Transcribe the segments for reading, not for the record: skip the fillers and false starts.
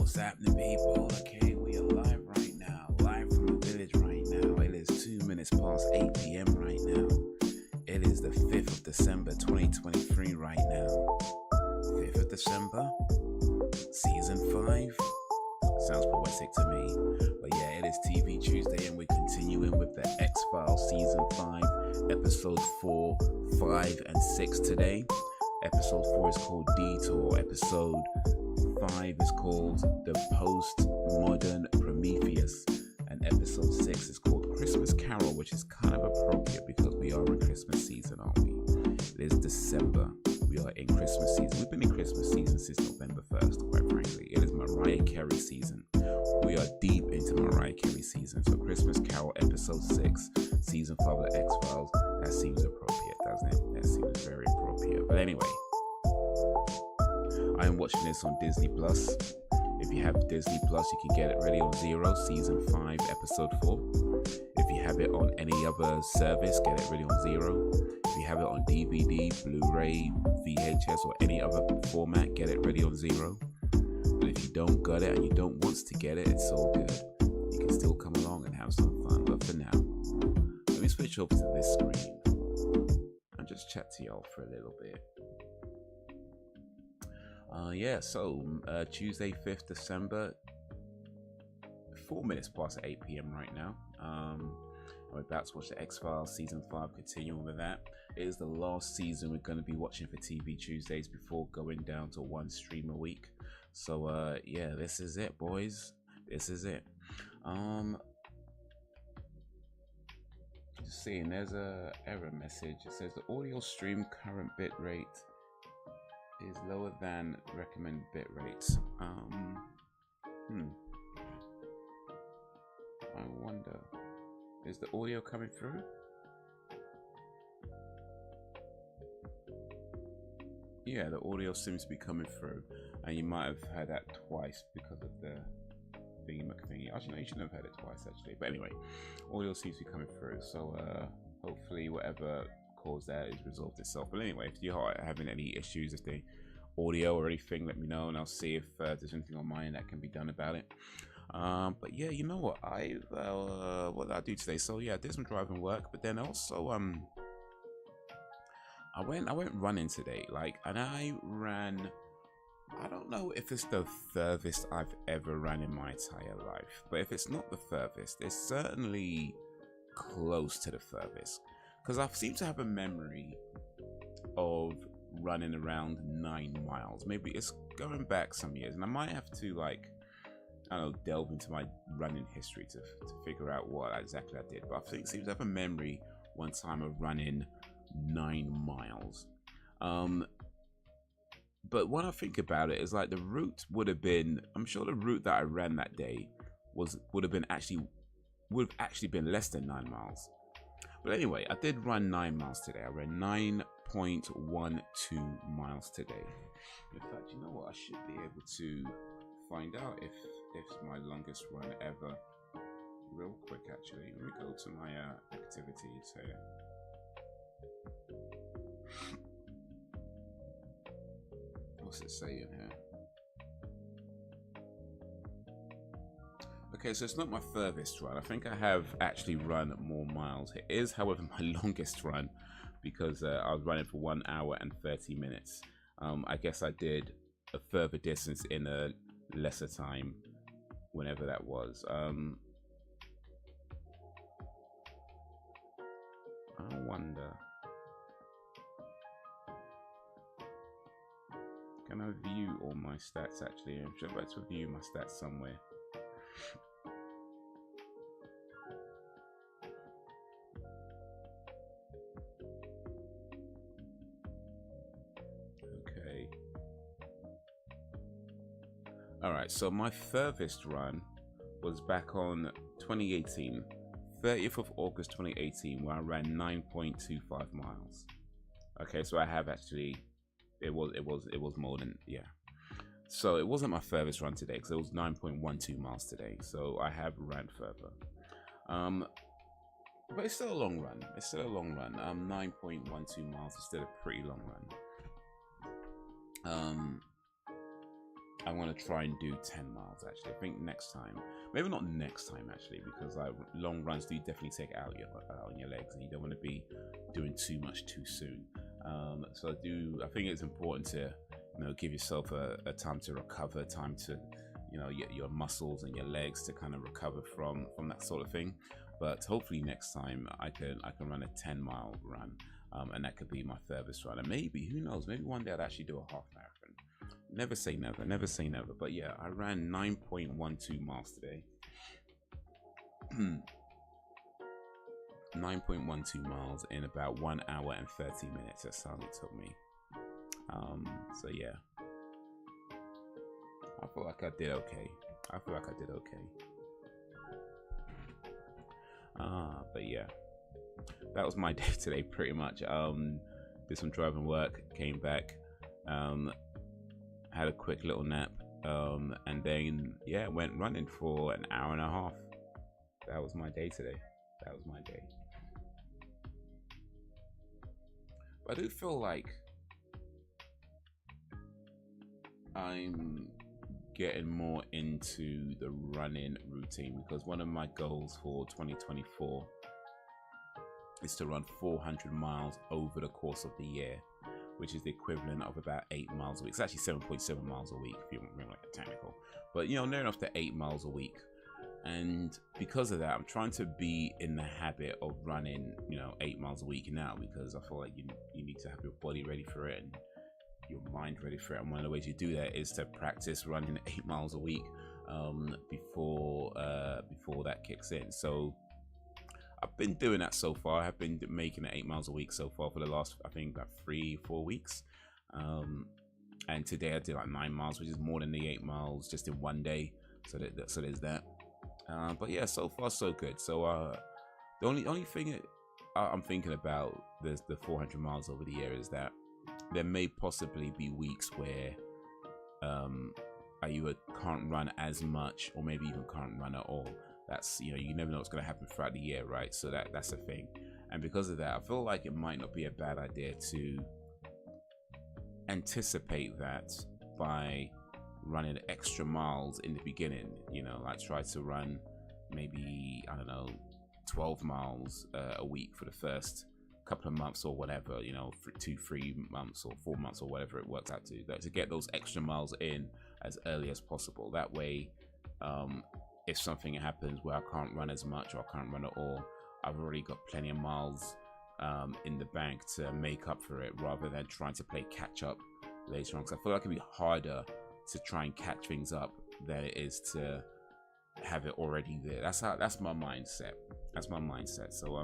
What's happening, people? Okay, we are live right now, live from the village right now. It is 2 minutes past 8 p.m. right now. It is the 5th of December 2023 right now. 5th of December, season 5. Sounds poetic to me. But yeah, it is TV Tuesday and we're continuing with the X-Files season 5, episode 4, 5, and 6 today. Episode 4 is called Detour. Episode 5 is called The Post-Modern Prometheus. And episode 6 is called Christmas Carol, which is kind of appropriate because we are in Christmas season, aren't we? It is December. We are in Christmas season. We've been in Christmas season since November 1st, quite frankly. It is Mariah Carey season. We are deep into Mariah Carey season. So Christmas Carol episode 6, season 5 of the X-Files. That seems appropriate, doesn't it? That seems very appropriate. But anyway, I am watching this on Disney Plus. If you have Disney Plus, you can get it ready on Zero, season 5, episode 4. If you have it on any other service, get it ready on Zero. If you have it on DVD, Blu-ray, VHS, or any other format, get it ready on Zero. But if you don't got it and you don't want to get it, it's all good. You can still come along and have some fun. But for now, let me switch over to this screen and just chat to y'all for a little bit. Tuesday, 5th December, 4 minutes past 8 p.m. right now. I'm about to watch the X-Files season 5, continuing with that. It is the last season we're going to be watching for TV Tuesdays before going down to one stream a week. So, yeah, this is it, boys. This is it. Just seeing, there's a error message. It says the audio stream current bit rate is lower than recommended bit rates. I wonder, is the audio coming through? Yeah, the audio seems to be coming through, and you might have heard that twice because of the thingy. Actually, no, you shouldn't have heard it twice actually. But anyway, audio seems to be coming through. So hopefully, whatever caused that is resolved itself. But anyway, if you are having any issues, if the audio or anything, let me know and I'll see if there's anything on mine that can be done about it. But yeah, you know what, what did I do today? So yeah, I did some driving work, but then also I went running today, and I ran, I don't know if it's the furthest I've ever ran in my entire life, but if it's not the furthest, it's certainly close to the furthest, because I seem to have a memory of running around 9 miles. Maybe it's going back some years, and I might have to I don't know, delve into my running history to figure out what exactly I did. But I think it seems to have a memory one time of running 9 miles. But when I think about it, it's like the route would have been, I'm sure the route that I ran that day would have actually been less than 9 miles. But anyway, I did run 9 miles today. I ran 9.12 miles today. In fact, you know what? I should be able to find out if my longest run ever. Real quick, actually. Let me go to my activities here. What's it saying here? Okay, so it's not my furthest run. I think I have actually run more miles. It is, however, my longest run because I was running for 1 hour and 30 minutes. I guess I did a further distance in a lesser time, whenever that was. I wonder, can I view all my stats actually? I'm sure about to view my stats somewhere. Okay. Alright, so my furthest run was back on 2018, 30th of August 2018, where I ran 9.25 miles. Okay, so I have actually, it was more than, yeah. So it wasn't my furthest run today because it was 9.12 miles today. So I have ran further. But it's still a long run. It's still a long run. 9.12 miles is still a pretty long run. I'm gonna try and do 10 miles actually. I think next time, maybe not next time actually, because like long runs do definitely take out on your legs, and you don't want to be doing too much too soon. So I think it's important to give yourself a time to recover, time to your muscles and your legs to kind of recover from that sort of thing. But hopefully next time I can run a 10-mile run, and that could be my furthest run. And maybe, who knows, maybe one day I'd actually do a half marathon. Never say never, never say never. But yeah, I ran 9.12 miles today. 9.12 miles in about 1 hour and 30 minutes. That's how long it took me. So yeah, I feel like I did okay. But yeah, that was my day today pretty much. Did some driving work, came back, had a quick little nap, and then yeah, went running for an hour and a half. That was my day today. That was my day. But I do feel like I'm getting more into the running routine, because one of my goals for 2024 is to run 400 miles over the course of the year, which is the equivalent of about 8 miles a week. It's actually 7.7 miles a week if you want to be like technical, but near enough to 8 miles a week. And because of that, I'm trying to be in the habit of running 8 miles a week now, because I feel like you need to have your body ready for it and your mind ready for it. And one of the ways you do that is to practice running 8 miles a week before that kicks in. So I've been doing that so far. I've been making it 8 miles a week so far for the last, I think, about 3-4 weeks. And today I did like 9 miles, which is more than the 8 miles just in one day. So there's that. But yeah, so far so good. So the only thing I'm thinking about the 400 miles over the year is that there may possibly be weeks where I either can't run as much, or maybe even can't run at all. That's you never know what's going to happen throughout the year, right? So that's a thing. And because of that, I feel like it might not be a bad idea to anticipate that by running extra miles in the beginning. Like try to run maybe, I don't know, 12 miles a week for the first couple of months or whatever, for 2-3 months or 4 months or whatever it works out to get those extra miles in as early as possible. That way, if something happens where I can't run as much or I can't run at all, I've already got plenty of miles in the bank to make up for it, rather than trying to play catch up later on. Because I feel like it'd be harder to try and catch things up than it is to have it already there. That's my mindset. So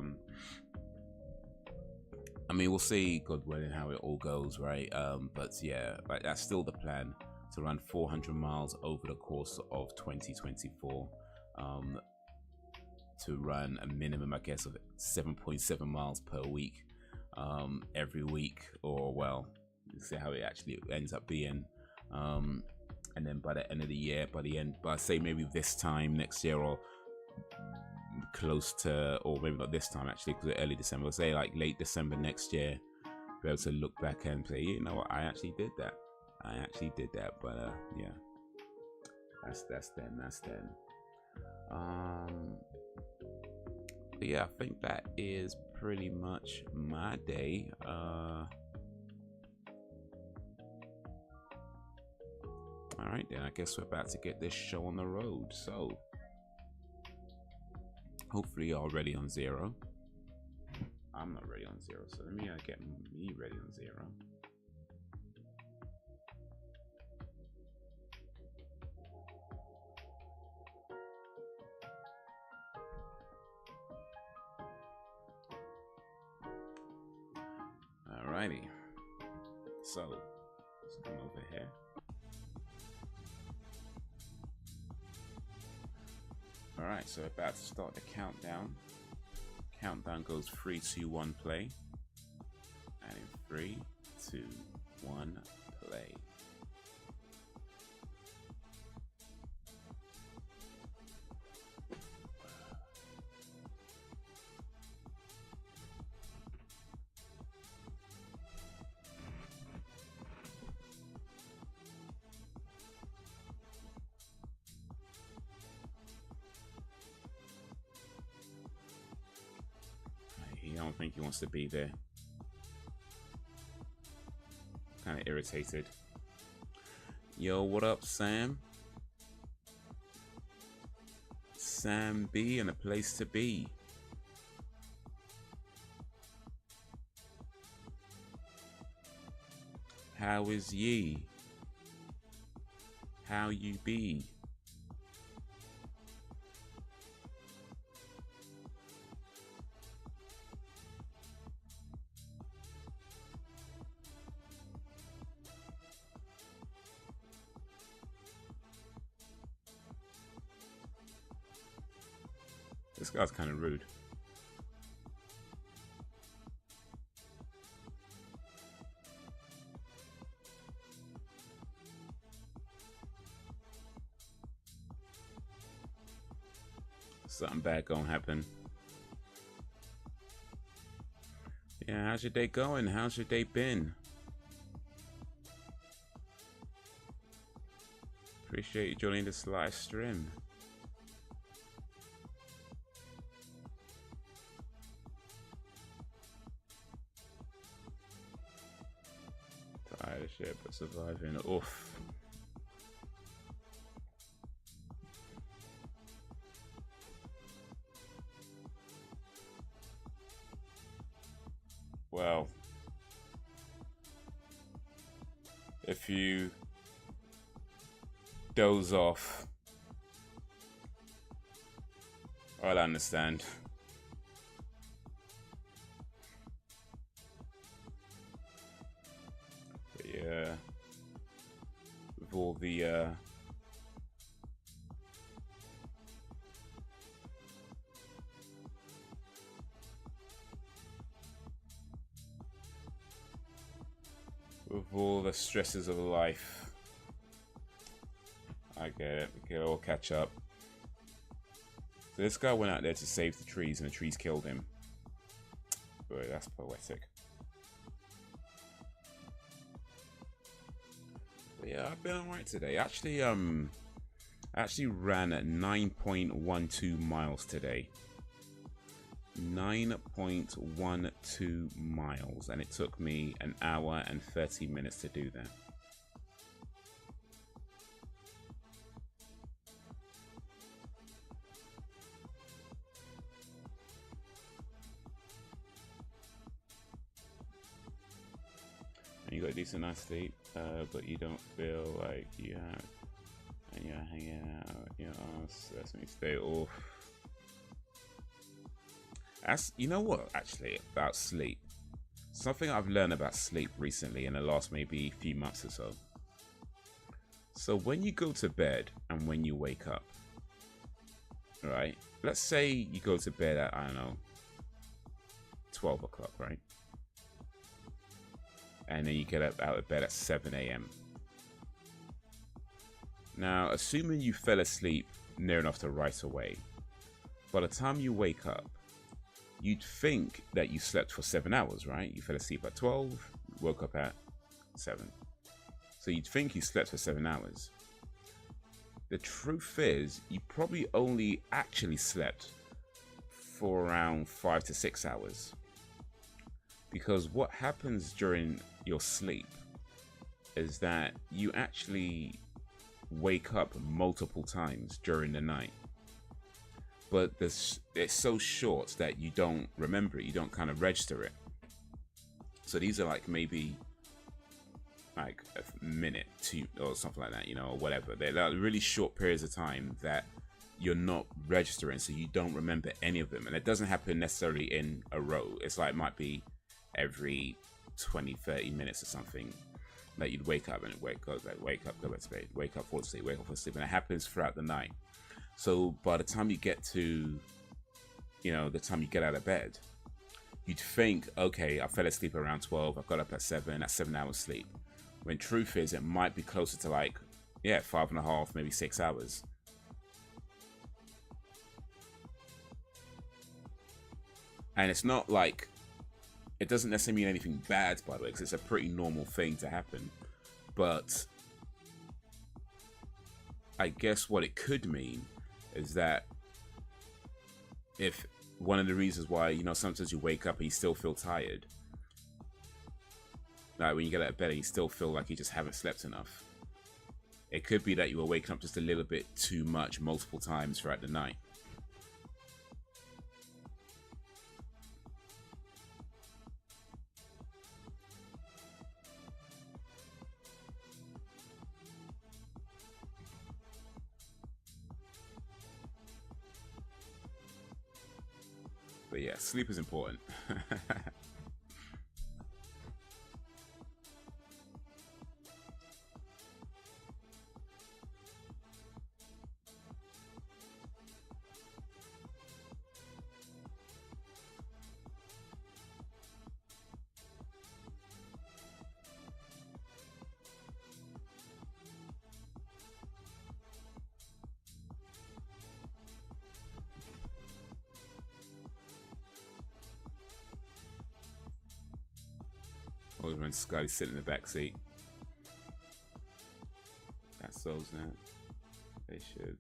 I mean, we'll see, God willing, how it all goes, right? But yeah, like that's still the plan, to run 400 miles over the course of 2024. To run a minimum, I guess, of 7.7 miles per week, every week, or well, see how it actually ends up being. And then by the end of the year, by say maybe this time next year, or close to, or maybe not this time actually, because early December, say like late December next year, be able to look back and say, you know what, I actually did that. But yeah, that's then. But yeah, I think that is pretty much my day. All right, then I guess we're about to get this show on the road. So hopefully y'all ready on 0. I'm not ready on 0, so let me get me ready on 0. Alrighty, so let's come over here. Alright, so about to start the countdown. Countdown goes 3, 2, 1, play. And in 3, 2, 1, play. don't think he wants to be there. Kind of irritated. Yo, what up, Sam? Sam B and a place to be. How is ye? How you be? This guy's kind of rude. Something bad gonna happen. Yeah, how's your day going? How's your day been? Appreciate you joining this live stream. Tired of shit, but surviving. Oof. Well, if you doze off, I'll understand. But yeah, with all the stresses of life, I get it. We can all catch up. So this guy went out there to save the trees, and the trees killed him. Boy, that's poetic. But yeah, I've been alright today. Actually, I actually ran at 9.12 miles today. 9.12 miles, and it took me an hour and 30 minutes to do that. And you got a decent night's sleep, but you don't feel like you have, and you're hanging out, you know, that's me stay off. You know what, actually, about sleep. Something I've learned about sleep recently in the last maybe few months or so. So when you go to bed and when you wake up, right? Let's say you go to bed at, I don't know, 12 o'clock, right? And then you get up out of bed at 7 a.m. Now, assuming you fell asleep near enough to right away, by the time you wake up, you'd think that you slept for 7 hours, right? You fell asleep at 12, woke up at 7. So you'd think you slept for 7 hours. The truth is, you probably only actually slept for around 5 to 6 hours. Because what happens during your sleep is that you actually wake up multiple times during the night. But it's so short that you don't remember it, you don't kind of register it. So these are like maybe like a minute, 2 or something like that, you know, or whatever. They're like really short periods of time that you're not registering, so you don't remember any of them. And it doesn't happen necessarily in a row. It's like it might be every 20-30 minutes or something that you'd wake up and wake up, go back to bed, wake up, fall asleep, wake up, fall asleep, and it happens throughout the night. So by the time you get to, you know, the time you get out of bed, you'd think, okay, I fell asleep around 12, I got up at 7, that's 7 hours sleep. When truth is, it might be closer to like, yeah, 5.5, maybe 6 hours. And it's not like, it doesn't necessarily mean anything bad, by the way, because it's a pretty normal thing to happen. But I guess what it could mean is that if one of the reasons why, you know, sometimes you wake up and you still feel tired. Like when you get out of bed and you still feel like you just haven't slept enough. It could be that you were waking up just a little bit too much multiple times throughout the night. But yeah, sleep is important. Always when Scotty's sitting in the back seat. That solves that. They should.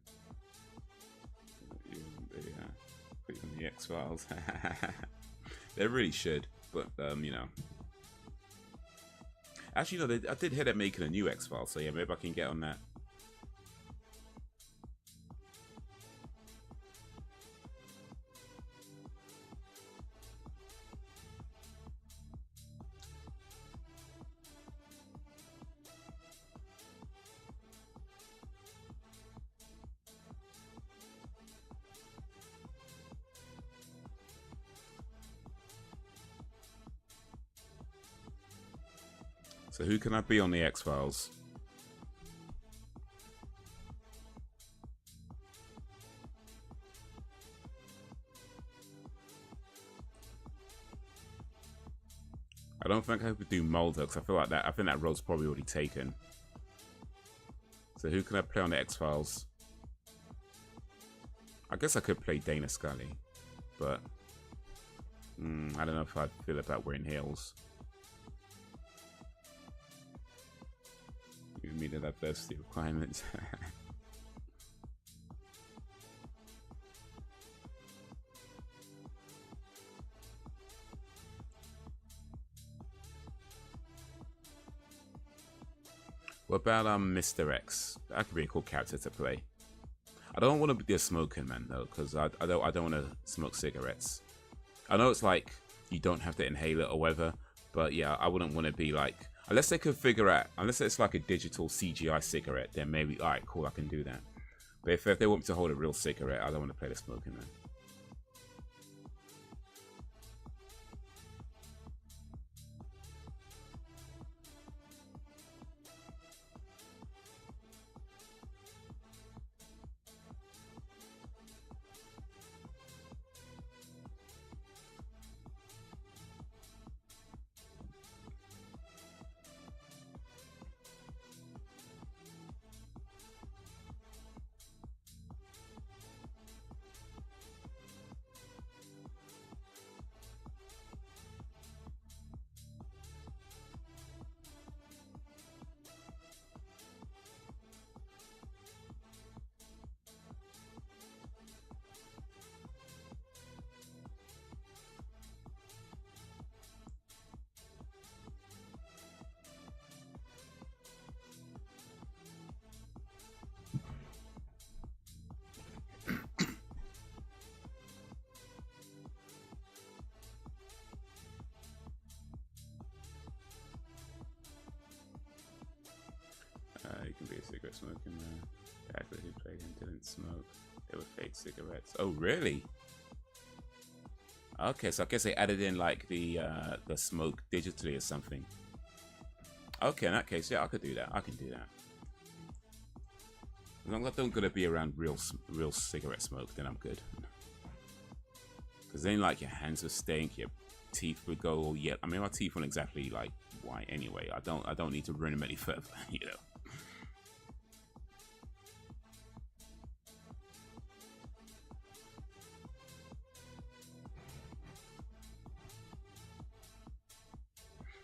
Put you on the X-Files. They really should, but you know. Actually, no, I did hear they're making a new X-Files, so yeah, maybe I can get on that. So who can I be on the X-Files? I don't think I could do Mulder because I feel like that. I think that role's probably already taken. So who can I play on the X-Files? I guess I could play Dana Scully, but I don't know if I'd feel about wearing heels. You meet the diversity requirements. What about Mr. X? That could be a cool character to play. I don't want to be a smoking man though, because I don't want to smoke cigarettes. I know it's like you don't have to inhale it or whatever, but yeah, I wouldn't want to be like, unless they could figure out, unless it's like a digital CGI cigarette, then maybe, alright, cool, I can do that. But if they want me to hold a real cigarette, I don't want to play the smoking man. You can be a cigarette smoking man. The actor who played him didn't smoke. They were fake cigarettes. Oh, really? Okay, so I guess they added in like the smoke digitally or something. Okay, in that case, yeah, I could do that. I can do that. As long as I'm gonna be around real cigarette smoke, then I'm good. Because then, like, your hands would stink, your teeth would go all yellow. I mean, my teeth weren't exactly like white anyway. I don't need to ruin them any further, you know.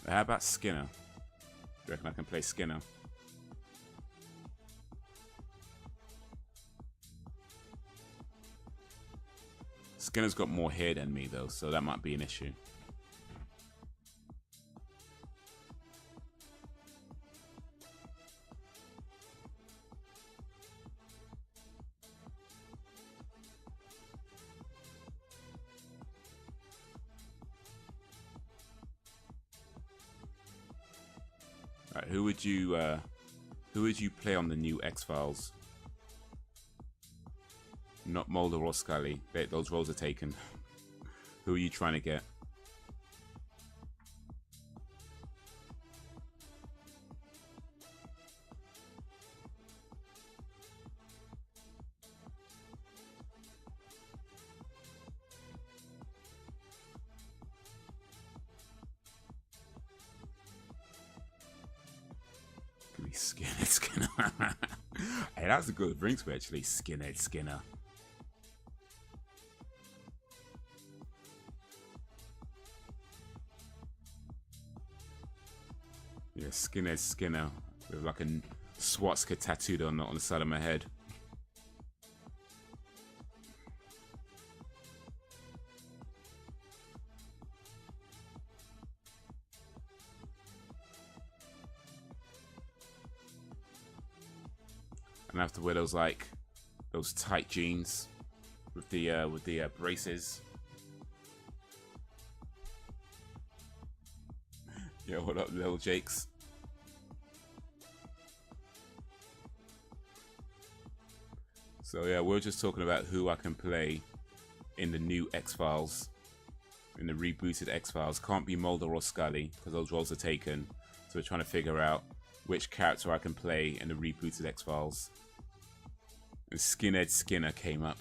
How about Skinner? Do you reckon I can play Skinner? Skinner's got more hair than me though, so that might be an issue. All right, who would you play on the new X-Files? Not Mulder or Scully. Those roles are taken. Who are you trying to get? Could be Skinhead Skinner. Hey, that's a good ring to actually. Skinhead Skinner. Yeah, Skinhead Skinner with like a swastika tattooed on the side of my head. And I have to wear those tight jeans with the braces. Yeah, what up, little Jakes? So yeah, we're just talking about who I can play in the new X-Files, in the rebooted X-Files. Can't be Mulder or Scully because those roles are taken. So we're trying to figure out which character I can play in the rebooted X-Files. And Skinhead Skinner came up.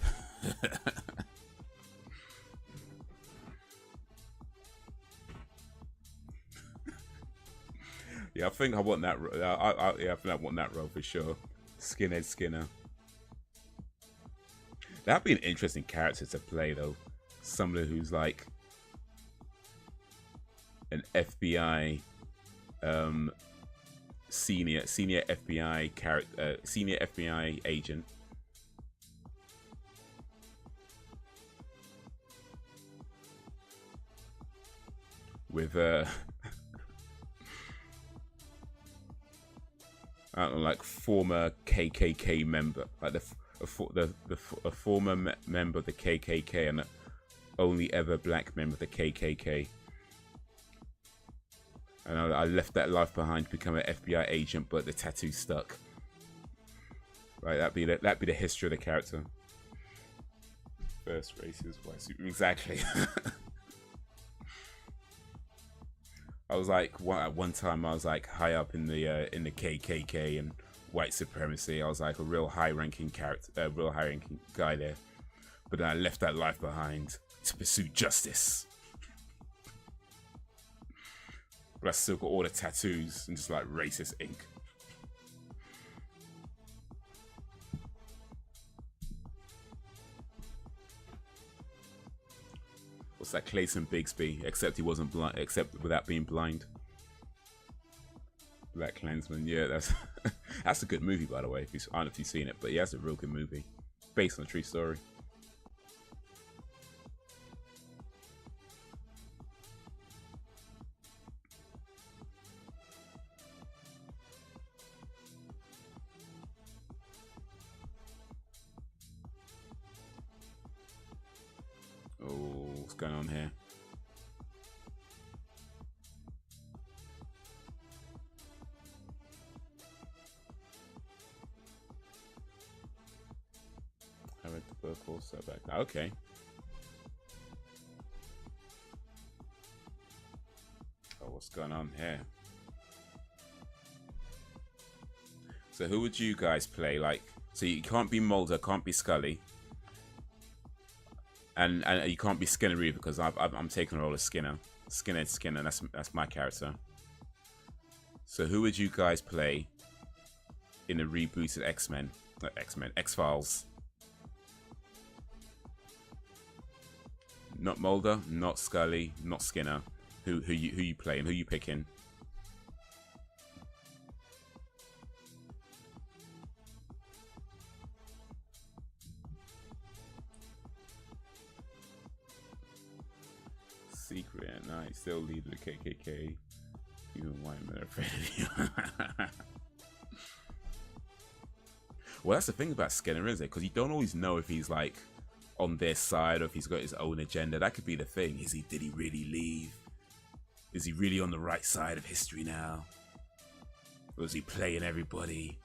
Yeah, I think I want that. Yeah, I think I want that role for sure. Skinhead Skinner. That'd be an interesting character to play, though. Somebody who's like an FBI, senior FBI character, senior FBI agent. With I don't know, like former KKK member, like a former member of the KKK and the only ever black member of the KKK. And I left that life behind to become an FBI agent, but the tattoo stuck. Right, that'd be the history of the character. First races, white super, exactly. I was like, at one time I was like high up in the KKK and white supremacy. I was like a real high-ranking character, a real high-ranking guy there. But then I left that life behind to pursue justice. But I still got all the tattoos and just like racist ink. What's that, Clayton Bigsby? Except he wasn't blind, except without being blind. Black Klansman, yeah, that's a good movie, by the way. I don't know if you've seen it, but yeah, it's a real good movie, based on a true story. Oh, what's going on here? I read the book also back. Okay. Oh, what's going on here? So who would you guys play? Like, so you can't be Mulder, can't be Scully. And you can't be Skinner either because I'm taking the role of Skinner. Skinner, that's my character. So who would you guys play in the rebooted X-Files? Not Mulder, not Scully, not Skinner. Who you playing? Who you picking? secret at night. Still lead the KKK. Even white men are afraid of you. Well, that's the thing about Skinner, isn't it? Because you don't always know if he's like on their side or if he's got his own agenda. That could be the thing. Did he really leave? Is he really on the right side of history now? Or is he playing everybody?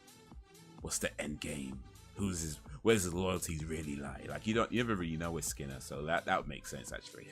What's the end game? Where's his loyalties really lie? Like you never really know with Skinner, so that would make sense actually.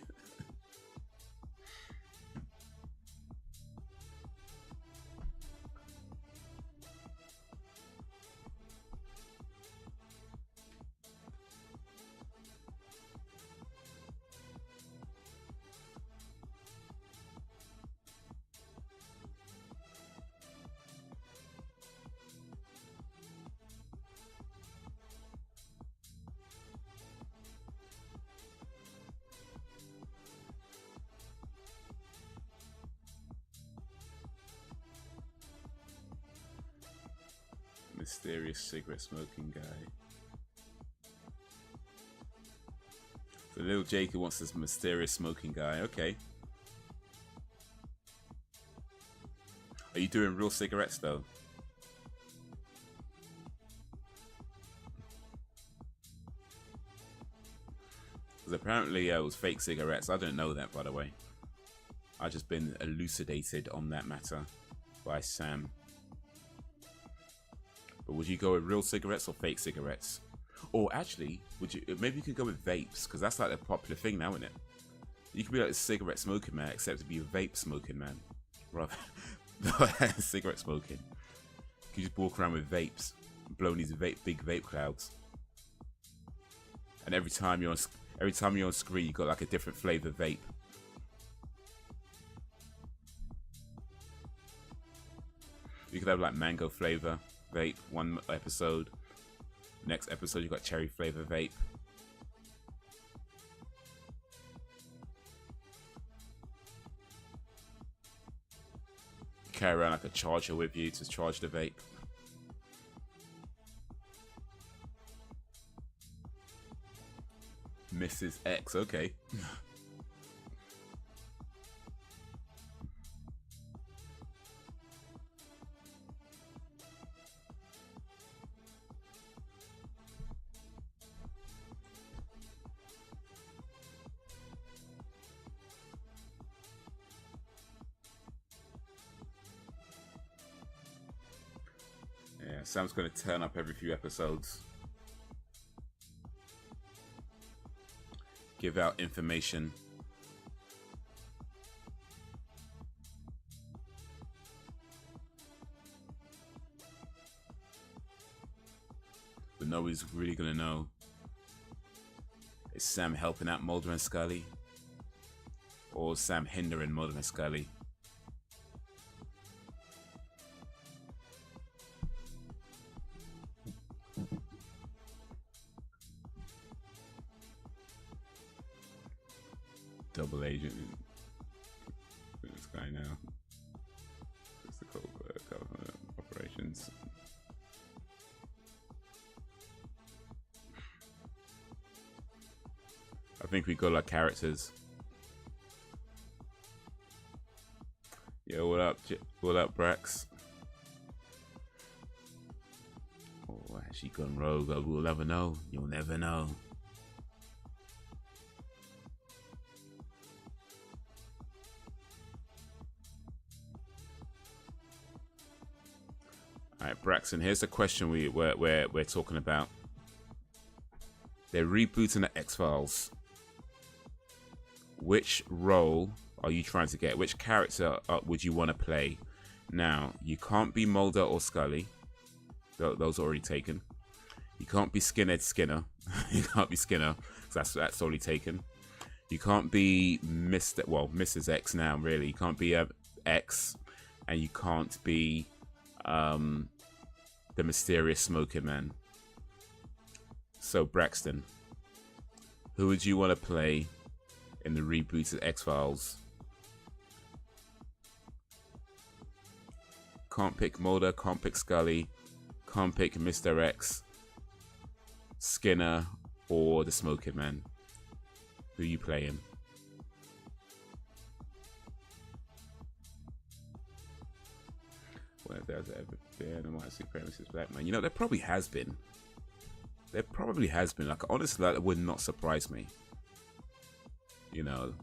Mysterious cigarette smoking guy. So little Jacob wants this mysterious smoking guy. Okay. Are you doing real cigarettes though? Because apparently it was fake cigarettes. I didn't know that, by the way. I've just been elucidated on that matter by Sam. But would you go with real cigarettes or fake cigarettes? Or actually, maybe you could go with vapes, because that's like a popular thing now, isn't it? You could be like a cigarette smoking man, except to be a vape smoking man. Rather than cigarette smoking. You just walk around with vapes, blowing these big vape clouds. And every time you're on screen, you got like a different flavor vape. You could have like mango flavor vape one episode. Next episode you got cherry flavor vape. Carry around like a charger with you to charge the vape. Mrs. X, okay. Sam's going to turn up every few episodes. Give out information. But nobody's really going to know. Is Sam helping out Mulder and Scully? Or is Sam hindering Mulder and Scully? Double agent. This guy now. It's the government operations. I think we got our characters. Yo, what up? What up, Brax? Oh, she gone rogue. We'll never know. You'll never know. Alright, Braxton, here's the question we're talking about. They're rebooting the X-Files. Which role are you trying to get? Which character would you want to play? Now, you can't be Mulder or Scully. Those are already taken. You can't be Skinhead Skinner. You can't be Skinner, because that's already taken. You can't be Mrs. X now, really. You can't be X, and you can't be the mysterious smoking man. So Braxton, who would you want to play in the reboot of X-Files? Can't pick Mulder, can't pick Scully, can't pick Mr. X, Skinner, or the smoking man. Who you playing? if there's ever been a white supremacist black man. You know, there probably has been. There probably has been. Like, honestly, that would not surprise me. You know.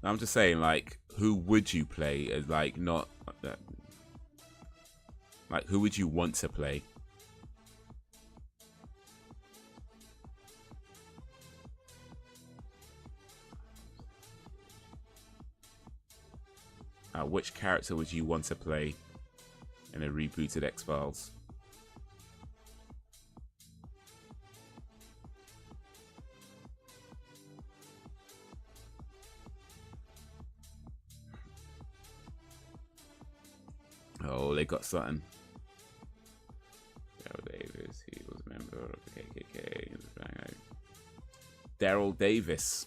I'm just saying, like, who would you play as, like, not that, like, who would you want to play? Which character would you want to play in a rebooted X-Files? Oh, they got something. Daryl Davis, he was a member of the KKK. Daryl Davis.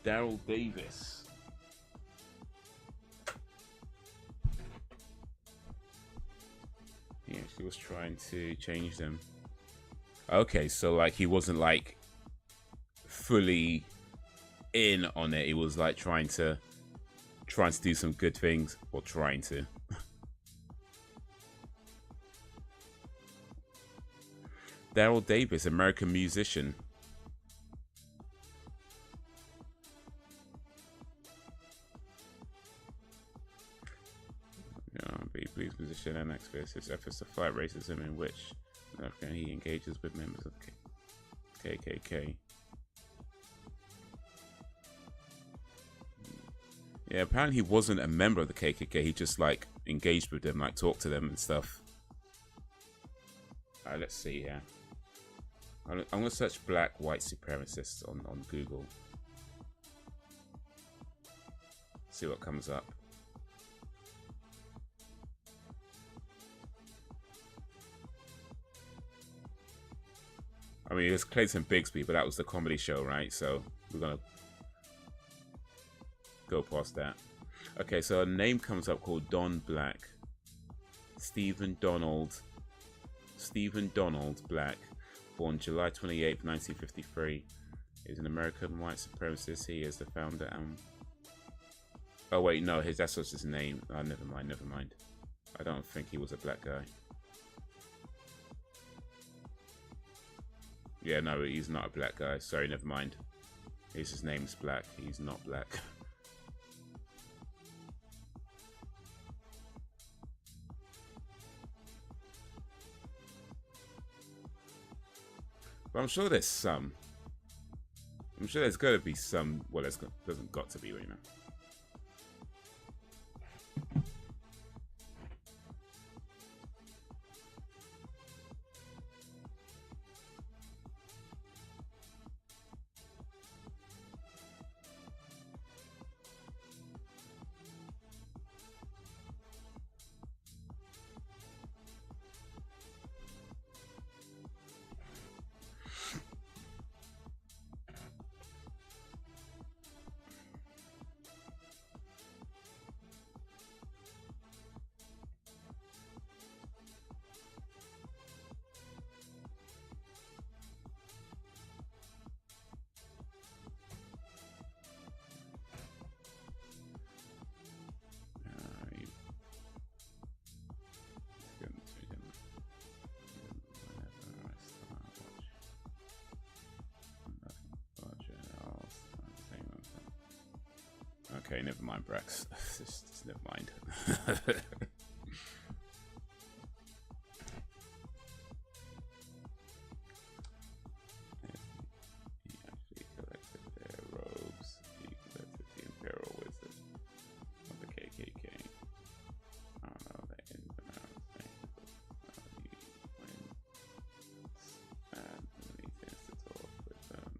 Daryl Davis. He actually was trying to change them. Okay, so like he wasn't like fully in on it. He was like trying to do some good things, or trying to. Daryl Davis, American musician. Police position and experts his efforts to fight racism, in which he engages with members of KKK. Yeah, apparently he wasn't a member of the KKK. He just like engaged with them, like talked to them and stuff. Alright, let's see here. I'm gonna search black white supremacists on Google. See what comes up. I mean, it's Clayton Bigsby, but that was the comedy show, right? So we're gonna go past that. Okay, so a name comes up called Don Black. Stephen Donald Black, born July 28th, 1953, is an American white supremacist. He is the founder and... Oh wait, no, that's just his name. Oh, never mind. I don't think he was a black guy. Yeah, no, he's not a black guy. Sorry, never mind. His name's Black. He's not black. But I'm sure there's some. I'm sure there's got to be some. Well, doesn't got to be, you know. Okay, never mind, Brax. Just never mind. He actually collected their robes. He collected the Imperial Wizard of the KKK. I don't know the ins and outs. And he tends to talk with them,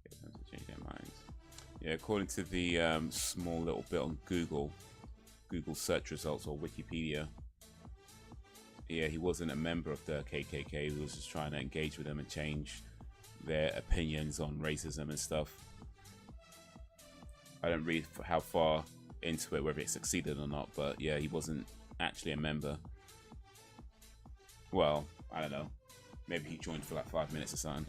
get them to change their minds. Yeah, according to the small little bit on Google search results or Wikipedia, yeah, he wasn't a member of the KKK. He was just trying to engage with them and change their opinions on racism and stuff. I don't read how far into it, whether it succeeded or not, but yeah, he wasn't actually a member. Well, I don't know. Maybe he joined for like 5 minutes or something.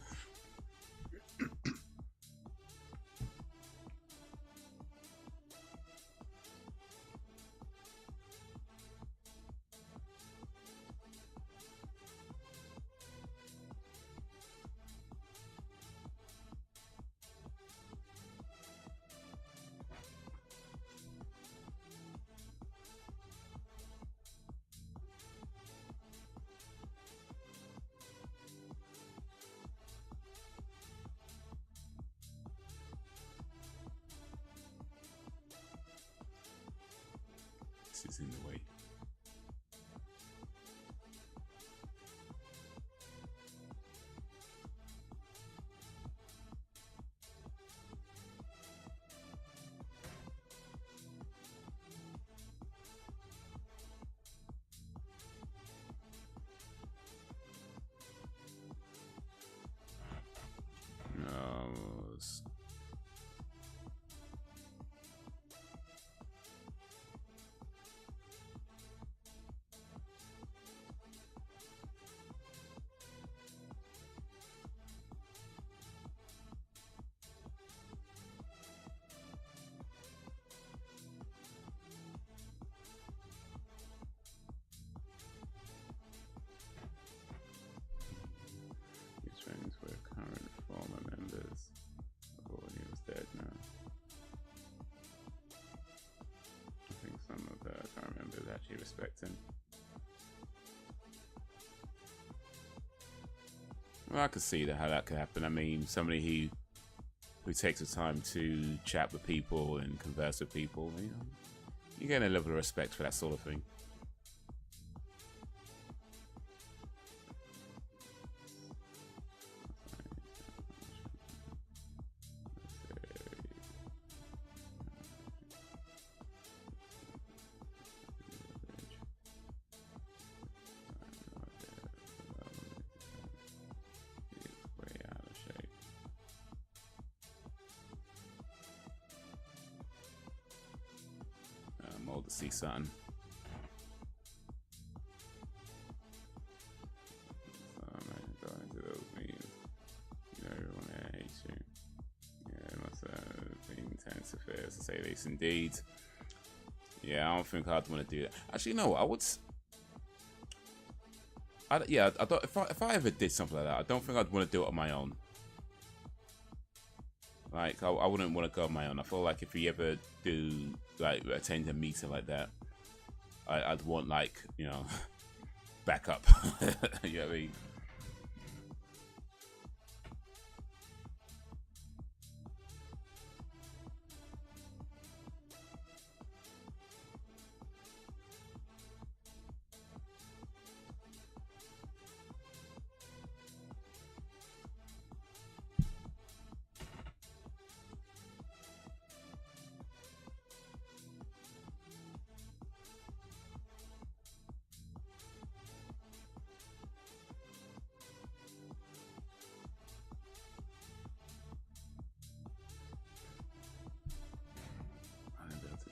This is in the way. Friends were current former members. Oh, he was dead now. I think some of the current members actually respect him. Well, I could see how that could happen. I mean, somebody who takes the time to chat with people and converse with people, you know, you get a level of respect for that sort of thing. To see something. Going to those meetings. You know, everyone there hates you. Yeah, it must have been intense affairs to say this. Indeed. Yeah, I don't think I'd want to do that. Actually, no, I would. I don't. If I ever did something like that, I don't think I'd want to do it on my own. Like, I wouldn't want to go on my own. I feel like if you ever do, like, attend a meeting like that, I'd want, like, you know, backup. You know what I mean?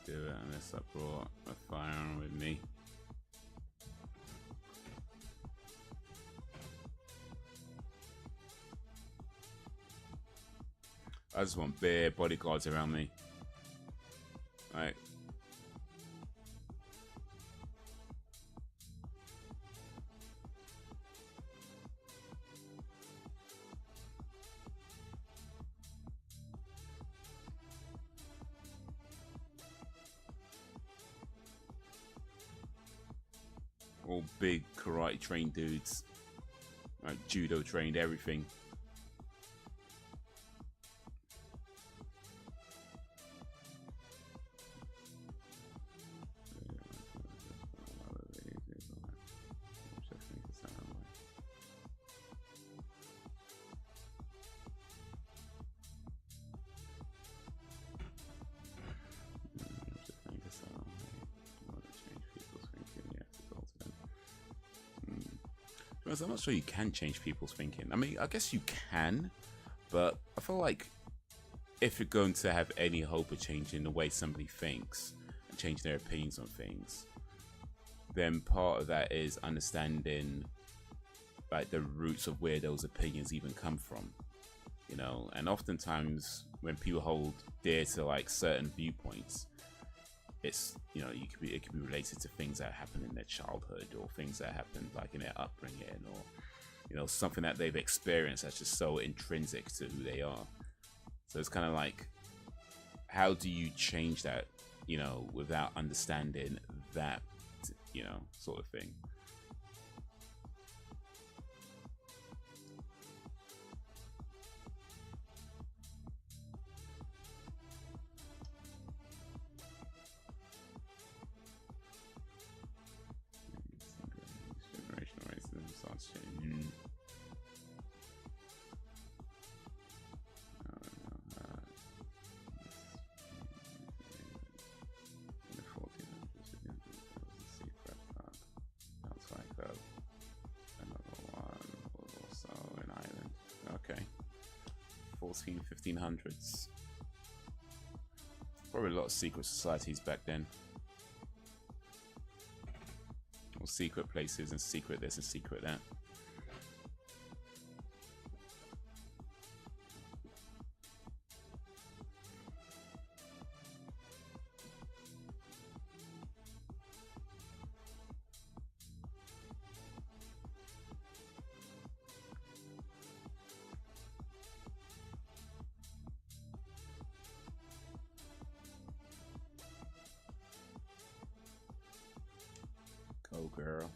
Do it unless I brought a firearm with me. I just want bare bodyguards around me. Like, all big karate trained dudes, like judo trained, everything. Because I'm not sure you can change people's thinking. I mean, I guess you can, but I feel like if you're going to have any hope of changing the way somebody thinks and change their opinions on things, then part of that is understanding like the roots of where those opinions even come from, you know. And oftentimes when people hold dear to like certain viewpoints, it's, you know, it could be related to things that happened in their childhood, or things that happened like in their upbringing, or, you know, something that they've experienced that's just so intrinsic to who they are. So it's kind of like, how do you change that, you know, without understanding that, you know, sort of thing. Generational racism starts changing. Another one was also in Ireland. Okay. 1500s. Probably a lot of secret societies back then. Or secret places and secret this and secret that. Go girl.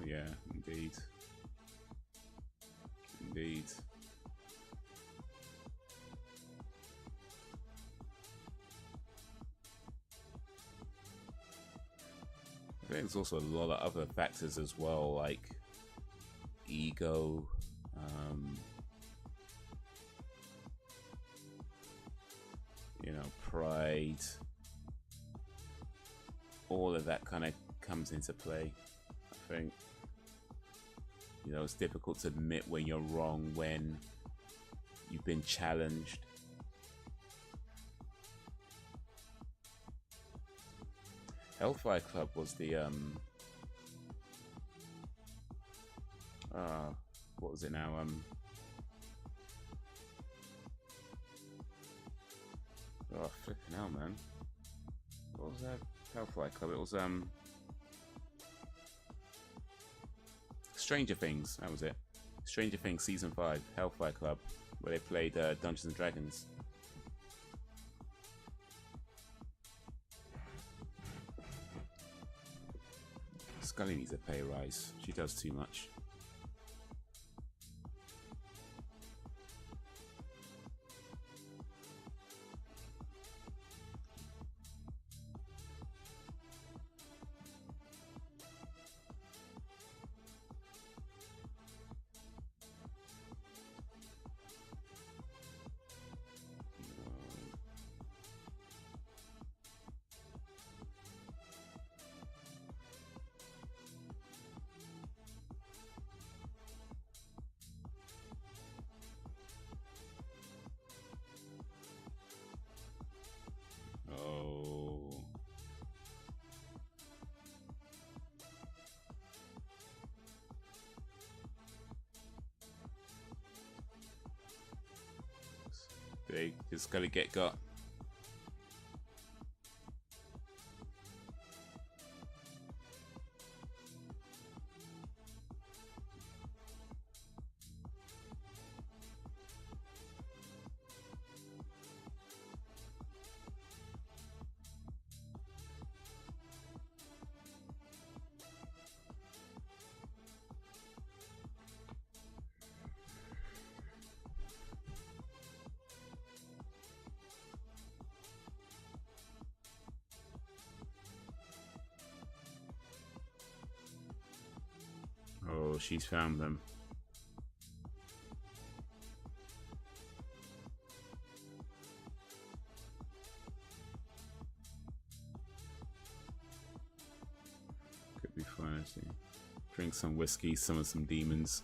Yeah, indeed. Indeed. I think there's also a lot of other factors as well, like ego, you know, pride. All of that kind of comes into play, I think. You know, it's difficult to admit when you're wrong, when you've been challenged. Hellfire Club was the what was it now? Oh, flipping hell, man. What was that? Hellfire Club. It was Stranger Things, that was it. Stranger Things Season 5, Hellfire Club, where they played Dungeons and Dragons. Scully needs a pay rise. She does too much. They just gotta get got. Oh, she's found them. Could be fun, actually. Drink some whiskey, summon some demons.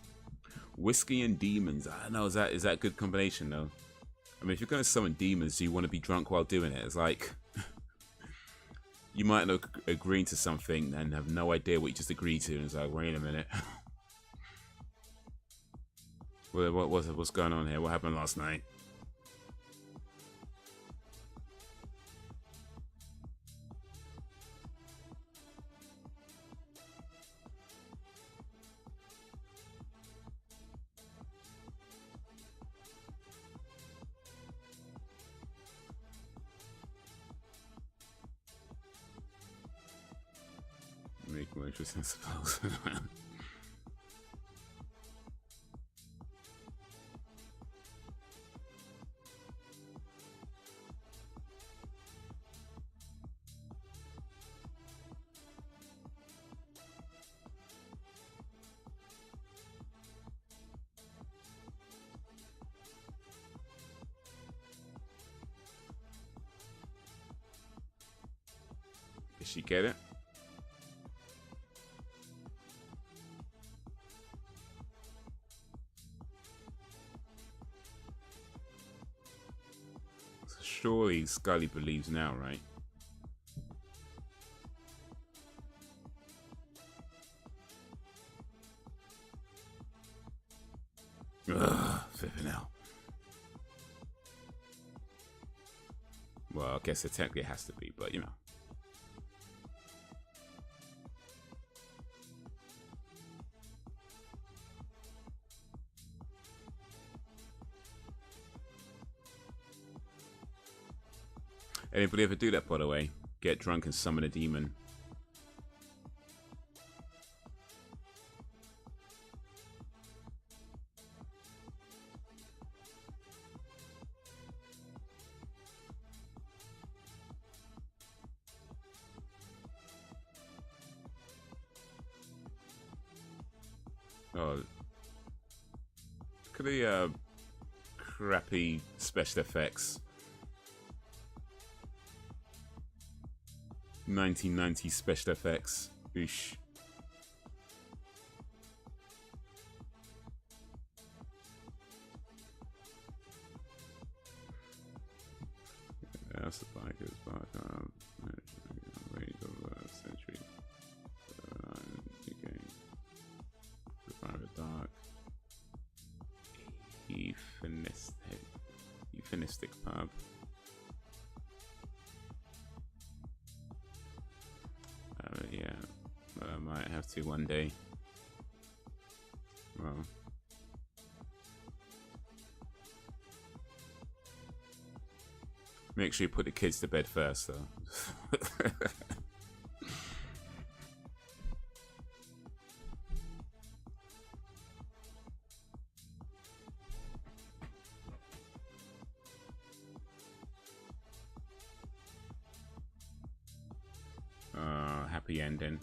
Whiskey and demons. I don't know. Is that a good combination though? I mean, if you're going to summon demons, do you want to be drunk while doing it? It's like you might not agree to something and have no idea what you just agreed to, and it's like, wait a minute. What's going on here? What happened last night? Make more interesting, I suppose. Did she get it? Surely Scully believes now, right? Ugh, flipping out. Well, I guess it technically has to be, but you know. Anybody ever do that, by the way? Get drunk and summon a demon. Oh, look at the crappy special effects. 1990 special effects. Oosh. That's the bikers, but range of century. Okay. Private dark. Euphemistic pub. Yeah, but I might have to one day. Well, make sure you put the kids to bed first, though. Happy ending.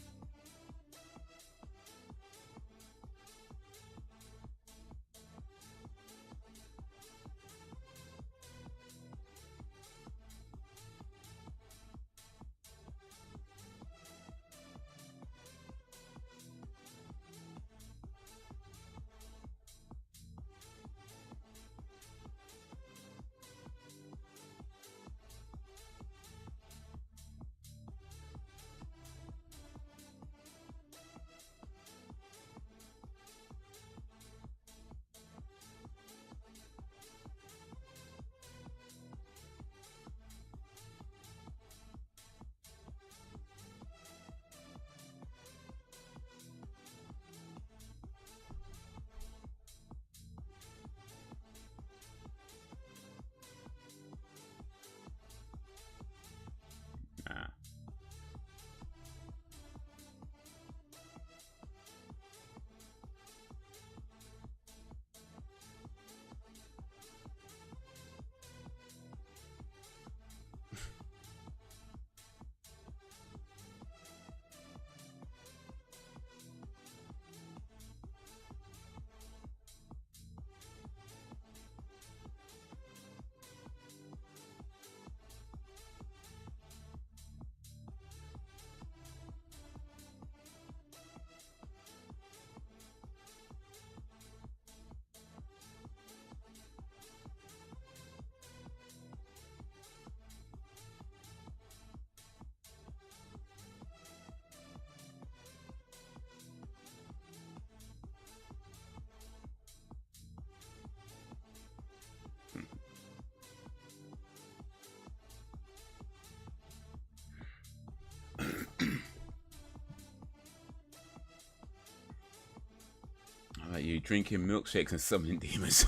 Like you drinking milkshakes and summoning demons.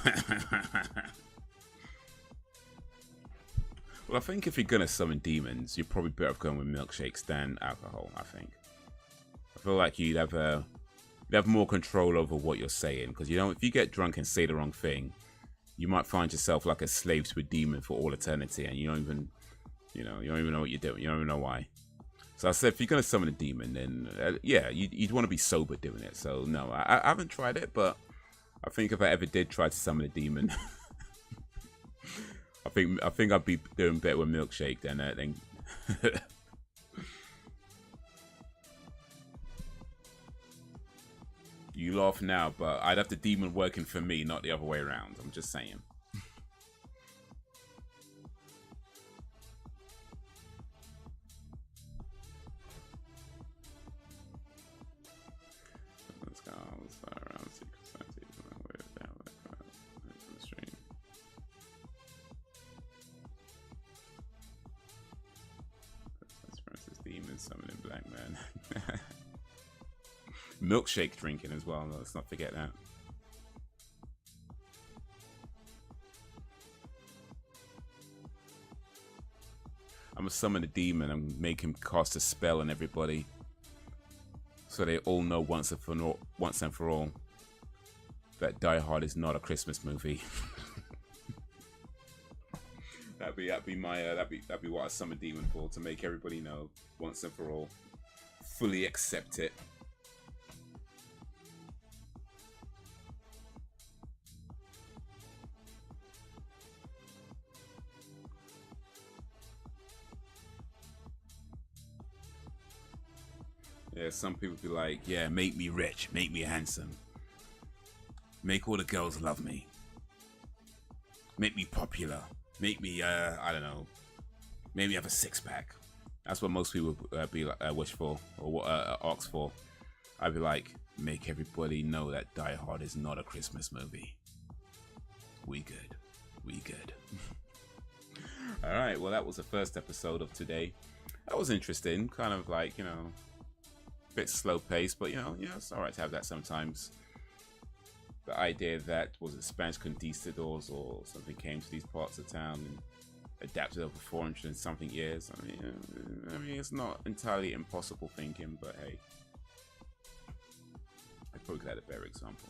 Well, I think if you're gonna summon demons, you're probably better off going with milkshakes than alcohol. I think. I feel like you'd have more control over what you're saying, because you know if you get drunk and say the wrong thing, you might find yourself like a slave to a demon for all eternity, and you don't even know what you're doing. You don't even know why. So I said, if you're gonna summon a demon, then yeah, you'd want to be sober doing it. So no, I haven't tried it, but I think if I ever did try to summon a demon. I think I'd be doing better with milkshake than You laugh now, but I'd have the demon working for me, not the other way around. I'm just saying. Let's go. Let's fire around secret scientists and way down the stream. Francis demon summoning black man. Milkshake drinking as well. Let's not forget that. I'm gonna summon a demon and make him cast a spell on everybody, so they all know once and for all that Die Hard is not a Christmas movie. that'd be what I summon demon for, to make everybody know once and for all, fully accept it. Yeah, some people be like, yeah, make me rich, make me handsome, make all the girls love me, make me popular, make me, I don't know, maybe have a six-pack. That's what most people wish for, or ask for. I'd be like, make everybody know that Die Hard is not a Christmas movie. We good. We good. Alright, well that was the first episode of today. That was interesting, kind of like, you know, bit slow paced, but you know, it's alright to have that sometimes. The idea that Spanish conquistadors or something came to these parts of town and adapted over 400 and something years. I mean, it's not entirely impossible thinking, but hey, I probably could have a better example.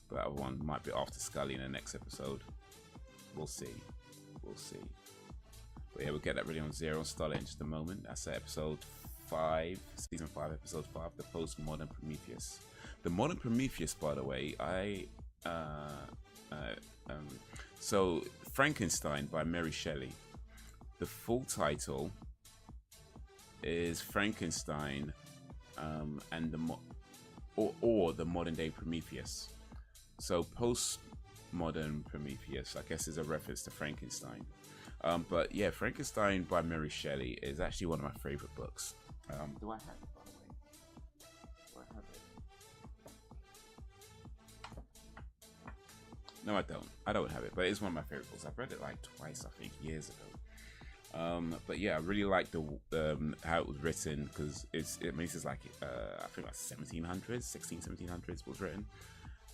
But that one might be after Scully in the next episode. We'll see. We'll see. But yeah, we'll get that ready on Zero and start it in just a moment. That's episode 5, season 5, episode 5, the Post-Modern Prometheus. The Modern Prometheus, by the way, so Frankenstein by Mary Shelley. The full title is Frankenstein and the the modern day Prometheus. So Post-Modern Prometheus, I guess, is a reference to Frankenstein. But yeah, Frankenstein by Mary Shelley is actually one of my favorite books. Do I have it, by the way? Do I have it? No, I don't. I don't have it, but it's one of my favorite books. I've read it like twice, I think, years ago. But yeah, I really like the how it was written, because this is like I think like 1700s was written,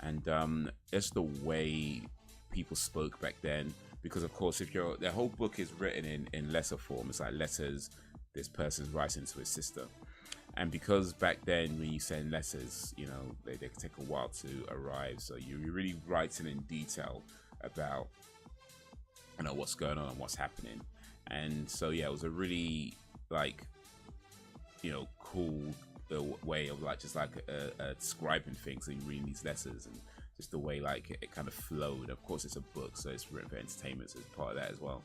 and it's the way people spoke back then. Because of course, if the whole book is written in letter form, it's like letters this person's writing to his sister. And because back then when you send letters, you know, they could take a while to arrive, so you're really writing in detail about, you know, what's going on and what's happening. And so yeah, it was a really, like, you know, cool way of like just like describing things. So you're reading these letters and just the way like it kind of flowed. Of course, it's a book, so it's written for entertainment, so it's part of that as well.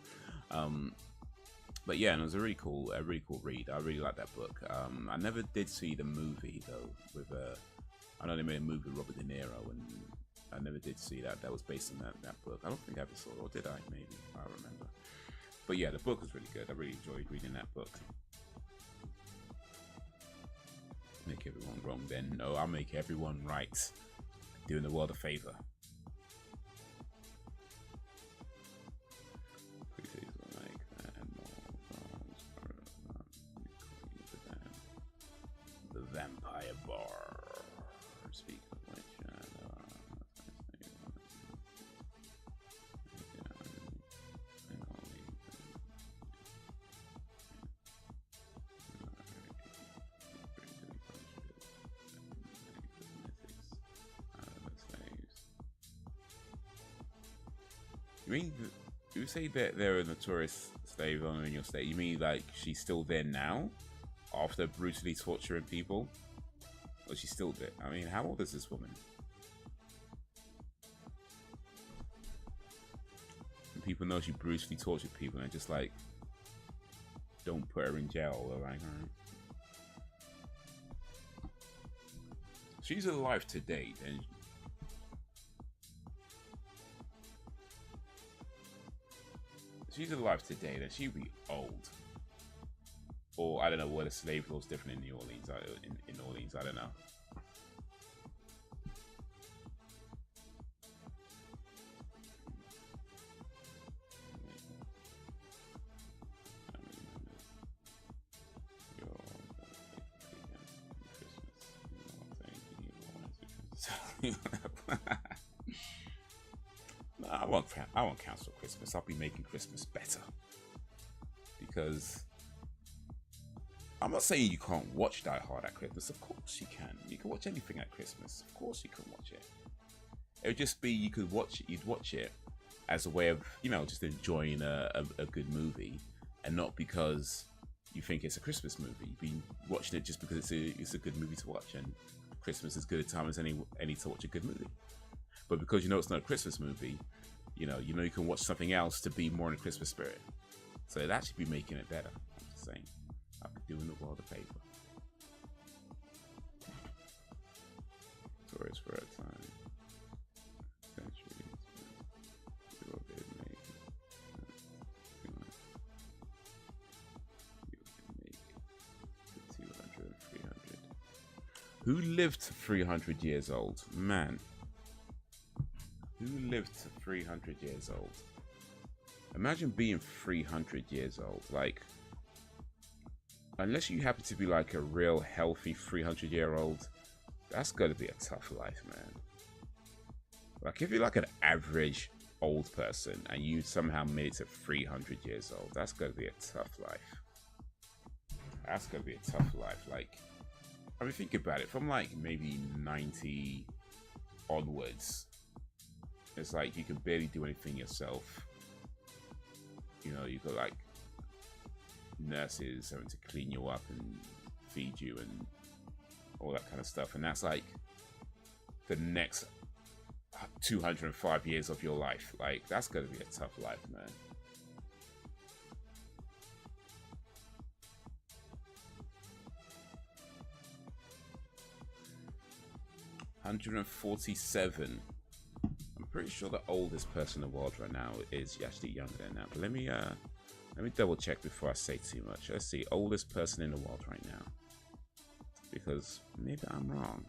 But yeah, and it was a really cool read. I really like that book. I never did see the movie though. With I know they made a movie with Robert De Niro, and I never did see that. That was based on that book. I don't think I ever saw it, or did I? Maybe, I don't remember. But yeah, the book was really good. I really enjoyed reading that book. Make everyone wrong then? No, I'll make everyone right. Doing the world a favor. The Vampire Bar. Speaking of which, You mean you say that they're a notorious slave owner in your state? You mean like she's still there now, after brutally torturing people? Or she's still there? I mean, how old is this woman? And people know she brutally tortured people, and just like, don't put her in jail. Or like, alright. She's alive today, then. She's alive today, then she'd be old. Or I don't know what the slave law's different in New Orleans. In New Orleans, I don't know. No, I won't cancel Christmas. I'll be making Christmas better. Because I'm not saying you can't watch Die Hard at Christmas. Of course you can. You can watch anything at Christmas. Of course you can watch it. It would just be you'd watch it as a way of, you know, just enjoying a good movie, and not because you think it's a Christmas movie. You've been watching it just because it's a good movie to watch, and Christmas is good a time as any to watch a good movie. But because you know it's not a Christmas movie, you know you can watch something else to be more in the Christmas spirit. So that should be making it better. I'm just saying. I'll be doing the world a favor. Toys for a time. Centuries. Who lived to 300 years old? Man. Who lived to 300 years old? Imagine being 300 years old. Like, unless you happen to be like a real healthy 300-year-old, that's gotta be a tough life, man. Like, if you're like an average old person and you somehow made it to 300 years old, that's gotta be a tough life. That's gotta be a tough life. Like, I mean, think about it. From like maybe 90 onwards, it's like you can barely do anything yourself. You know, you got like nurses having to clean you up and feed you and all that kind of stuff. And that's like the next 205 years of your life. Like, that's gonna be a tough life, man. $147. I'm pretty sure the oldest person in the world right now is actually younger than that. But let me double check before I say too much. Let's see, oldest person in the world right now, because maybe I'm wrong.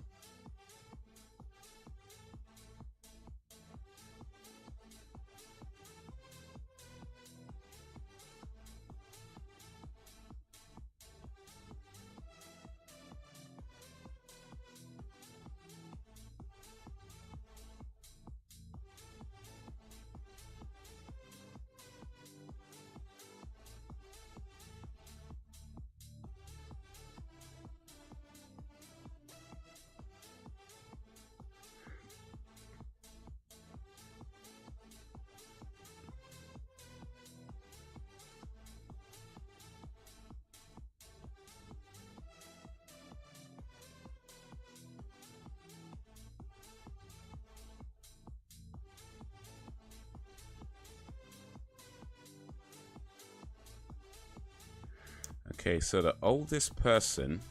Okay, so the oldest person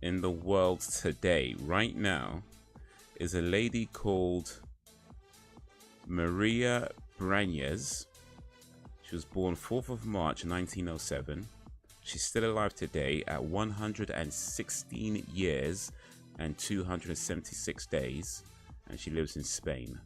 in the world today, right now, is a lady called Maria Brañez. She was born 4th of March 1907. She's still alive today at 116 years and 276 days, and she lives in Spain.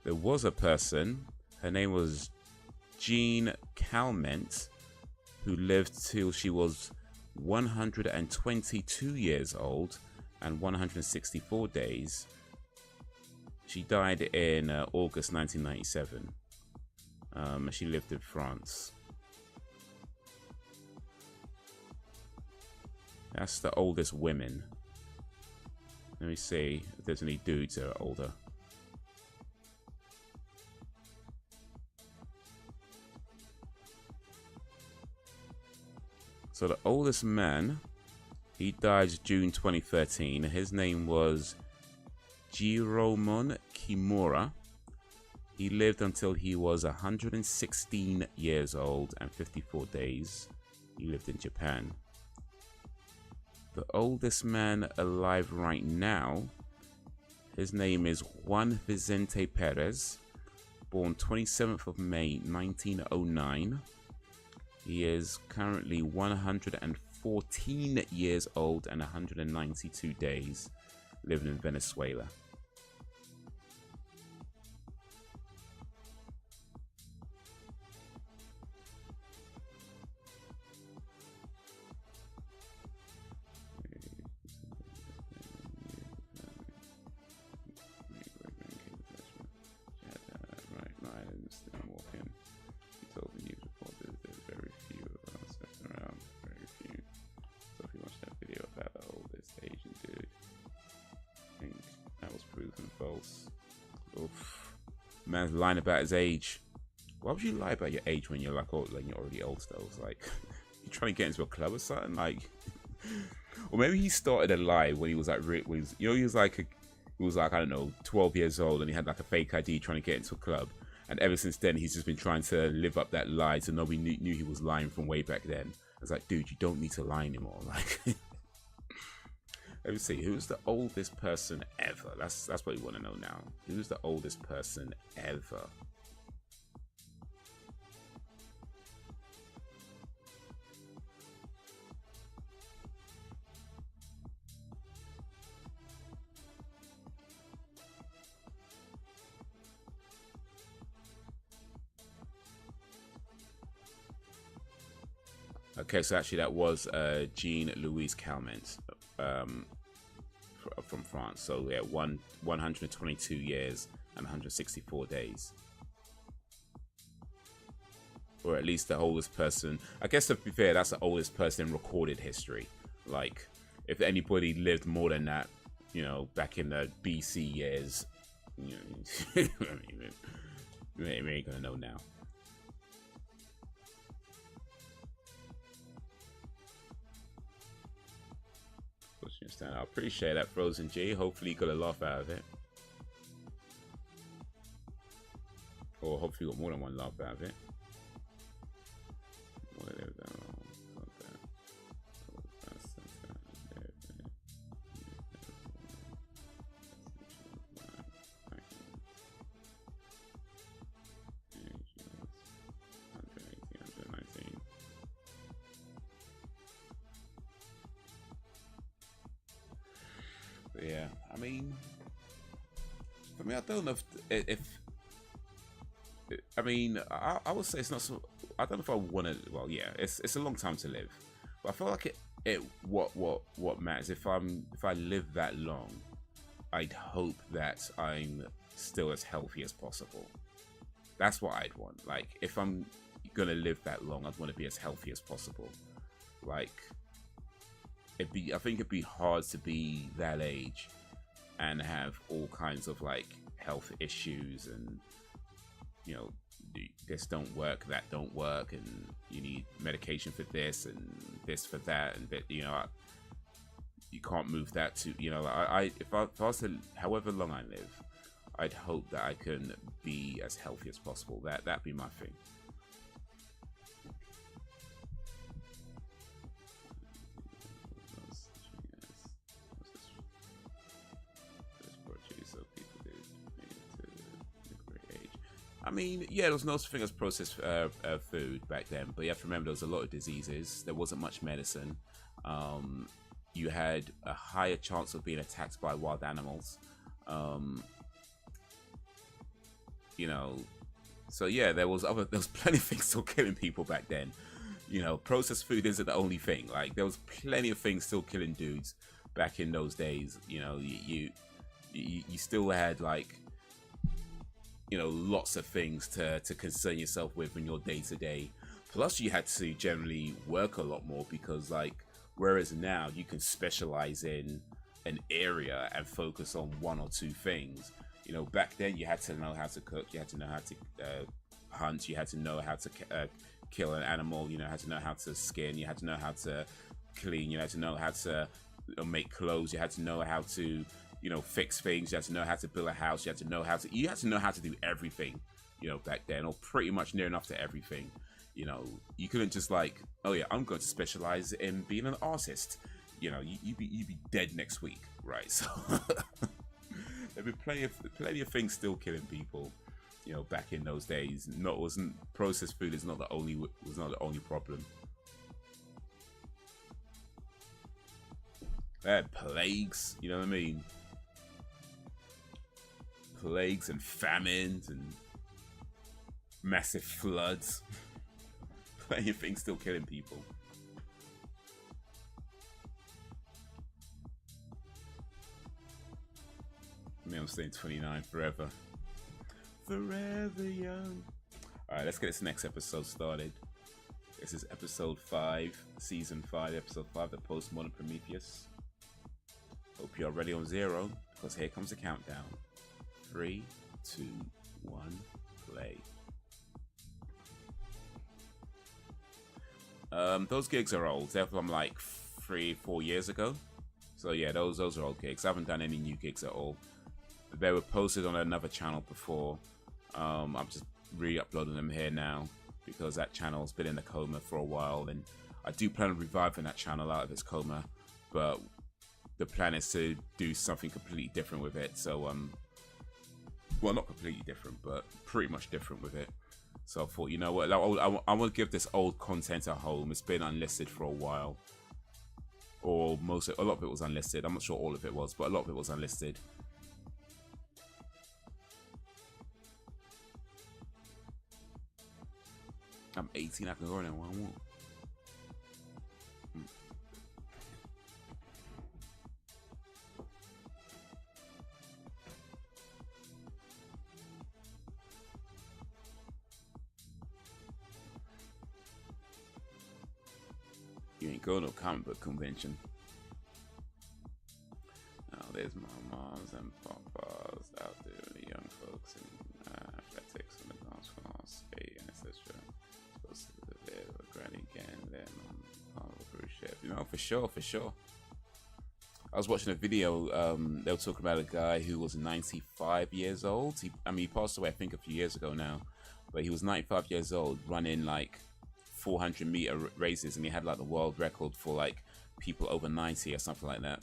There was a person, her name was Jean Calment, who lived till she was 122 years old and 164 days. She died in August 1997. She lived in France. That's the oldest women. Let me see if there's any dudes that are older. So the oldest man, he died June 2013. His name was Jiromon Kimura. He lived until he was 116 years old and 54 days. He lived in Japan. The oldest man alive right now, his name is Juan Vicente Perez, born 27th of May 1909. He is currently 114 years old and 192 days, living in Venezuela. Man's lying about his age. Why would you lie about your age when you're like old, like you're already old still? It's like you're trying to get into a club or something, like. Or maybe he started a lie when he was like, he was like I don't know, 12 years old, and he had like a fake ID trying to get into a club. And ever since then, he's just been trying to live up that lie, so nobody knew he was lying from way back then. It's like, dude, you don't need to lie anymore. Like, let me see, who's the oldest person ever? That's what we want to know now. Who's the oldest person ever? Okay, so actually that was Jean-Louis Calment from France. So yeah, 122 years and 164 days. Or at least the oldest person. I guess to be fair, that's the oldest person in recorded history. Like, if anybody lived more than that, you know, back in the BC years, you know, I mean, we ain't gonna know now. I appreciate that, Frozen G. Hopefully you got a laugh out of it. Or hopefully you got more than one laugh out of it. Yeah, I mean, I don't know if I mean, I would say it's not so. I don't know if I want to. Well, yeah, it's a long time to live, but I feel like what matters if I live that long, I'd hope that I'm still as healthy as possible. That's what I'd want. Like, if I'm gonna live that long, I'd want to be as healthy as possible. Like, I think it'd be hard to be that age and have all kinds of like health issues, and you know, this don't work, that don't work, and you need medication for this and this for that, and that, you know, you can't move that to, you know, if I was to, however long I live, I'd hope that I can be as healthy as possible. That'd be my thing. I mean, yeah, there was no such thing as processed food back then, but you have to remember there was a lot of diseases. There wasn't much medicine. You had a higher chance of being attacked by wild animals. You know, so yeah, there was plenty of things still killing people back then. You know, processed food isn't the only thing. Like, there was plenty of things still killing dudes back in those days. You know, you still had, like, you know, lots of things to concern yourself with in your day-to-day. Plus, you had to generally work a lot more because, like, Whereas now you can specialize in an area and focus on one or two things. You know, back then you had to know how to cook, you had to know how to hunt, you had to know how to kill an animal, you know, had to know how to skin, you had to know how to clean, you had to know how to make clothes, you had to know how to, you know, fix things, you had to know how to build a house, you had to know how to do everything, you know, back then, or pretty much near enough to everything. You know, you couldn't just like, oh yeah, I'm going to specialize in being an artist. You know, you'd be dead next week, right? So there've been plenty of things still killing people, you know, back in those days. Processed food was not the only problem. They had plagues, you know what I mean? Plagues and famines and massive floods. Plenty of things still killing people. I mean, I'm staying 29 forever. Forever young. Alright, let's get this next episode started. This is episode 5, season 5, episode 5, the Post-Modern Prometheus. Hope you're ready on 0, because here comes the countdown. 3, 2, 1, play. Those gigs are old. They're from like 3-4 years ago. So yeah, those are old gigs. I haven't done any new gigs at all. They were posted on another channel before. I'm just re-uploading them here now because that channel's been in a coma for a while, and I do plan on reviving that channel out of its coma, but the plan is to do something completely different with it. So well, not completely different, but pretty much different with it. So I thought, you know what, I want to give this old content a home. It's been unlisted for a while, or a lot of it was unlisted. I'm not sure all of it was, but a lot of it was unlisted. I'm 18, I can go in when I want. You ain't going to a comic book convention. Oh, there's my moms and papas out there, the young folks and athletics and the dance class, skate and etc. Supposed to live a granny can then on a cruise ship. You know, for sure. I was watching a video. They were talking about a guy who was 95 years old. He passed away I think a few years ago now, but he was 95 years old, running like 400-meter races, and he had like the world record for like people over 90 or something like that.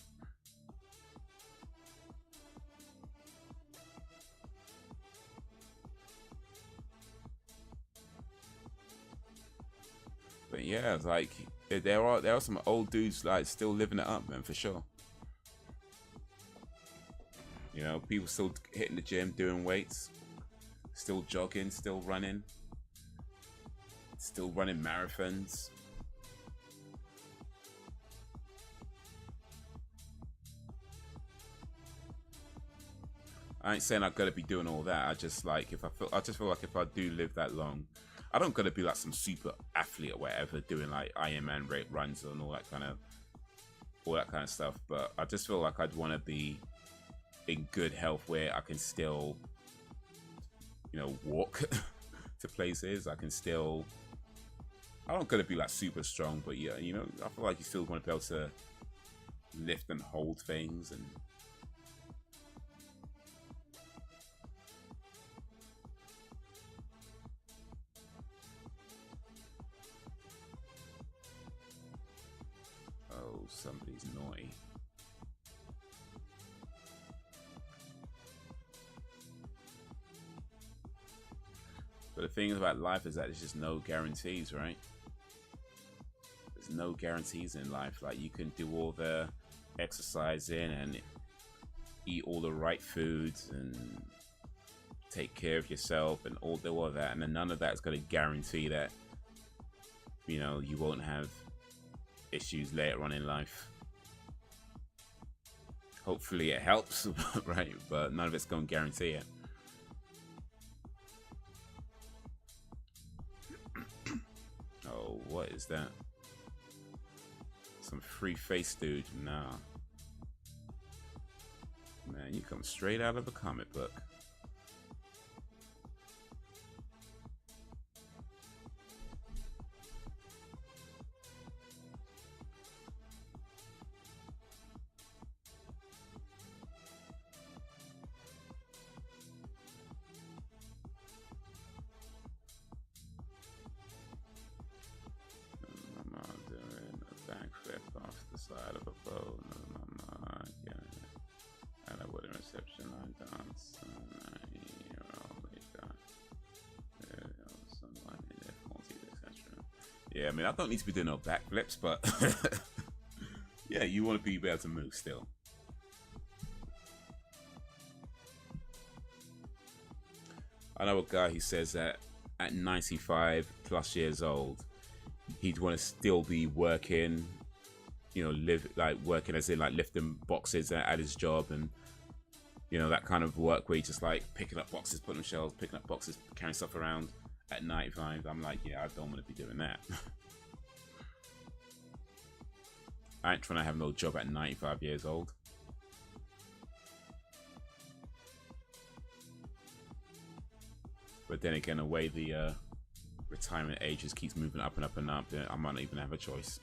But yeah, like there are some old dudes like still living it up, man, for sure. You know, people still hitting the gym, doing weights, still jogging, still running marathons. I ain't saying I've got to be doing all that. I just feel like if I do live that long, I don't got to be like some super athlete or whatever, doing like Ironman rate runs and all that kind of stuff. But I just feel like I'd want to be in good health where I can still, you know, walk to places. I don't gotta be like super strong, but yeah, you know, I feel like you still want to be able to lift and hold things and oh, somebody's naughty. But the thing about life is that there's just no guarantees, right? There's no guarantees in life. Like, you can do all the exercising and eat all the right foods and take care of yourself and all of that, and then none of that is going to guarantee that, you know, you won't have issues later on in life. Hopefully it helps, right? But none of it's going to guarantee it. What is that? Some free face dude. Nah. Man, you come straight out of a comic book. Side of a bow, no, yeah. And I would reception I dance, yeah, I mean, I don't need to be doing no backflips, but yeah, you want to be able to move still. I know a guy who says that at 95 plus years old, he'd want to still be working. You know, working as in like lifting boxes at his job, and you know, that kind of work where you just like picking up boxes, putting them on shelves, picking up boxes, carrying stuff around at 95. I'm like, yeah, I don't want to be doing that. I ain't trying to have no job at 95 years old. But then again, the way the retirement age just keeps moving up and up and up, I might not even have a choice.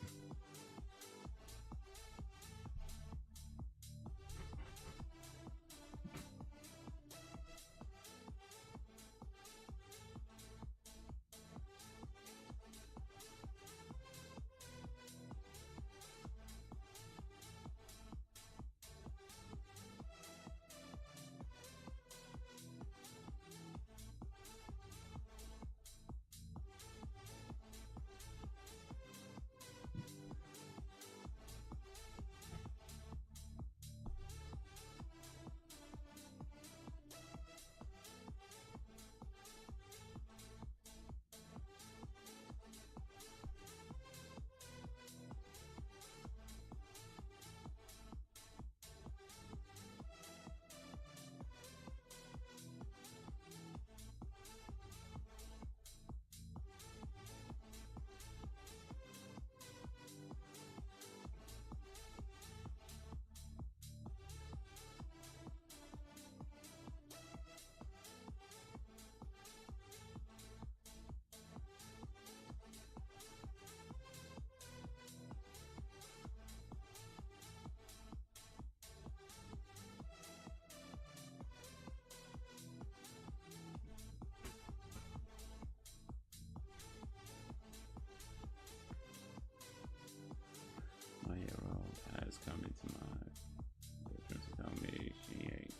Come into my bedroom to tell me she ain't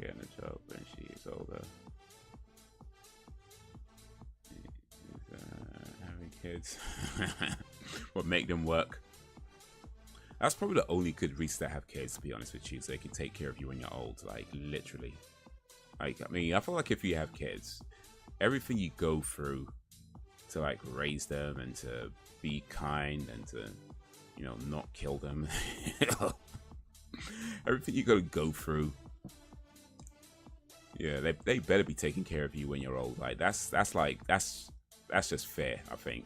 getting a job and she is older. She's having kids. What make them work? That's probably the only good reason to have kids, to be honest with you, so they can take care of you when you're old, like literally. Like, I mean, I feel like if you have kids, everything you go through to like raise them and to be kind and to, you know, not kill them. Everything you gotta go through. Yeah, they better be taking care of you when you're old. Like that's just fair, I think.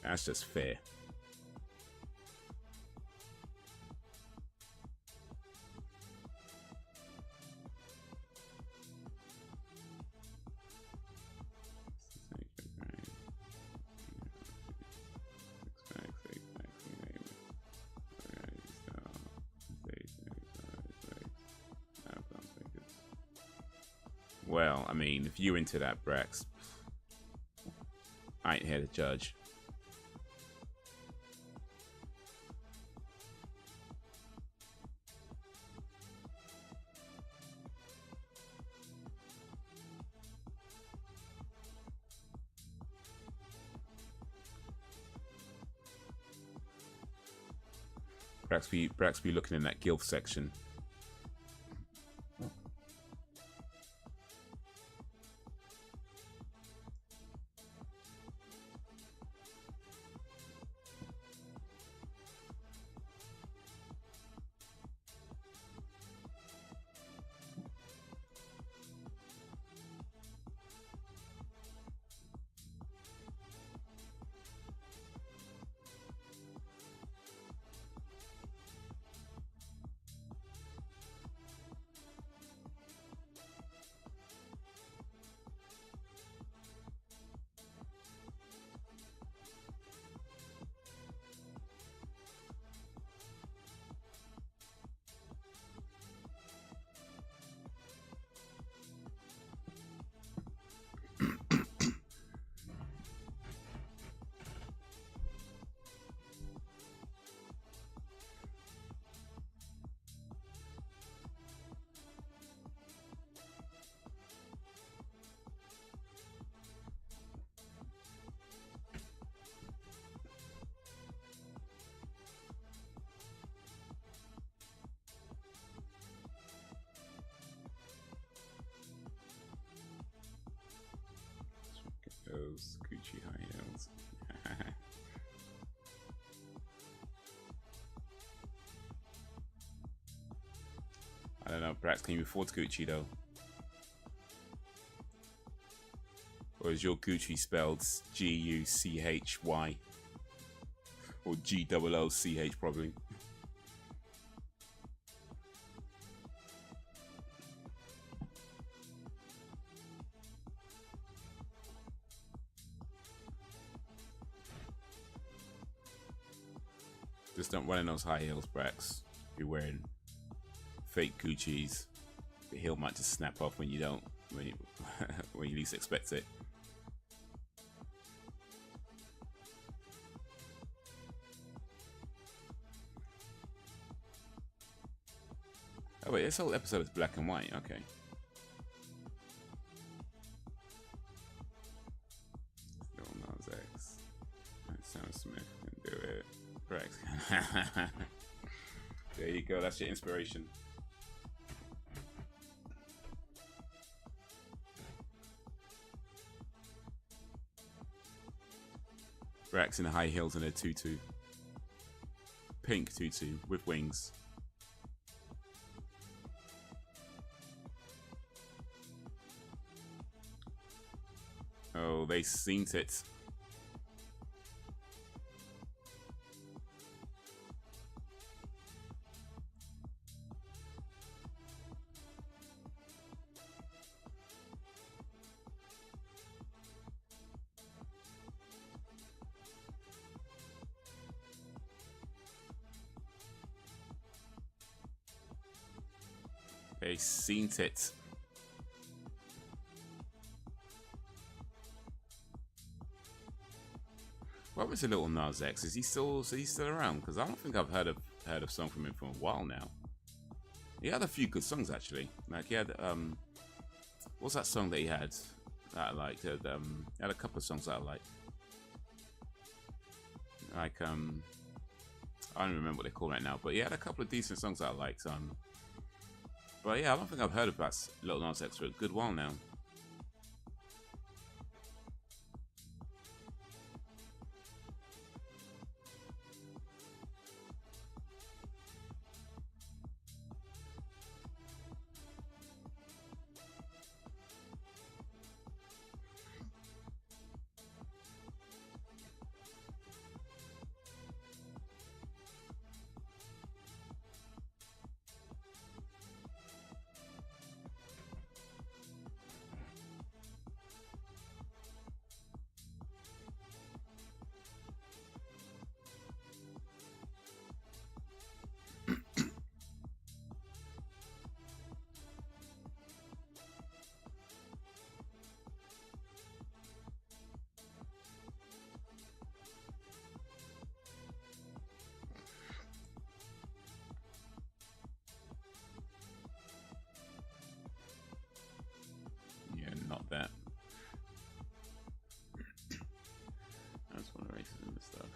That's just fair. Well, I mean, if you're into that, Brax, I ain't here to judge. Brax be looking in that guild section. Gucci high heels. I don't know, Brax, can you afford Gucci though? Or is your Gucci spelled Guchy? Or Gooch probably? Just don't run in those high heels, Brax. You're wearing fake Gucci's. The heel might just snap off when you don't, when you least expect it. Oh wait, this whole episode is black and white. Okay. Lil Nas X. Sam Smith can do it. Brax. There you go. That's your inspiration. Brax in the high heels and a tutu. Pink tutu with wings. Oh, they seen it. They seen it. What was the Lil Nas X? Is he still around? Because I don't think I've heard a song from him for a while now. He had a few good songs actually. Like he had what's that song that he had that I liked? He had a couple of songs that I liked. Like I don't remember what they're called right now, but he had a couple of decent songs that I liked. But yeah, I don't think I've heard about Lil Nas X for a good while now. Not that. That's one of the races in the stuff.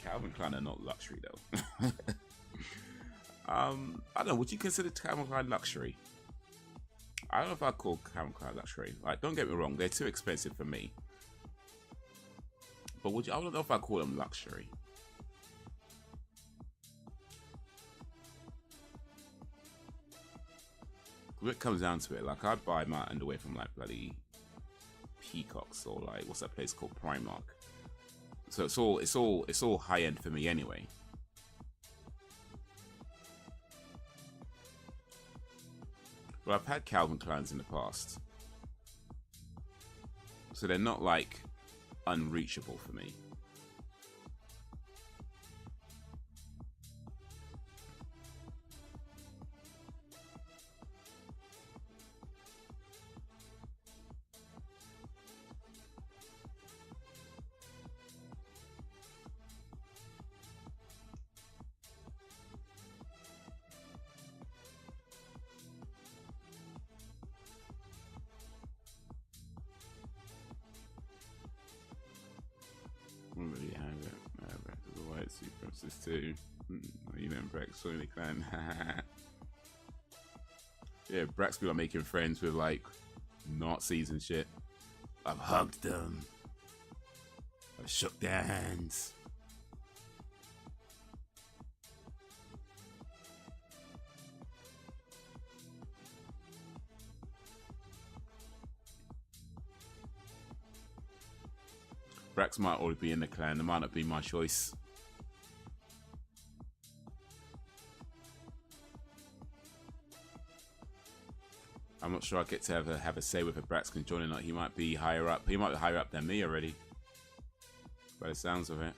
Calvin Klein are not luxury though. I don't know. Would you consider Calvin Klein luxury? I don't know if I'd call Calvin Klein luxury. Like, don't get me wrong, they're too expensive for me. But I don't know if I'd call them luxury. When it comes down to it, like I'd buy my underwear from like bloody Peacocks or like what's that place called, Primark. So it's all high end for me anyway. But I've had Calvin Kleins in the past, so they're not like unreachable for me. too. You know, Brax join the clan. Yeah, Brax be like making friends with like Nazis and shit. I've hugged them. I've shook their hands. Brax might already be in the clan. It might not be my choice. I'm not sure I get to have a say whether Brax can join or not. He might be higher up. He might be higher up than me already, by the sounds of it.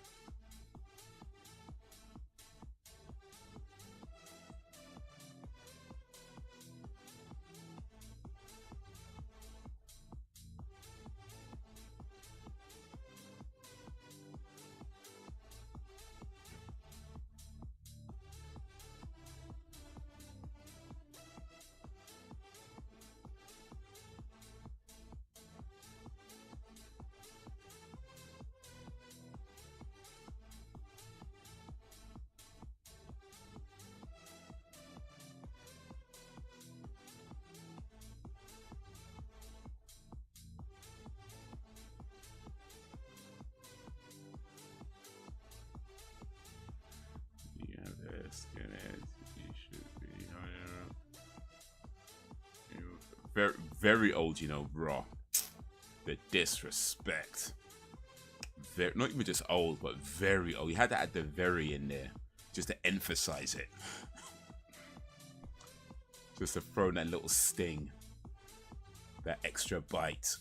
Very old, you know, raw. The disrespect. Not even just old, but very old. You had to add the very in there just to emphasize it. Just to throw in that little sting. That extra bite.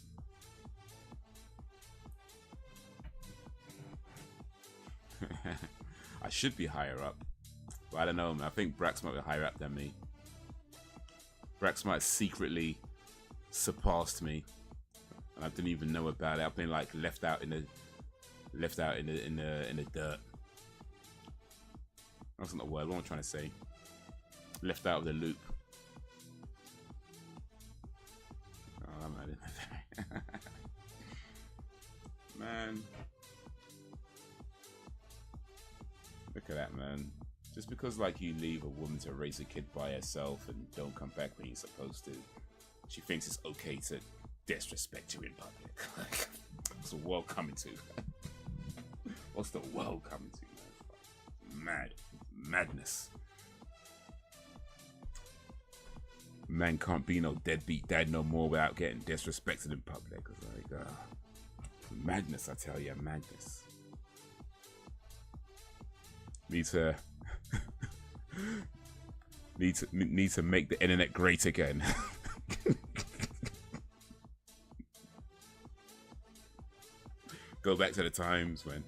I should be higher up. But I don't know, man. I think Brax might be higher up than me. Brax might secretly surpassed me, and I didn't even know about it. I've been like left out in the dirt. That's not the word. What am I trying to say? Left out of the loop. Oh, I'm man. Look at that, man. Just because like you leave a woman to raise a kid by herself and don't come back when you're supposed to, she thinks it's okay to disrespect you in public. What's the world coming to? What's the world coming to, man? Madness. Man can't be no deadbeat dad no more without getting disrespected in public. It's like, madness, I tell you, madness. Need to make the internet great again. Go back to the times when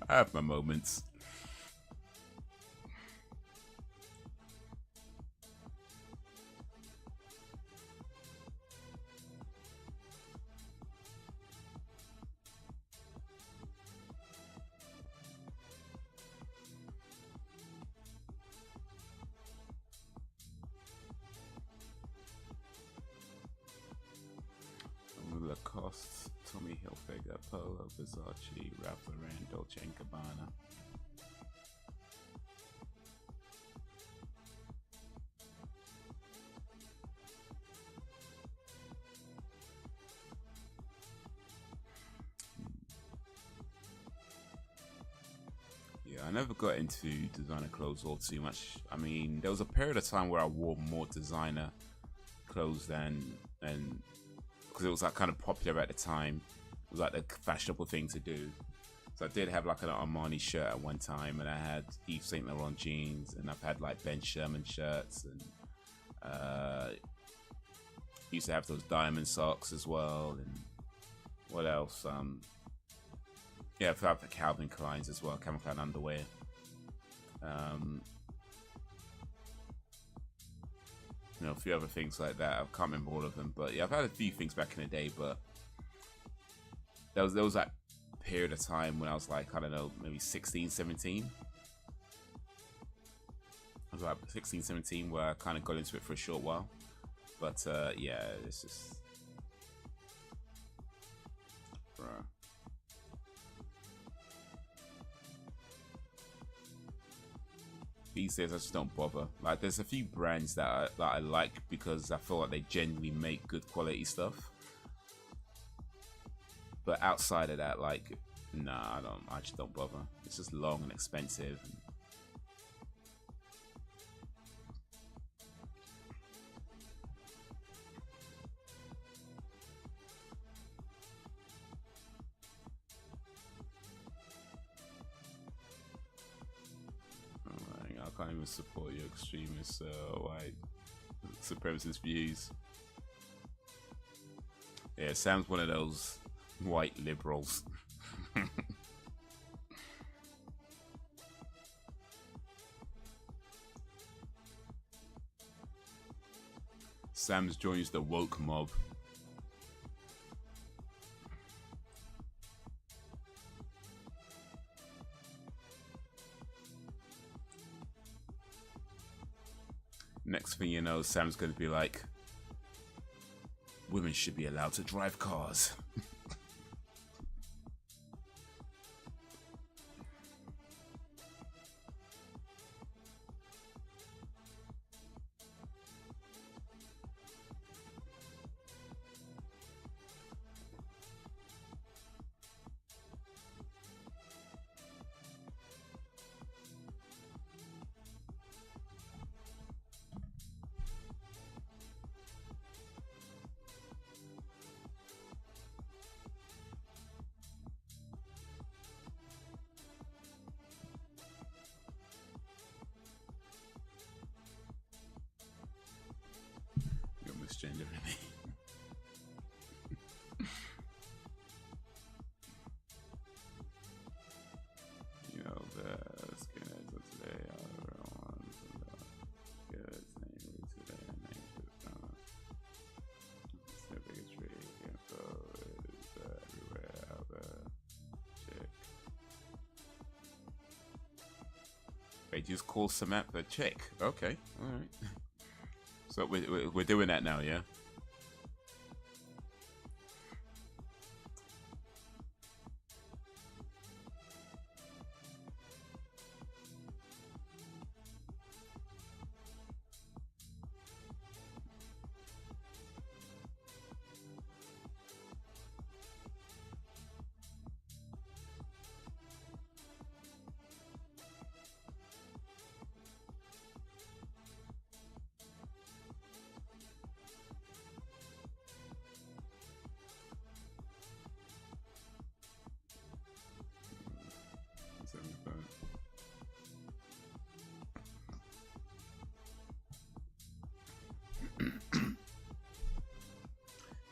I have my moments. Lacoste, Tommy Hilfiger, Polo, Versace, Ralph Lauren, Dolce & Gabbana. Yeah, I never got into designer clothes all too much. I mean, there was a period of time where I wore more designer clothes than because it was like kind of popular at the time. It was like the fashionable thing to do. So I did have like an Armani shirt at one time, and I had Yves Saint Laurent jeans, and I've had like Ben Sherman shirts, and used to have those diamond socks as well. And what else? Yeah, I've had the Calvin Kleins as well, Calvin Klein underwear. You know, a few other things like that. I can't remember all of them, but yeah, I've had a few things back in the day, but there was that period of time when I was like, I don't know, maybe 16, 17. I was like 16, 17 where I kind of got into it for a short while. But yeah, it's just... Bruh. These days I just don't bother. Like, there's a few brands that I like because I feel like they genuinely make good quality stuff. But outside of that, like, nah, I just don't bother. It's just long and expensive. I can't even support your extremist white supremacist views. Yeah, Sam's one of those white liberals. Sam's joins the woke mob. Next thing you know, Sam's going to be like, women should be allowed to drive cars. Misgender me. You know, the skinheads of today are the ones and good namely today and it's the bigotry info is everywhere out there. Chick. They just call Samantha chick. Okay, alright. So we're doing that now, yeah?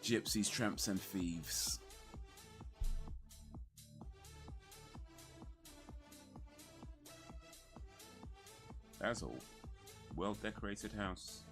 Gypsies, tramps, and thieves. That's a well-decorated house.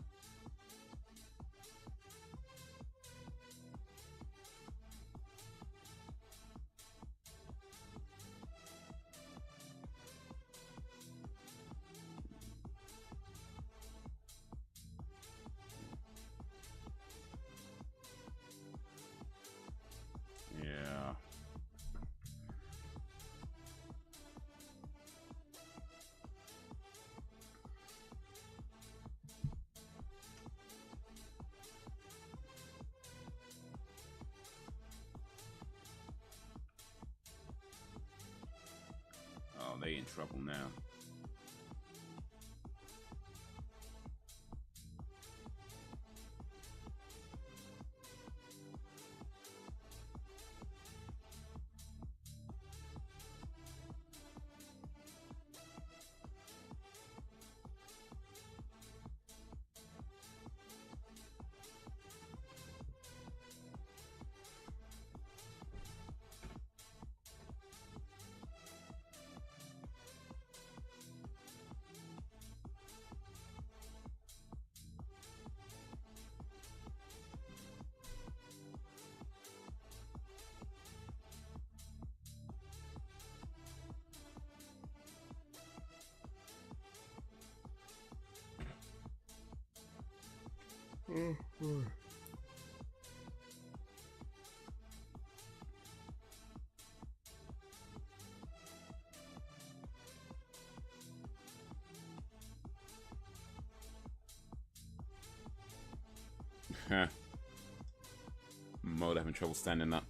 They in trouble now. Mode having trouble standing up.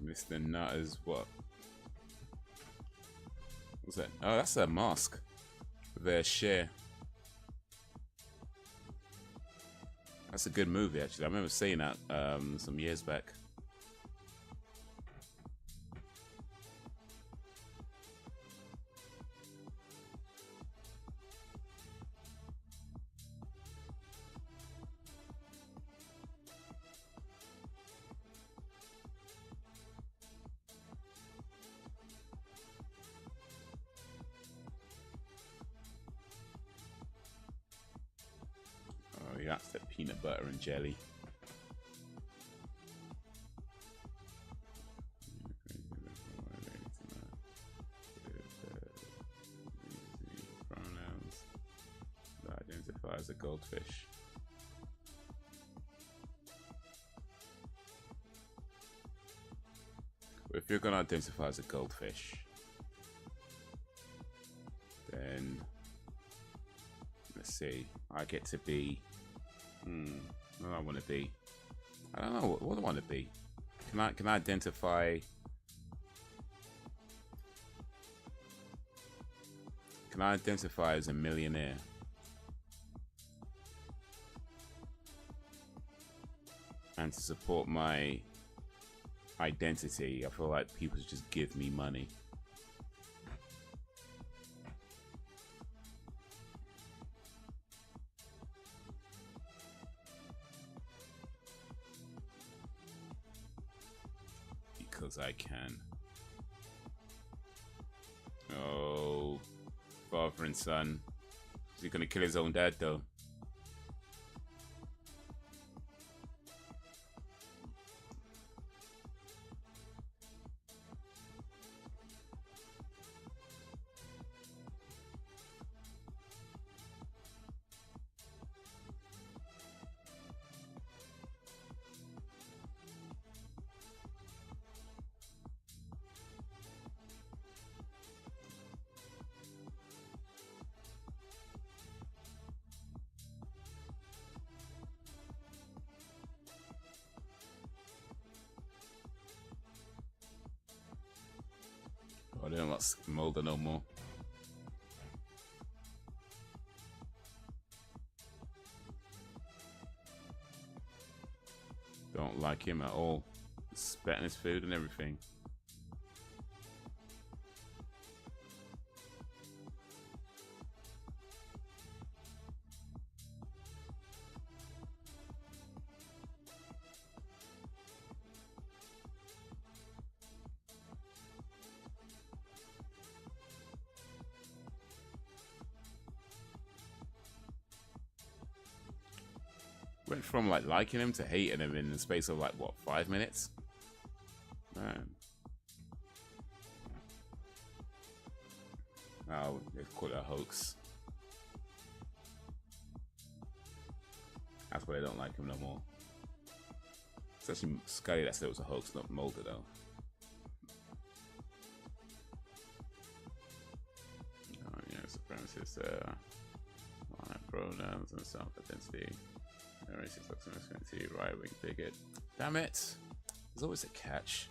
Mr. Nutter's what? What's that? Oh, that's a mask. Their share. That's a good movie, actually. I remember seeing that some years back. Oh, yeah, that's the peanut butter and jelly. Pronouns that identify as a goldfish. If you're going to identify as a goldfish, then let's see, I get to be, what do I want to be? I don't know, what do I want to be? Can I identify, as a millionaire? And to support my identity, I feel like people should just give me money. Because I can. Oh, father and son. Is he gonna kill his own dad though? I don't want Smolder no more. Don't like him at all. Spitting his food and everything. Went from like liking him to hating him in the space of like what, 5 minutes? Man. Oh, they call it a hoax. That's why they don't like him no more. It's actually Scully that said it was a hoax, not Mulder though. Oh yeah, supremacist pronouns and self-identity. Racist masculinity, right-wing bigot. Damn it! There's always a catch.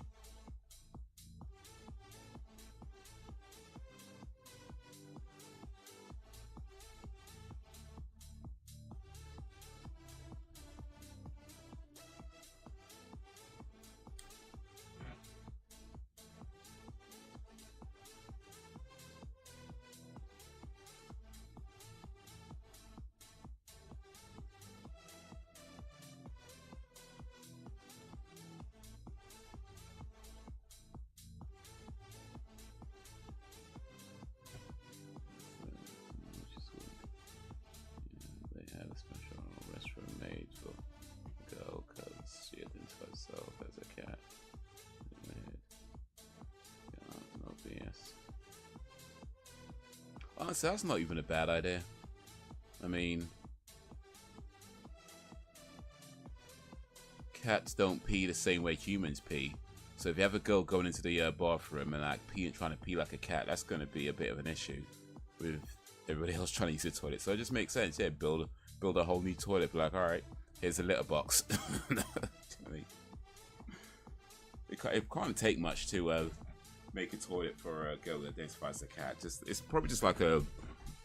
honestly, that's not even a bad idea. I mean, cats don't pee the same way humans pee. So if you have a girl going into the bathroom and like trying to pee like a cat, that's going to be a bit of an issue with everybody else trying to use the toilet. So it just makes sense. Yeah, build a whole new toilet. Be like, all right, here's a litter box. It can't take much to make a toilet for a girl that identifies as a cat. It's probably just like a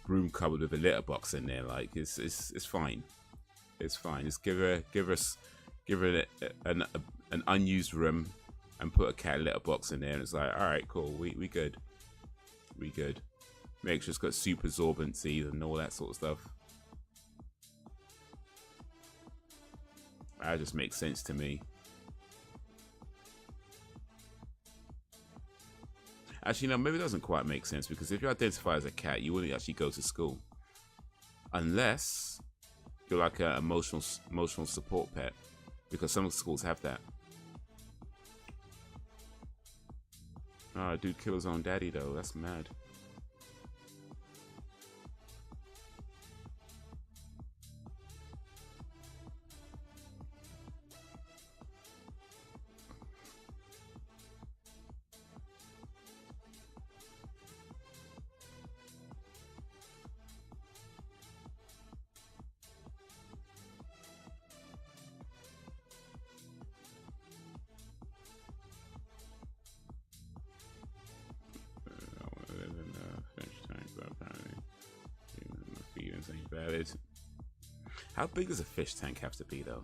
broom cupboard with a litter box in there. Like it's fine. It's fine. Just give her an unused room and put a cat litter box in there, and it's like, all right, cool, we good. Make sure it's got super absorbency and all that sort of stuff. That just makes sense to me. Actually, no, maybe it doesn't quite make sense, because if you identify as a cat, you wouldn't actually go to school. Unless you're like an emotional support pet, because some schools have that. Oh, dude killed his own daddy, though. That's mad. Valid. How big does a fish tank have to be, though?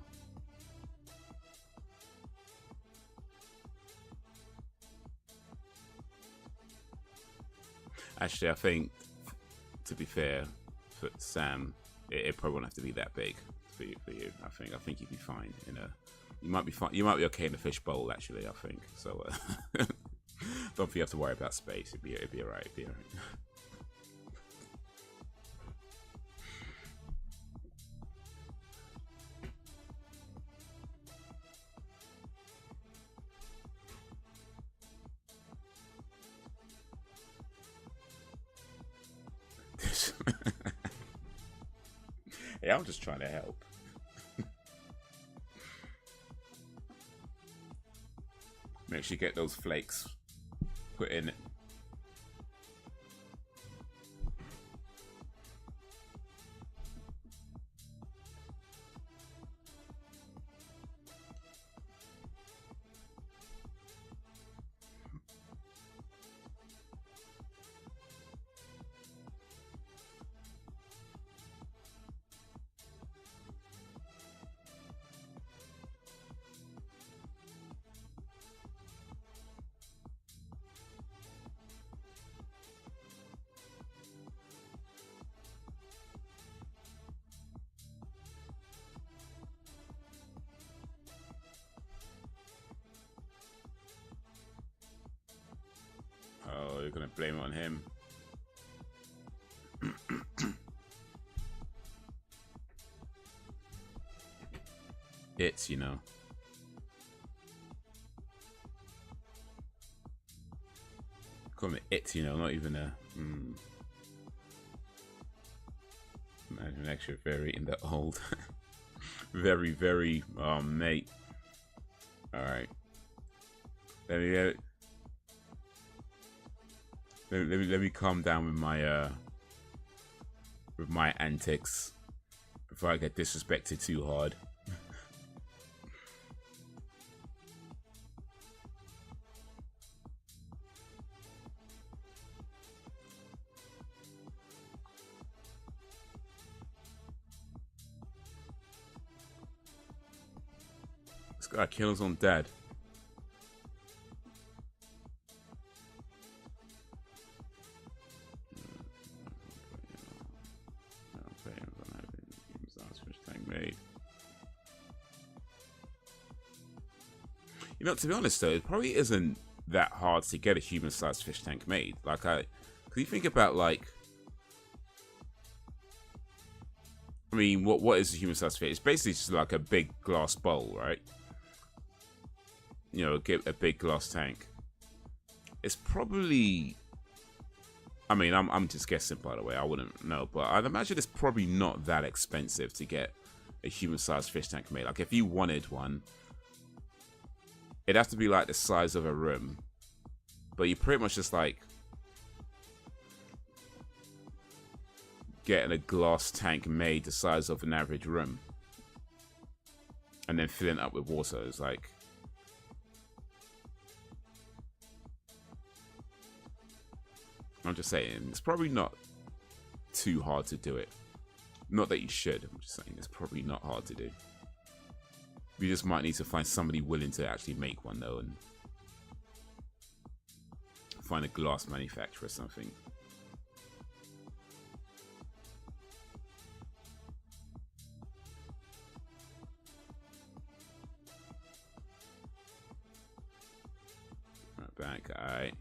Actually, I think, to be fair, for Sam, it probably won't have to be that big for you. I think you'd be fine. You might be fine. You might be okay in a fish bowl, actually. I think so. Don't think you have to worry about space. It'd be alright. It'd be alright. Yeah, I'm just trying to help. Make sure you get those flakes put in it. Oh, you're gonna blame it on him. It's, call it it, not even a imagine extra very in the old. Very, very mate. Alright. Let me calm down with my antics before I get disrespected too hard. This guy killed his own dad. To be honest though, it probably isn't that hard to get a human-sized fish tank made. Like, cause you think about like, I mean, what is a human-sized fish? It's basically just like a big glass bowl, right? A big glass tank. It's probably I mean, I'm just guessing, by the way. I wouldn't know, but I'd imagine it's probably not that expensive to get a human-sized fish tank made. Like, if you wanted one, it'd have to be like the size of a room, but you pretty much just like getting a glass tank made the size of an average room, and then filling it up with water. It's like, I'm just saying, it's probably not too hard to do it. Not that you should, I'm just saying it's probably not hard to do. You just might need to find somebody willing to actually make one though, and find a glass manufacturer or something. Right back, alright.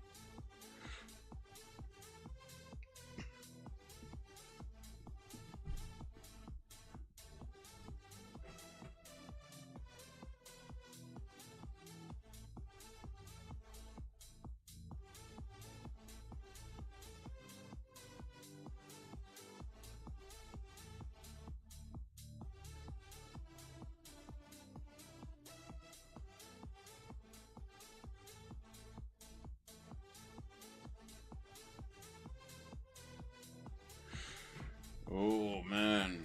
Oh man.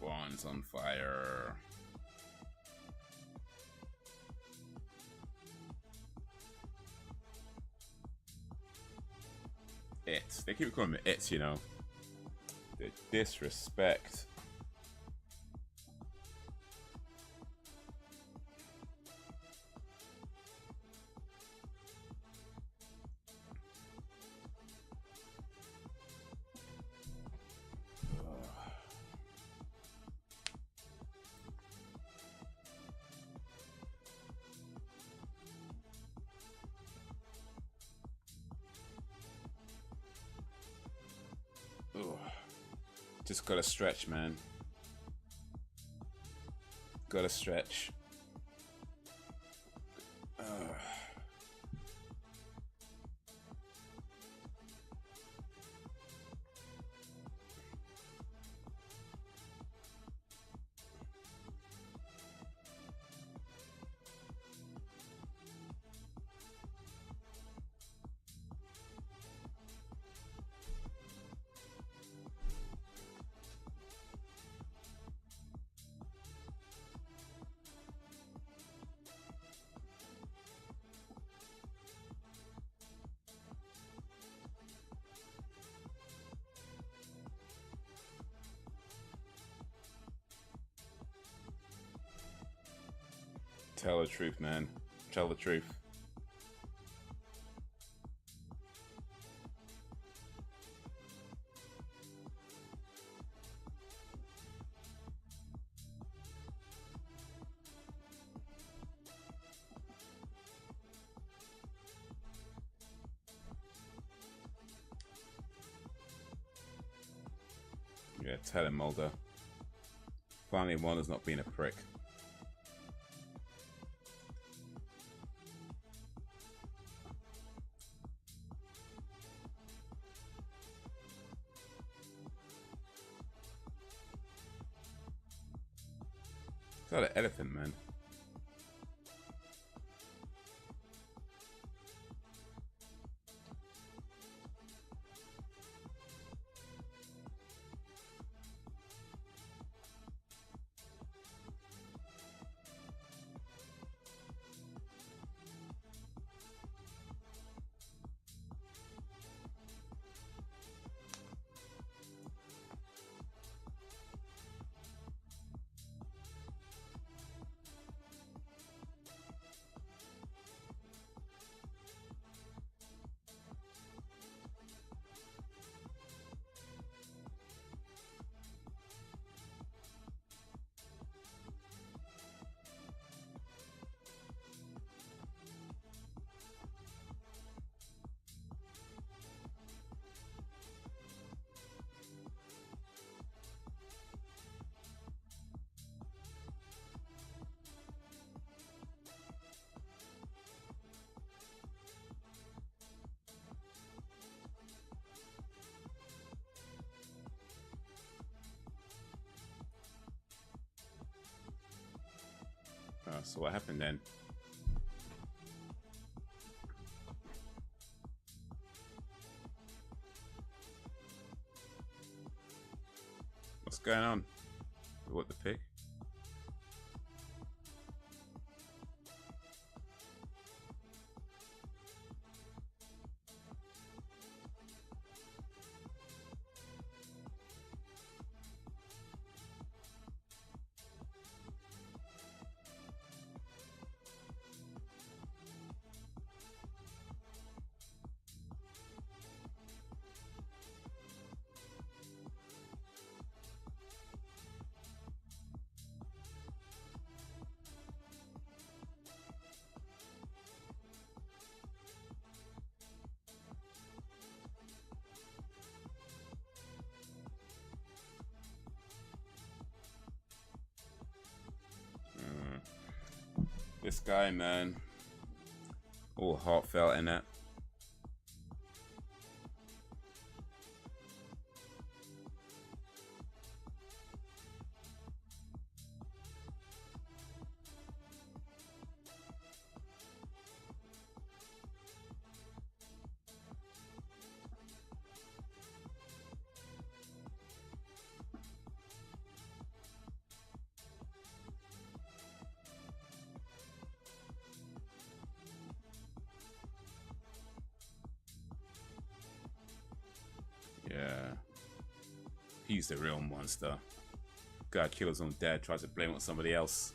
Bond's on fire. It's. They keep calling me it's, you know. The disrespect. Just gotta stretch, man. Gotta stretch. Tell the truth, man. Tell the truth. Yeah, tell him, Mulder. Finally, one is not being a prick. It's not an elephant, man. So what happened then? What's going on? What, the pig? This guy, man, all heartfelt in it. Yeah, he's the real monster. Guy killed his own dad, tries to blame it on somebody else.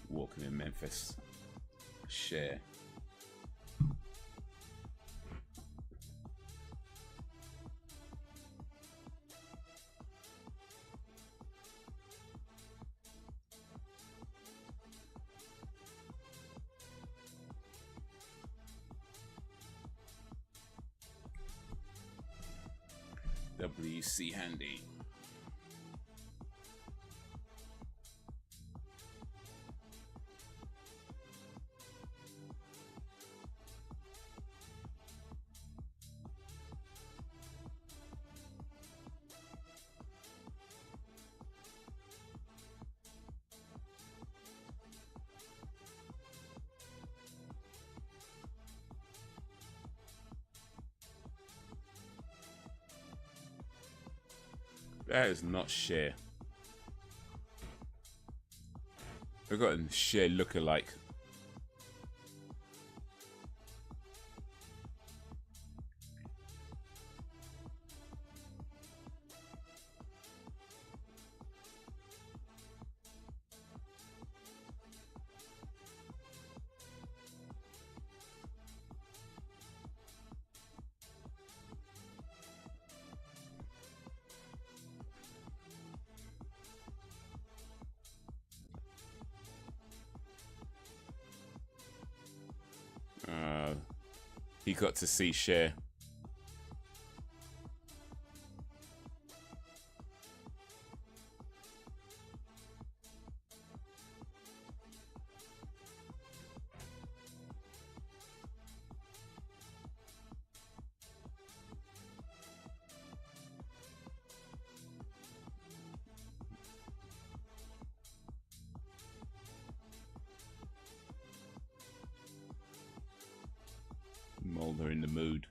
Walking in Memphis. Share. WC Handy. That is not Cher. We've got a Cher lookalike. He got to see Cher. Mulder in the mood.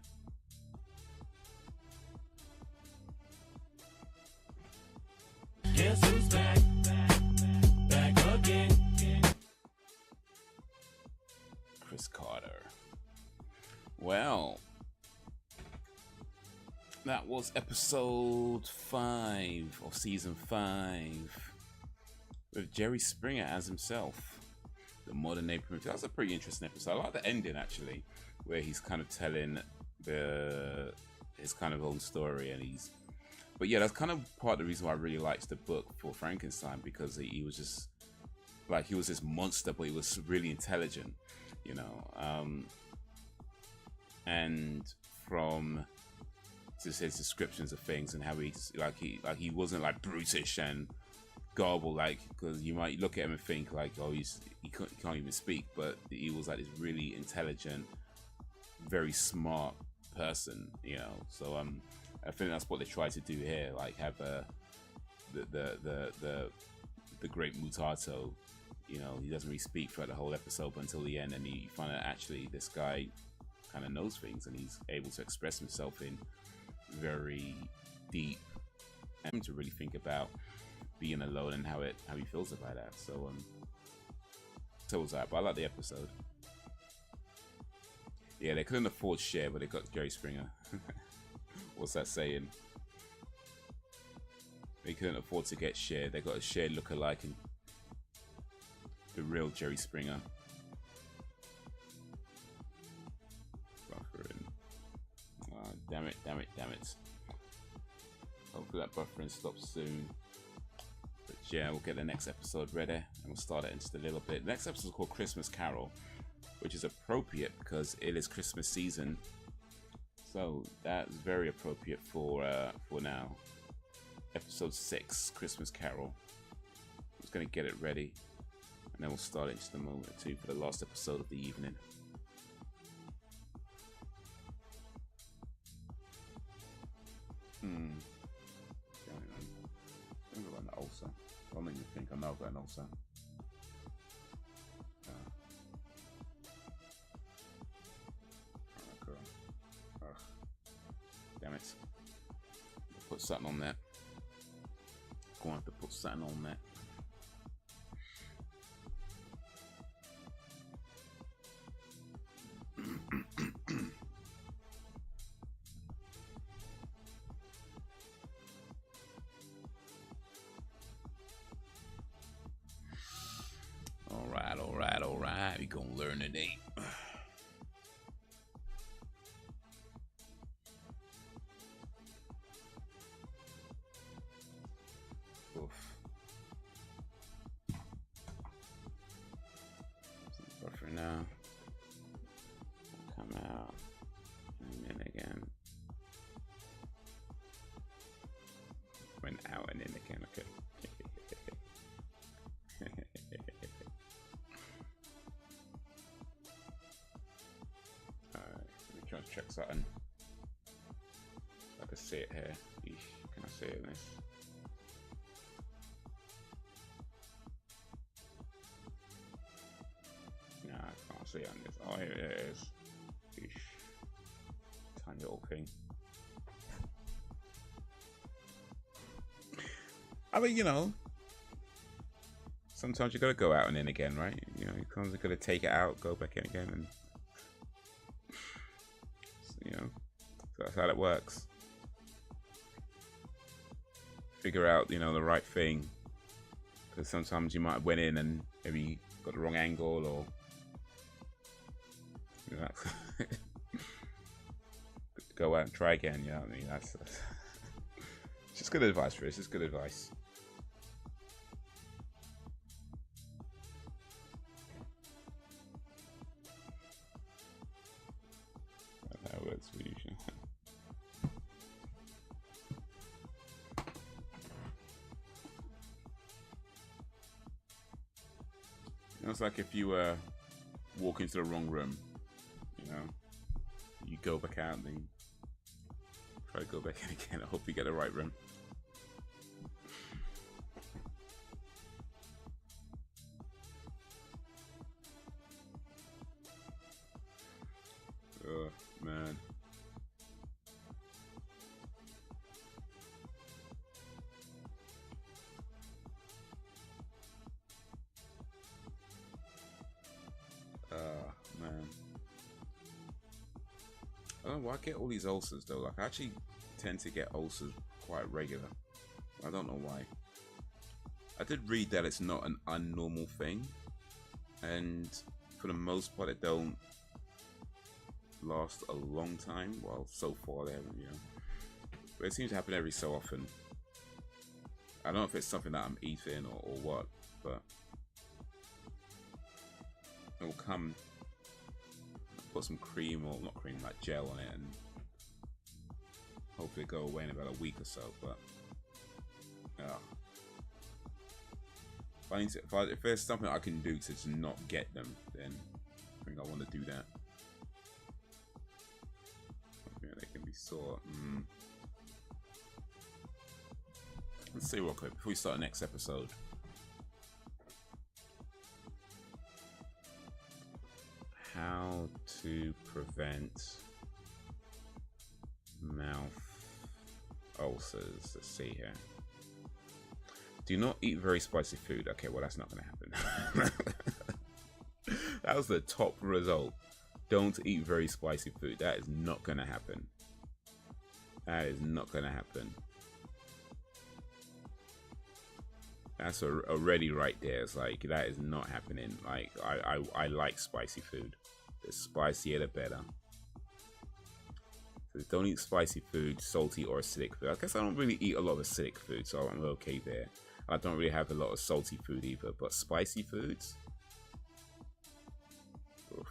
Guess who's back? Back again. Chris Carter. Well, that was was episode 5 of season 5 with Jerry Springer as himself, the modern day Prometheus. That was a pretty interesting episode. I like the ending actually, where he's kind of telling his kind of own story, and but yeah, that's kind of part of the reason why I really liked the book for Frankenstein, because he was just like, he was this monster, but he was really intelligent, you know. And from just his descriptions of things and how he wasn't like brutish and garble, like, because you might look at him and think like, oh, he can't even speak, but he was like this really intelligent, very smart person, you know. So I think that's what they try to do here, like have the great Mutato, you know. He doesn't really speak throughout the whole episode, but until the end, and you find out actually this guy kind of knows things, and he's able to express himself in very deep, and to really think about being alone and how he feels about that. So was that, but I like the episode. Yeah, they couldn't afford Cher, but they got Jerry Springer. What's that saying? They couldn't afford to get Cher. They got a Cher lookalike and the real Jerry Springer. Buffering. Damn it. Hopefully that buffering stops soon. But yeah, we'll get the next episode ready and we'll start it in just a little bit. The next episode is called Christmas Carol, which is appropriate because it is Christmas season. So that's very appropriate for now. Episode 6, Christmas Carol. I'm just gonna get it ready, and then we'll start it in just a moment or two for the last episode of the evening. I've got an ulcer. Don't make me think I know I've got an ulcer. Damn it. Put something on that. Going to have to put something on that. Alright. We gonna learn today. Buffer now. Come out. And then again. Went out and then again. Okay. Alright, let me try to check something. I can see it here. Can I see it in this? Nah, I can't see it on this. Oh, here it is. Eesh. Tiny little thing. I mean, you know, sometimes you gotta go out and in again, right? You know, you kind of gotta take it out, go back in again, and you know, so that's how it works. Figure out, you know, the right thing, because sometimes you might have went in and maybe got the wrong angle, or you know, go out and try again. You know what I mean? That's just good advice for us. It's good advice. That works for you. It's like if you walk into the wrong room, you know, you go back out and then try to go back in again. I hope you get the right room. Oh man. Man. I don't know why I get all these ulcers though. Like, I actually tend to get ulcers quite regular. I don't know why. I did read that it's not an unnormal thing, and for the most part, it don't last a long time. Well, so far they haven't, you know. But it seems to happen every so often. I don't know if it's something that I'm eating or what, but it will come. Put some cream, or not cream, like gel on it, and hopefully go away in about a week or so. But if there's something I can do to just not get them, then I think I want to do that. Yeah, they can be sore. Let's see real quick before we start the next episode. How to prevent mouth ulcers. Let's see here. Do not eat very spicy food. Okay, well that's not going to happen. That was the top result. Don't eat very spicy food. That is not going to happen. That is not going to happen. That's already right there. It's like, that is not happening. Like, I like spicy food. The spicier the better. So don't eat spicy food, salty or acidic food. I guess I don't really eat a lot of acidic food, so I'm okay there. I don't really have a lot of salty food either, but spicy foods? Oof.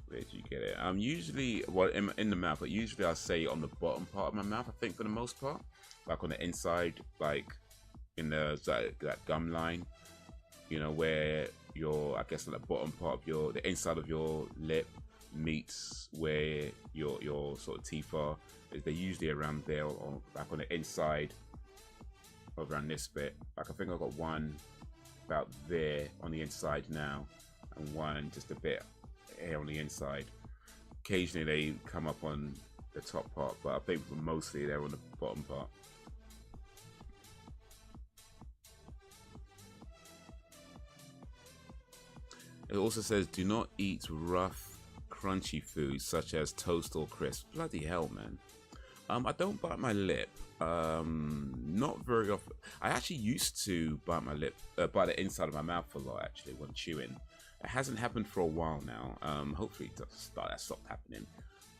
Where did you get it? Usually, well, in the mouth, but usually I'll say on the bottom part of my mouth, I think, for the most part. Like on the inside, like in that gum line, you know, where I guess on the bottom part of the inside of your lip meets where your sort of teeth are. They're usually around there, or back on the inside, around this bit. Like I think I've got one about there on the inside now, and one just a bit here on the inside. Occasionally they come up on the top part, but I think mostly they're on the bottom part. It also says do not eat rough, crunchy foods such as toast or crisps. Bloody hell, man. I don't bite my lip. Not very often. I actually used to bite my lip, bite the inside of my mouth a lot actually when chewing. It hasn't happened for a while now. Hopefully that stopped happening.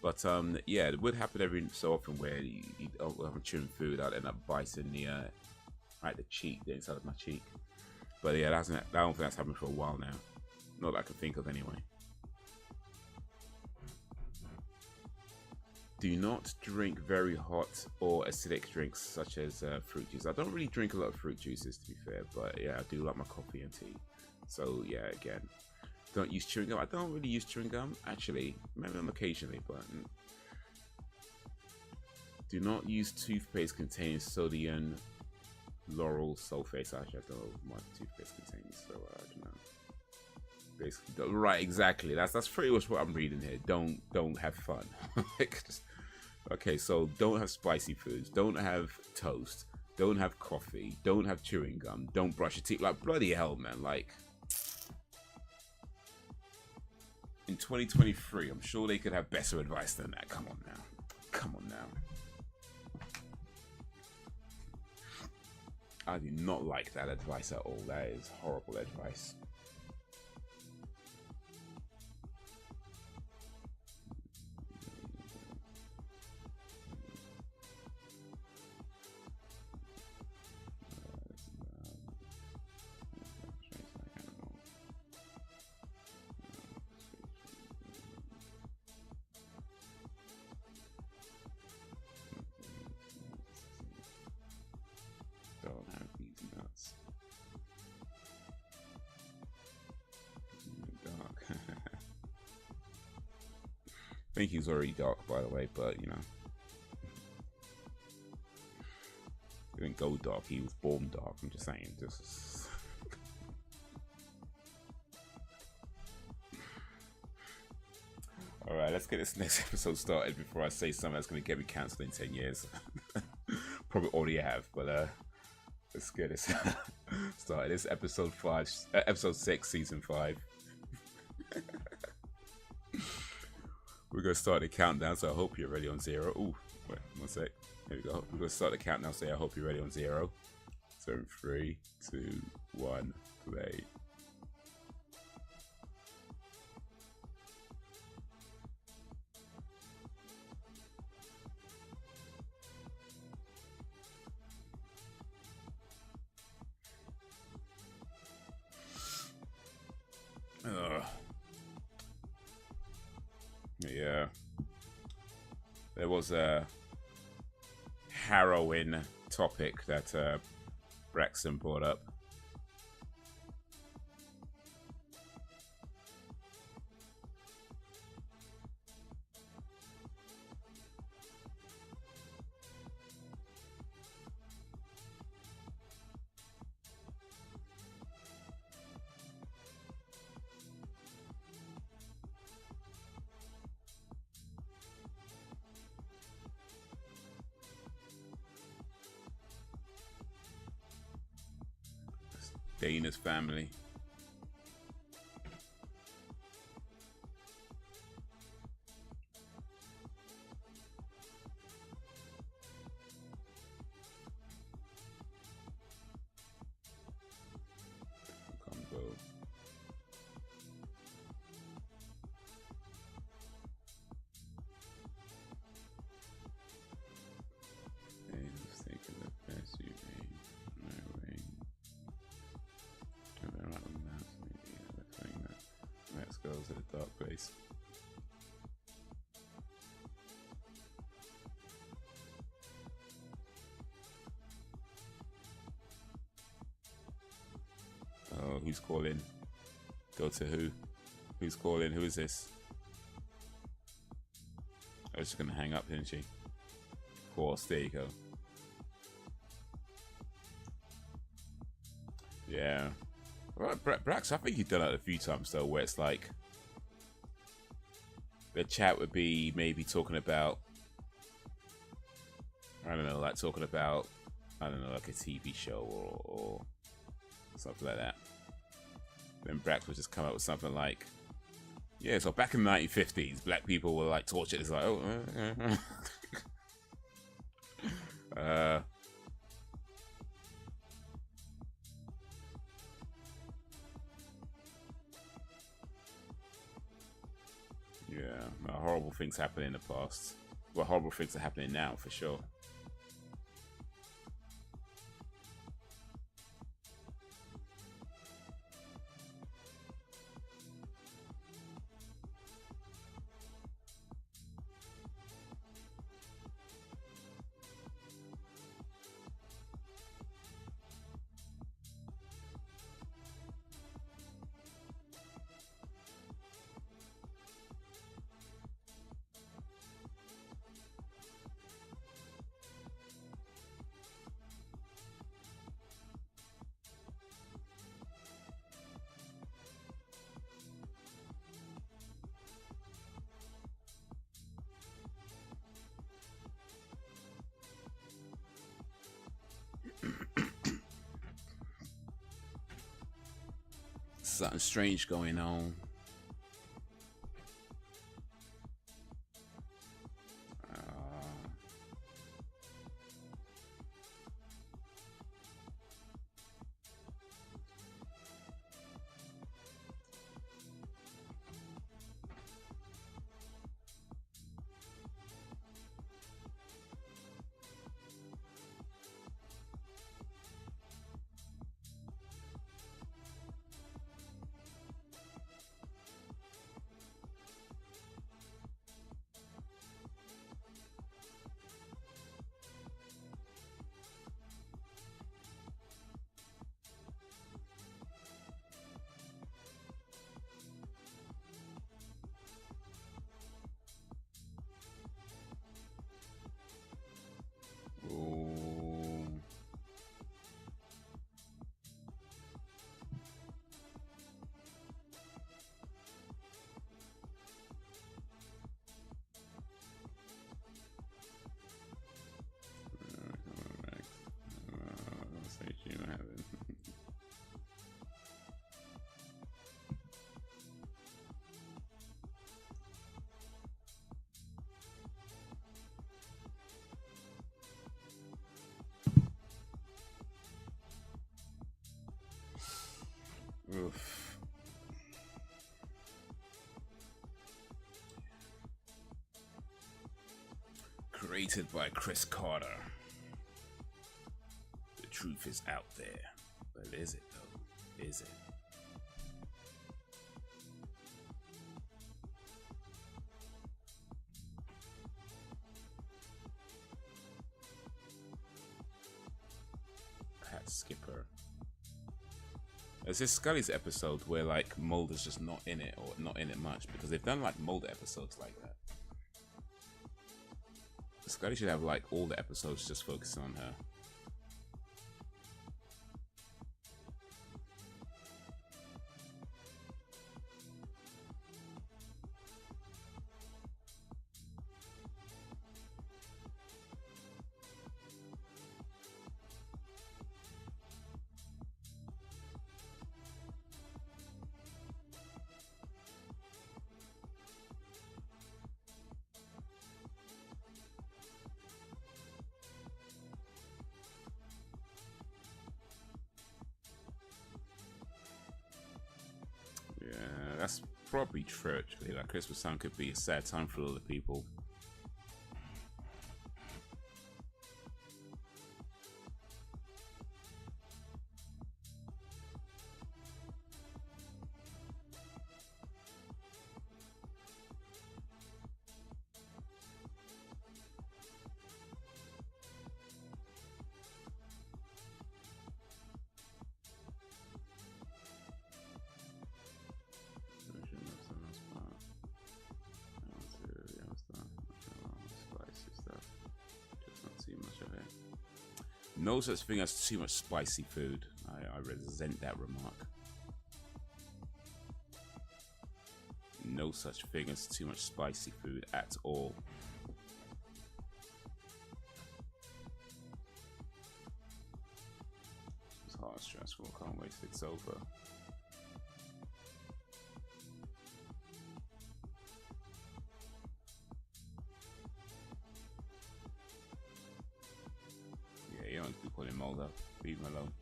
But yeah, it would happen every so often where I'm chewing food, I'd end up biting the cheek, the inside of my cheek. But yeah, I don't think that's happened for a while now. Not that I can think of anyway. Do not drink very hot or acidic drinks such as fruit juice. I don't really drink a lot of fruit juices, to be fair, but yeah, I do like my coffee and tea. So yeah, again, don't use chewing gum. I don't really use chewing gum, actually. Maybe occasionally, but do not use toothpaste containing sodium lauryl sulfate. Actually, I don't know what toothpaste contains, so I don't know. Basically, right, exactly. That's pretty much what I'm reading here. Don't have fun. Okay, so don't have spicy foods. Don't have toast. Don't have coffee. Don't have chewing gum. Don't brush your teeth. Like, bloody hell, man. Like, in 2023, I'm sure they could have better advice than that. Come on now. Come on now. I do not like that advice at all. That is horrible advice. I think he was already dark, by the way, but you know, he didn't go dark, he was born dark. I'm just saying, this is alright, let's get this next episode started before I say something that's going to get me cancelled in 10 years. Probably already have, but let's get this started. This is episode 6, season 5. We're gonna start the countdown, so I hope you're ready on 0. Ooh, wait, 1 sec. Here we go. We're gonna start the countdown, so I hope you're ready on 0. So 3, 2, 1, play. Yeah. There was a harrowing topic that Braxton brought up. Dana's family. Combo. Dane's taking the best you made. My way. Let's go to the dark place. Oh, who's calling? Go to who? Who's calling? Who is this? I was just gonna hang up, didn't she? Of course, there you go. Yeah. Well, Brax, I think you've done it a few times though, where it's like the chat would be maybe talking about, I don't know, like talking about, I don't know, like a TV show or something like that. Then Brax would just come up with something like, yeah, so back in the 1950s, black people were like tortured. It's like, oh, yeah, horrible things happened in the past. Well, horrible things are happening now, for sure. Something strange going on. Narrated by Chris Carter. The truth is out there. But is it though? Is it? Pat Skipper. There's this Scully's episode where like Mulder's just not in it, or not in it much, because they've done like Mulder episodes like that. Scully should have like all the episodes just focusing on her. That's probably true, actually. Like, Christmas time could be a sad time for a lot of people. No such thing as too much spicy food. I resent that remark. No such thing as too much spicy food at all. It's hard and stressful. Can't wait till it's over. You don't have to be putting mold up. Leave him alone.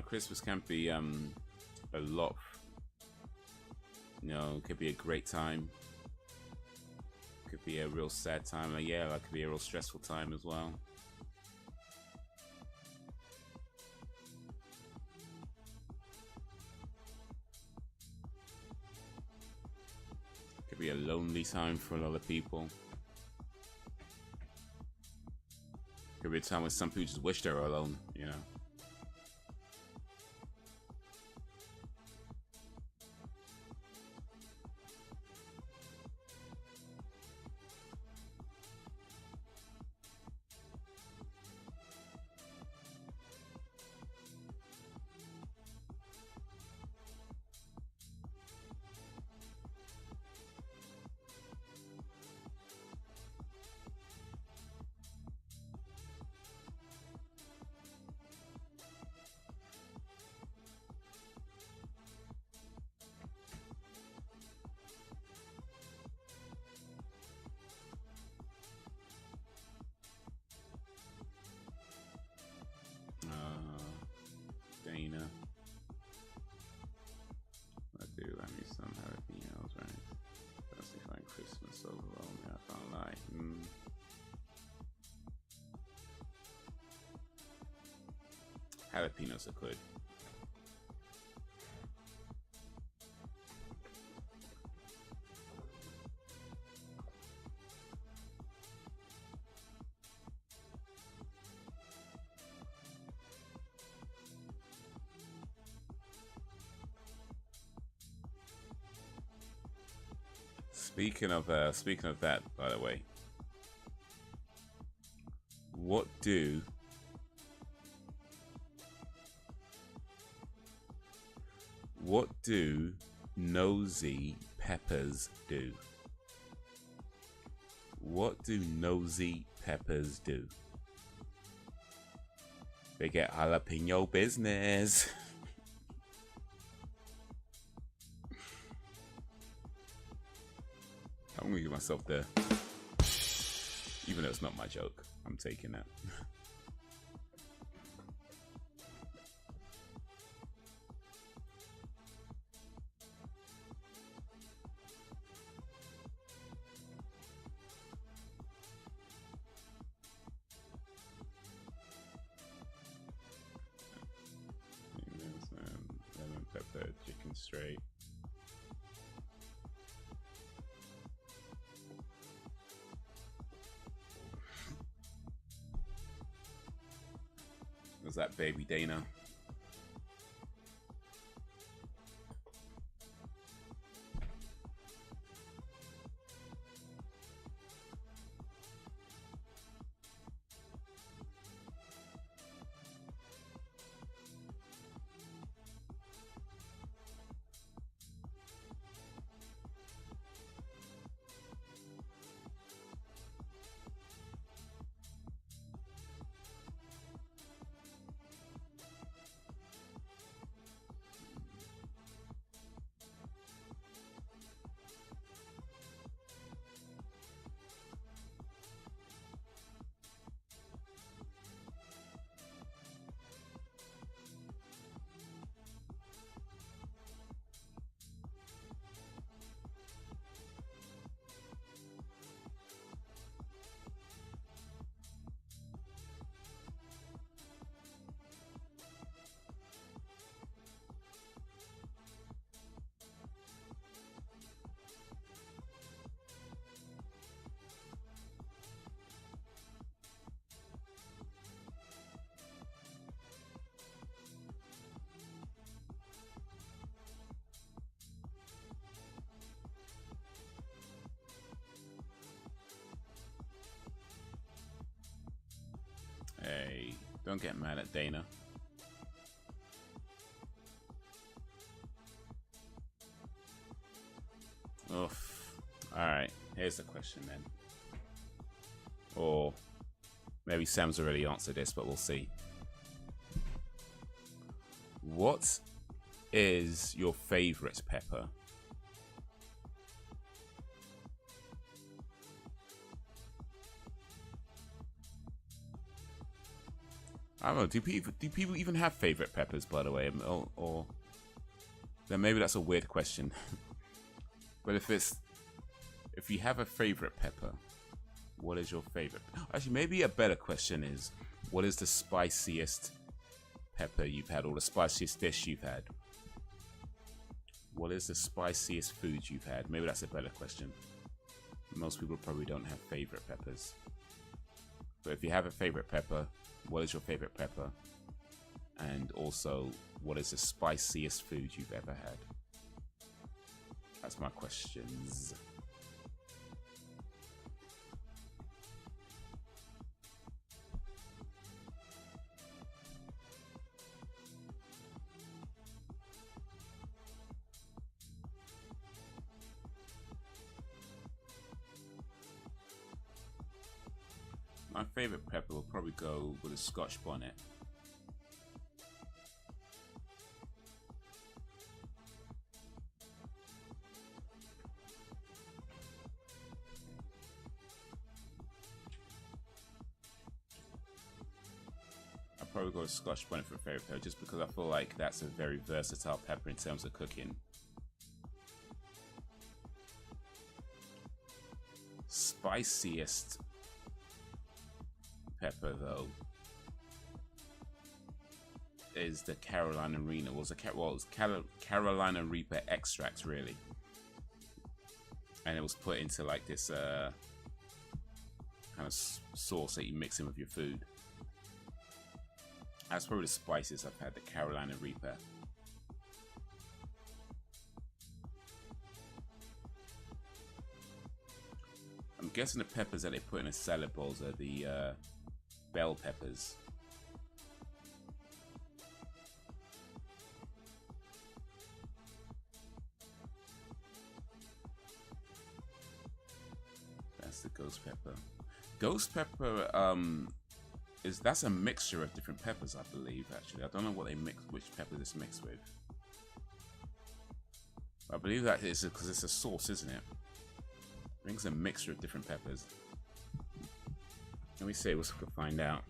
Christmas can be a lot, you know, it could be a great time, could be a real sad time, yeah, that could be a real stressful time as well. Could be a lonely time for a lot of people. Could be a time when some people just wish they were alone, you know. Dana. I do, I need some jalapenos, right? That's like Christmas overwhelming, I can't lie. Jalapenos are good. Speaking of that, by the way, what do nosy peppers do? What do nosy peppers do? They get jalapeno business. I'm gonna give myself the, even though it's not my joke, I'm taking that. Lemon pepper, chicken straight. Was that baby Dana? Hey, don't get mad at Dana. Oof. Alright, here's the question then. Or maybe Sam's already answered this, but we'll see. What is your favorite pepper? I don't know. Do people even have favorite peppers, by the way? Or then maybe that's a weird question. But if you have a favorite pepper, what is your favorite? Actually, maybe a better question is, what is the spiciest pepper you've had, or the spiciest dish you've had? What is the spiciest food you've had? Maybe that's a better question. Most people probably don't have favorite peppers. But if you have a favorite pepper, what is your favorite pepper? And also, what is the spiciest food you've ever had? That's my questions. My favorite pepper will probably go with a Scotch bonnet. I'll probably go with Scotch bonnet for a favorite pepper, just because I feel like that's a very versatile pepper in terms of cooking. Spiciest pepper though is the Carolina Reaper. Carolina Reaper extract, really, and it was put into like this kind of sauce that you mix in with your food. That's probably the spiciest I've had, the Carolina Reaper. I'm guessing the peppers that they put in the salad bowls are the bell peppers. the ghost pepper? Ghost pepper that's a mixture of different peppers, I believe. Actually, I don't know what they mix, which pepper it's mixed with. I believe that it's because it's a sauce, isn't it? I think it's a mixture of different peppers. Let me see what we can find out.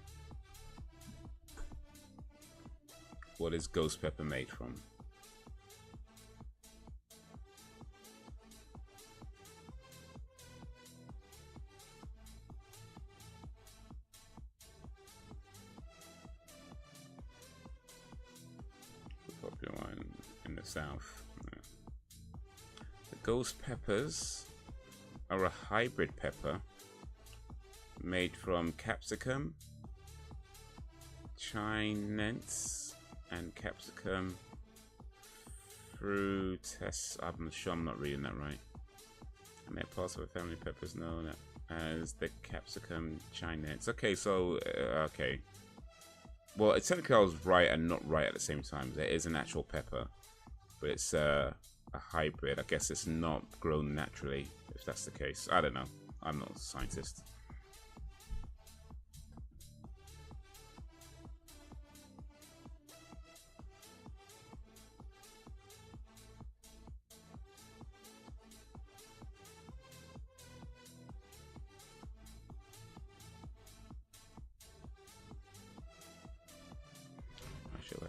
What is ghost pepper made from? The popular one in the south. Yeah. The ghost peppers are a hybrid pepper made from capsicum, chinense, and capsicum fruites. I'm sure I'm not reading that right. And they're parts of a family of peppers known as the capsicum chinense. Okay, so okay. Well, technically I was right and not right at the same time. There is an actual pepper, but it's a hybrid. I guess it's not grown naturally, if that's the case. I don't know. I'm not a scientist.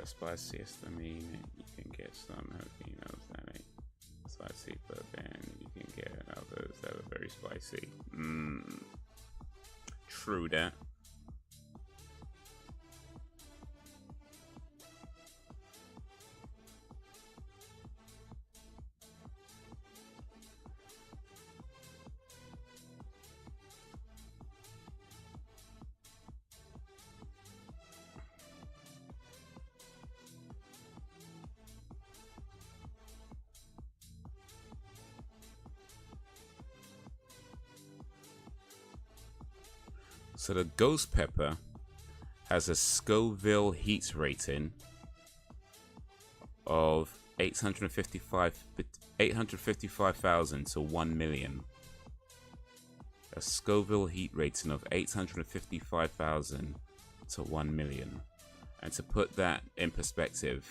Spiciest, I mean, you can get some jalapenos that ain't spicy, but then you can get others that are very spicy. True that. So the ghost pepper has a Scoville heat rating of 855,000 to 1 million. A Scoville heat rating of 855,000 to 1 million. And to put that in perspective,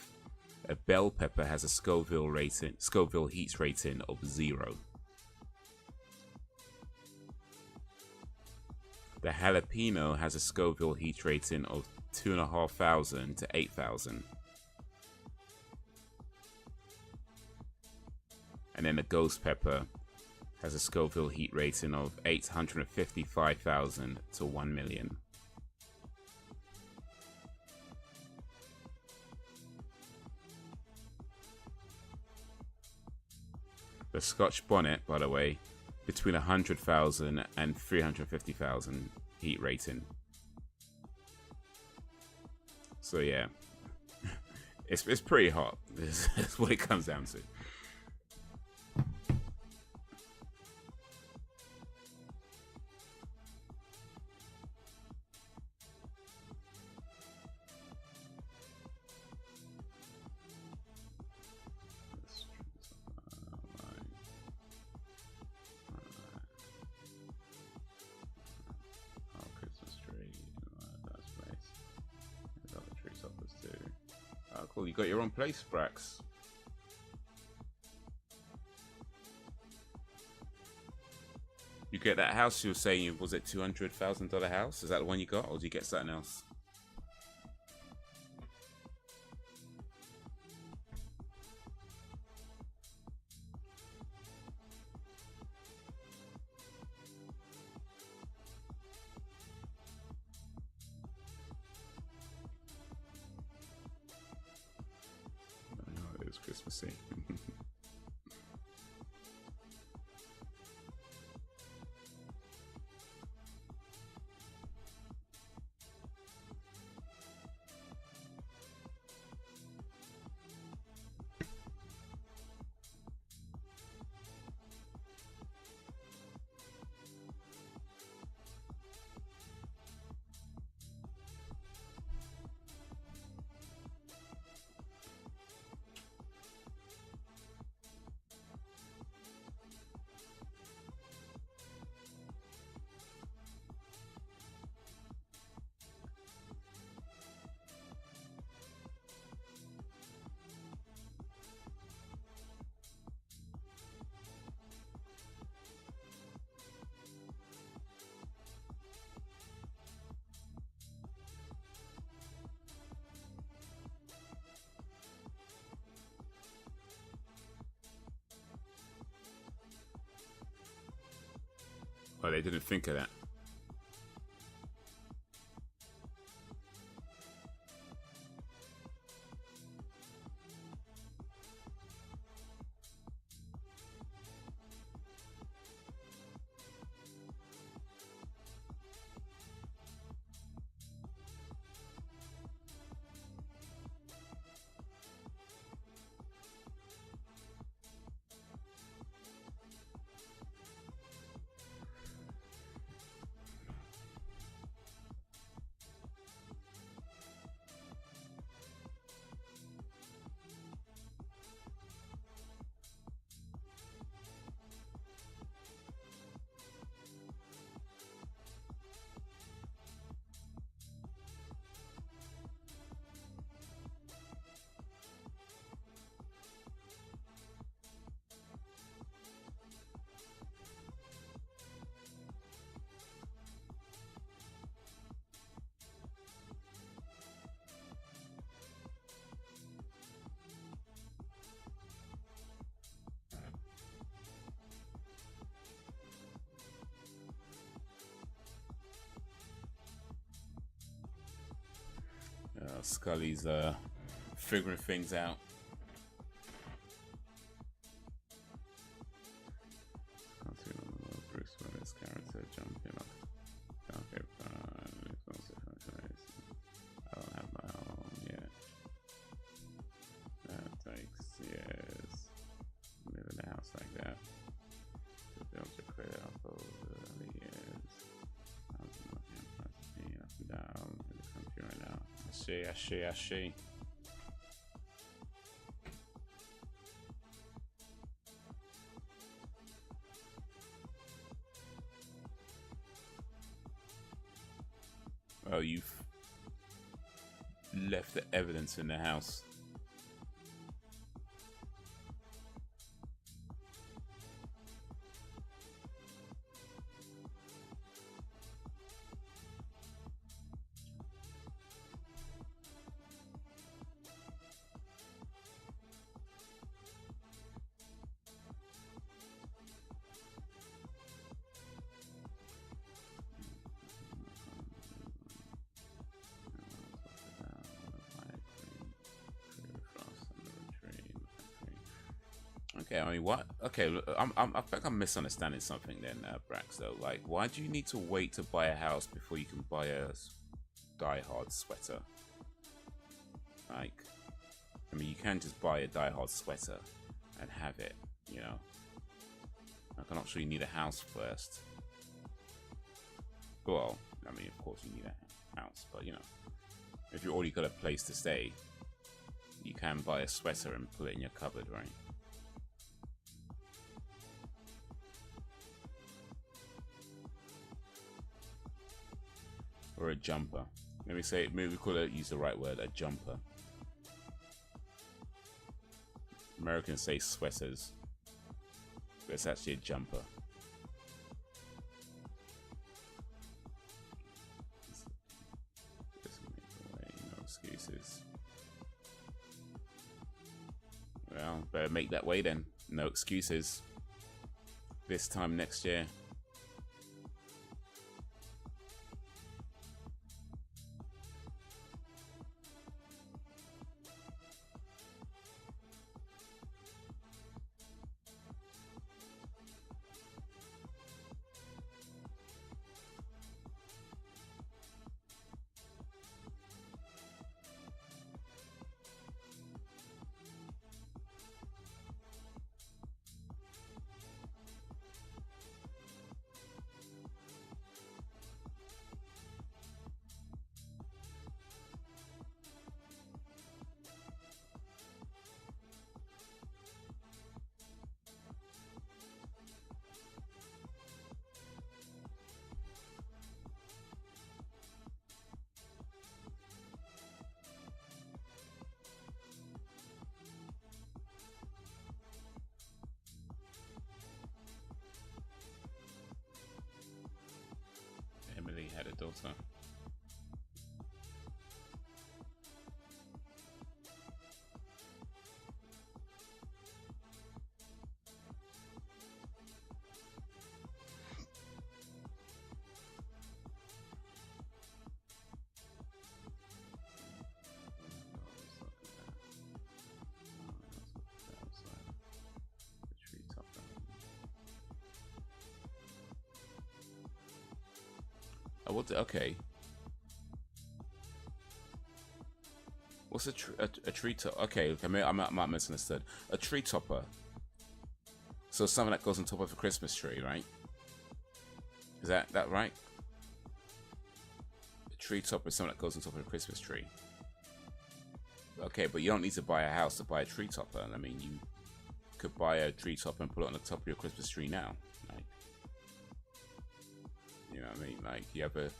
a bell pepper has a Scoville heat rating of 0. The jalapeno has a Scoville heat rating of 2,500 to 8,000. And then the ghost pepper has a Scoville heat rating of 855,000 to 1 million. The Scotch bonnet, by the way, between 100,000 and 350,000 heat rating. So yeah, it's pretty hot. That's what it comes down to. You got your own place, Brax. You get that house you were saying, was it $200,000 house? Is that the one you got, or do you get something else? Christmassy. Oh, they didn't think of that. Scully's figuring things out. Bruce Willis character jumping off. Okay, I don't have my own yet. That takes years. Live in a house like that. To build your credit up over the years. Up and down in the country right now. I see. Oh, you've left the evidence in the house. Okay, I mean, what? Okay, look, I think I'm misunderstanding something then, Brax. Though, like, why do you need to wait to buy a house before you can buy a die-hard sweater? Like, I mean, you can just buy a die-hard sweater and have it, you know. Like, I'm not sure you need a house first. Well, I mean, of course you need a house, but you know, if you already got a place to stay, you can buy a sweater and put it in your cupboard, right? Or a jumper. Let me say, maybe we could use the right word, a jumper. Americans say sweaters, but it's actually a jumper. No excuses. Well, better make that way then. No excuses. This time next year. Emily had a daughter. Oh, what? Okay. What's a tree top? Okay, I might misunderstood. A tree topper. So something that goes on top of a Christmas tree, right? Is that right? A tree topper is something that goes on top of a Christmas tree. Okay, but you don't need to buy a house to buy a tree topper. I mean, you could buy a tree topper and put it on the top of your Christmas tree now. Like, you know what I mean? Like, you have a...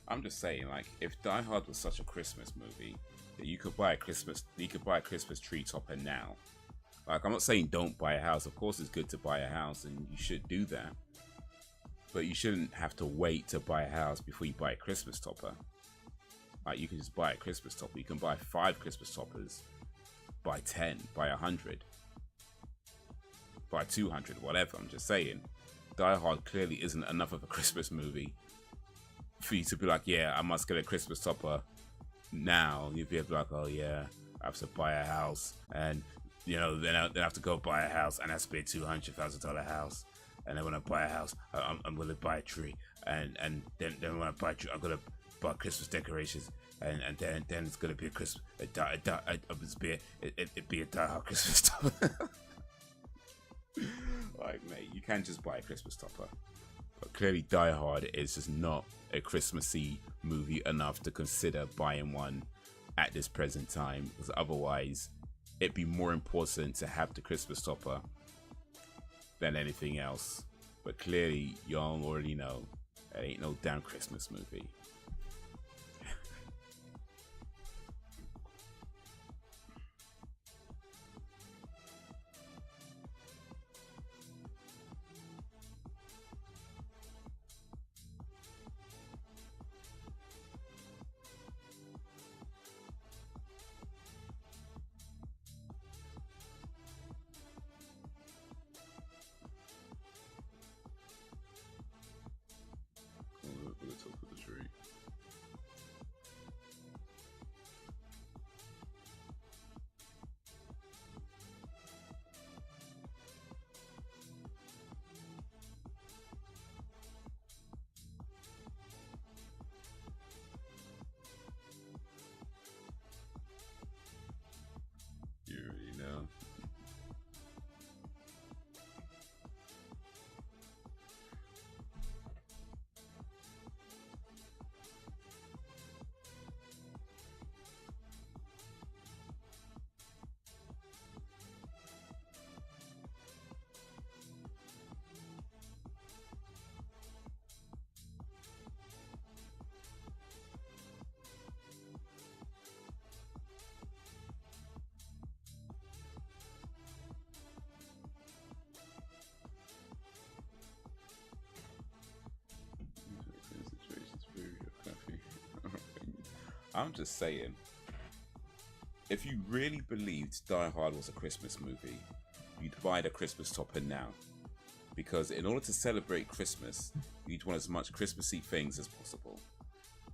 I'm just saying, like, if Die Hard was such a Christmas movie that you could buy a Christmas tree topper now. Like, I'm not saying don't buy a house. Of course, it's good to buy a house, and you should do that. But you shouldn't have to wait to buy a house before you buy a Christmas topper. Like, you can just buy a Christmas topper. You can buy 5 Christmas toppers, buy 10, buy 100, buy 200, whatever. I'm just saying, Die Hard clearly isn't enough of a Christmas movie for you to be like, yeah, I must get a Christmas topper now. You'd be like, oh yeah, I have to buy a house, and you know, then I have to go buy a house, and that's be a $200,000 house. And then when I buy a house, I'm gonna buy a tree, and then when I buy a tree, I'm gonna buy Christmas decorations, and then it's gonna be a Christmas, it'd be a Die Hard Christmas topper. Like, mate, you can't just buy a Christmas topper. But clearly, Die Hard is just not a Christmassy movie enough to consider buying one at this present time, because otherwise, it'd be more important to have the Christmas topper than anything else. But clearly, y'all already know it ain't no damn Christmas movie. I'm just saying, if you really believed Die Hard was a Christmas movie, you'd buy the Christmas topper now. Because in order to celebrate Christmas, you'd want as much Christmassy things as possible.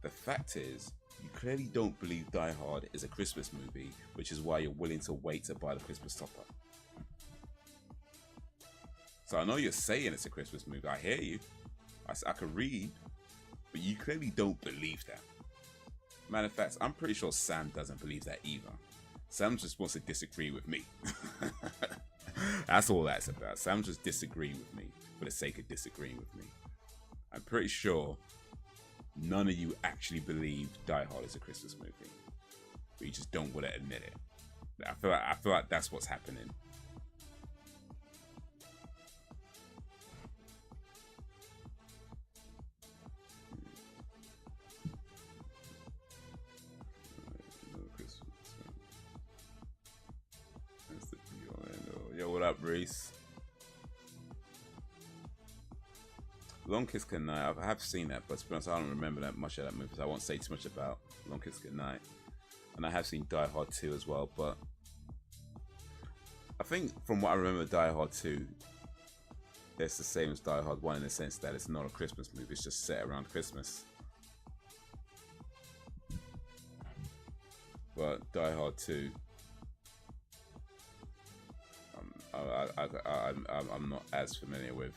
The fact is, you clearly don't believe Die Hard is a Christmas movie, which is why you're willing to wait to buy the Christmas topper. So I know you're saying it's a Christmas movie, I hear you, I can read, but you clearly don't believe that. Matter of fact, I'm pretty sure Sam doesn't believe that either. Sam just wants to disagree with me. That's all that's about. Sam just disagreeing with me for the sake of disagreeing with me. I'm pretty sure none of you actually believe Die Hard is a Christmas movie, but you just don't want to admit it. I feel like that's what's happening. Yo, what up, Reese? Long Kiss Goodnight. I have seen that, but to be honest, I don't remember that much of that movie, so I won't say too much about Long Kiss Goodnight. And I have seen Die Hard 2 as well, but I think from what I remember, Die Hard 2, it's the same as Die Hard 1 in the sense that it's not a Christmas movie, it's just set around Christmas. But Die Hard 2, I'm not as familiar with.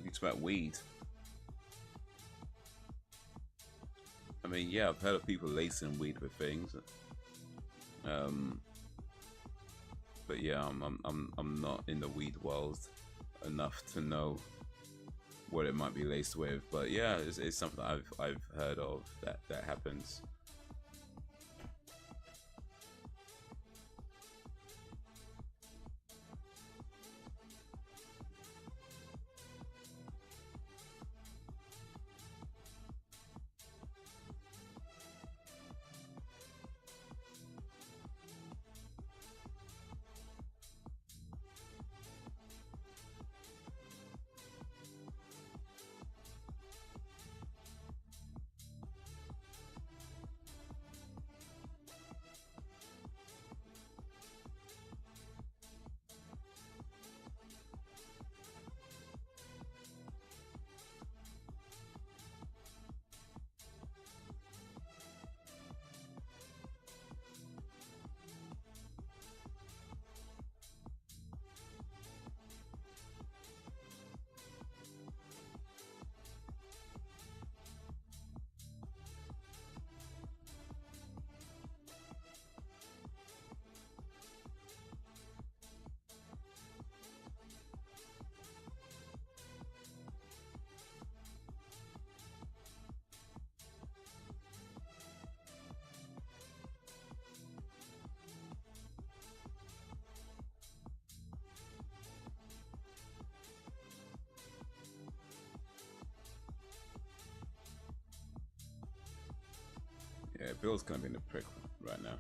You talk about weed. I mean, yeah, I've heard of people lacing weed with things. But yeah, I'm not in the weed world enough to know what it might be laced with. But yeah, it's something I've heard of that happens. Yeah, Bill's gonna be in the prick right now.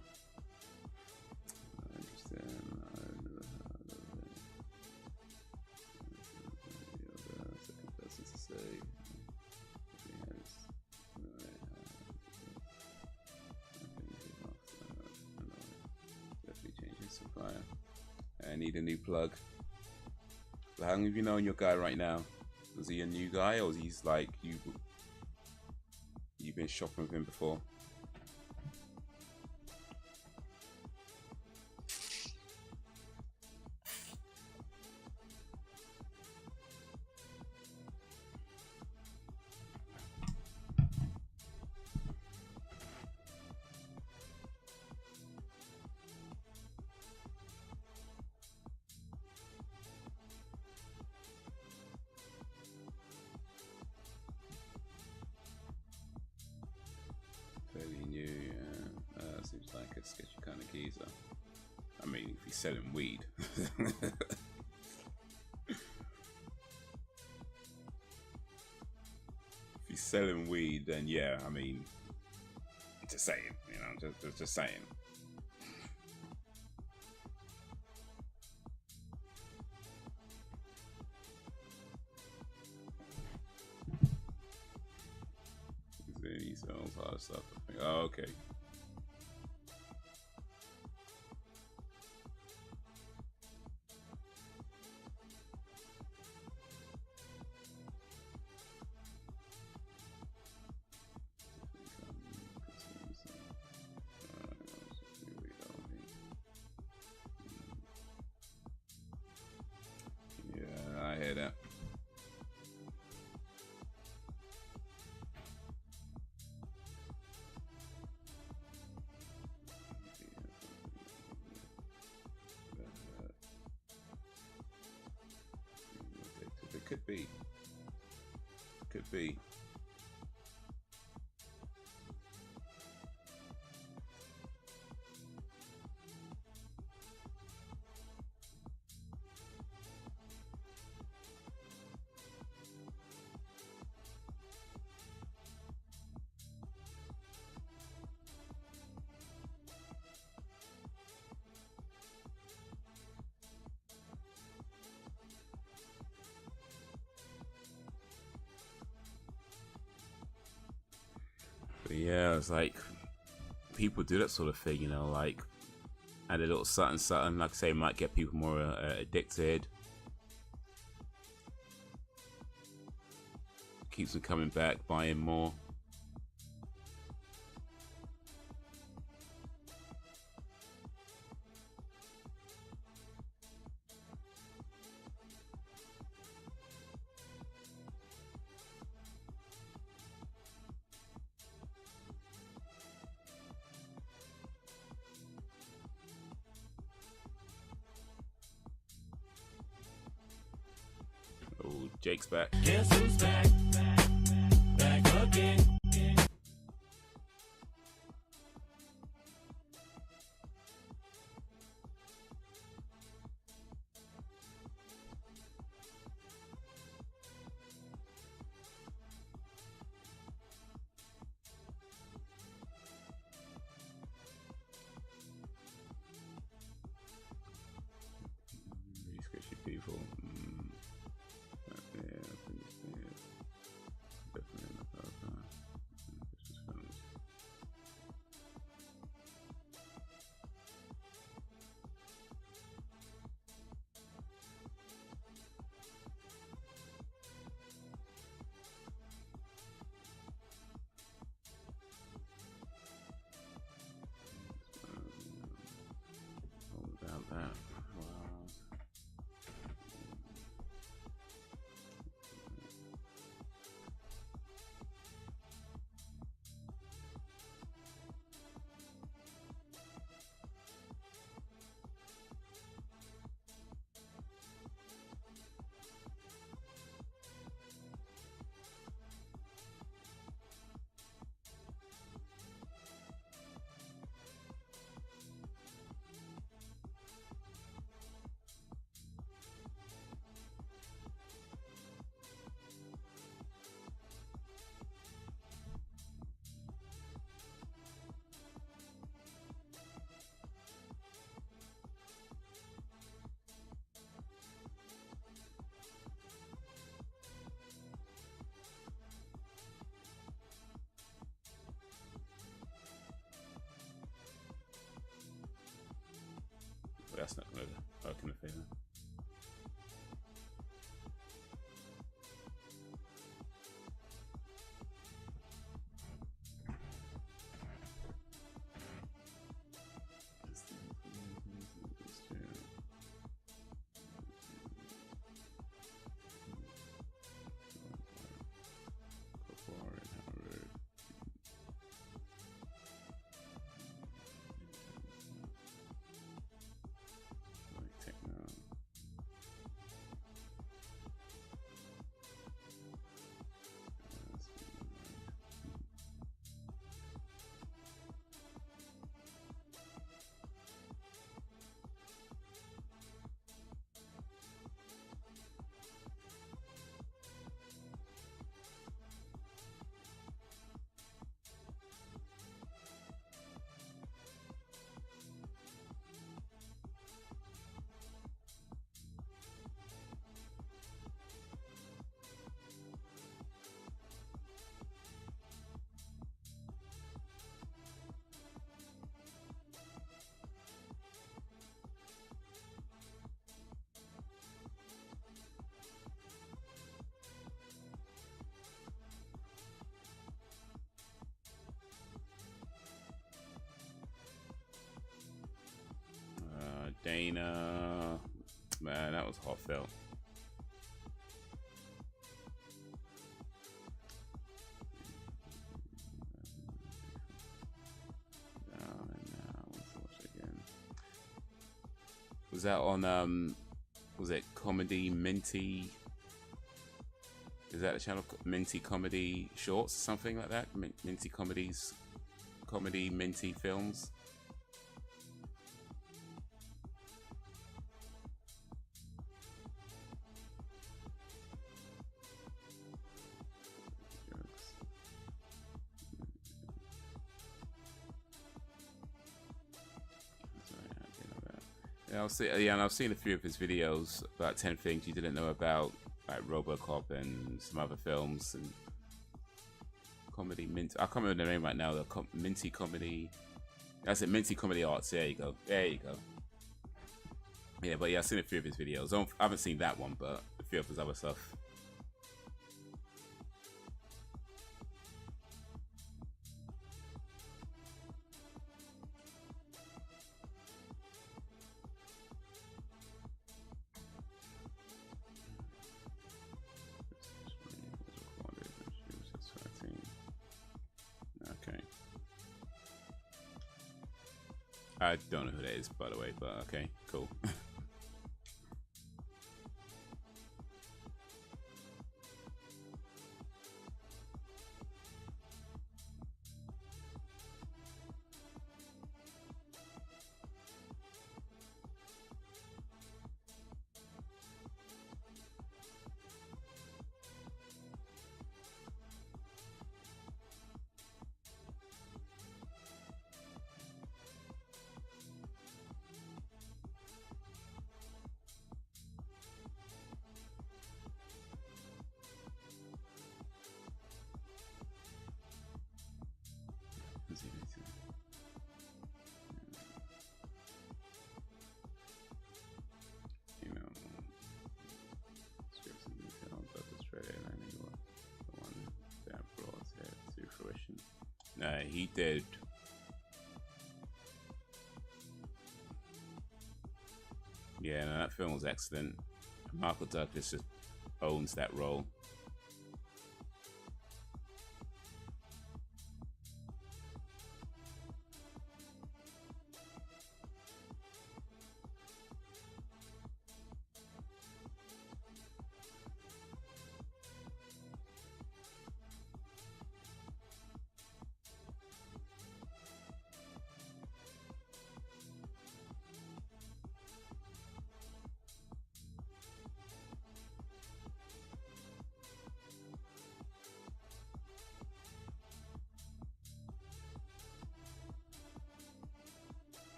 I need a new plug. So how long have you known your guy right now? Was he a new guy, or is he like you've been shopping with him before? Seems like a sketchy kind of geezer. I mean, if he's selling weed. If he's selling weed, then yeah, I mean, just saying, you know, just saying. T cells, hard stuff. I think. Oh, okay. Yeah, I hear that. It could be. Could be. But yeah, it's like people do that sort of thing, you know, like add a little something, like I say, might get people more addicted. Keeps them coming back, buying more. Oh, Jake's back. Guess who's back? Back again. Really sketchy people. About that. That's not going to work in the favor. Dana. Man, that was heartfelt. Was that on was it Comedy Minty? Is that the channel Minty Comedy Shorts or something like that? Minty Comedies, Comedy Minty Films. Yeah, and I've seen a few of his videos about 10 things you didn't know about, like RoboCop and some other films and comedy. I can't remember the name right now. The Minty Comedy. That's it, Minty Comedy Arts. There you go. There you go. Yeah, but yeah, I've seen a few of his videos. I haven't seen that one, but a few of his other stuff. I don't know who that is, by the way, but okay, cool. He did. Yeah, no, that film was excellent. Michael Douglas just owns that role.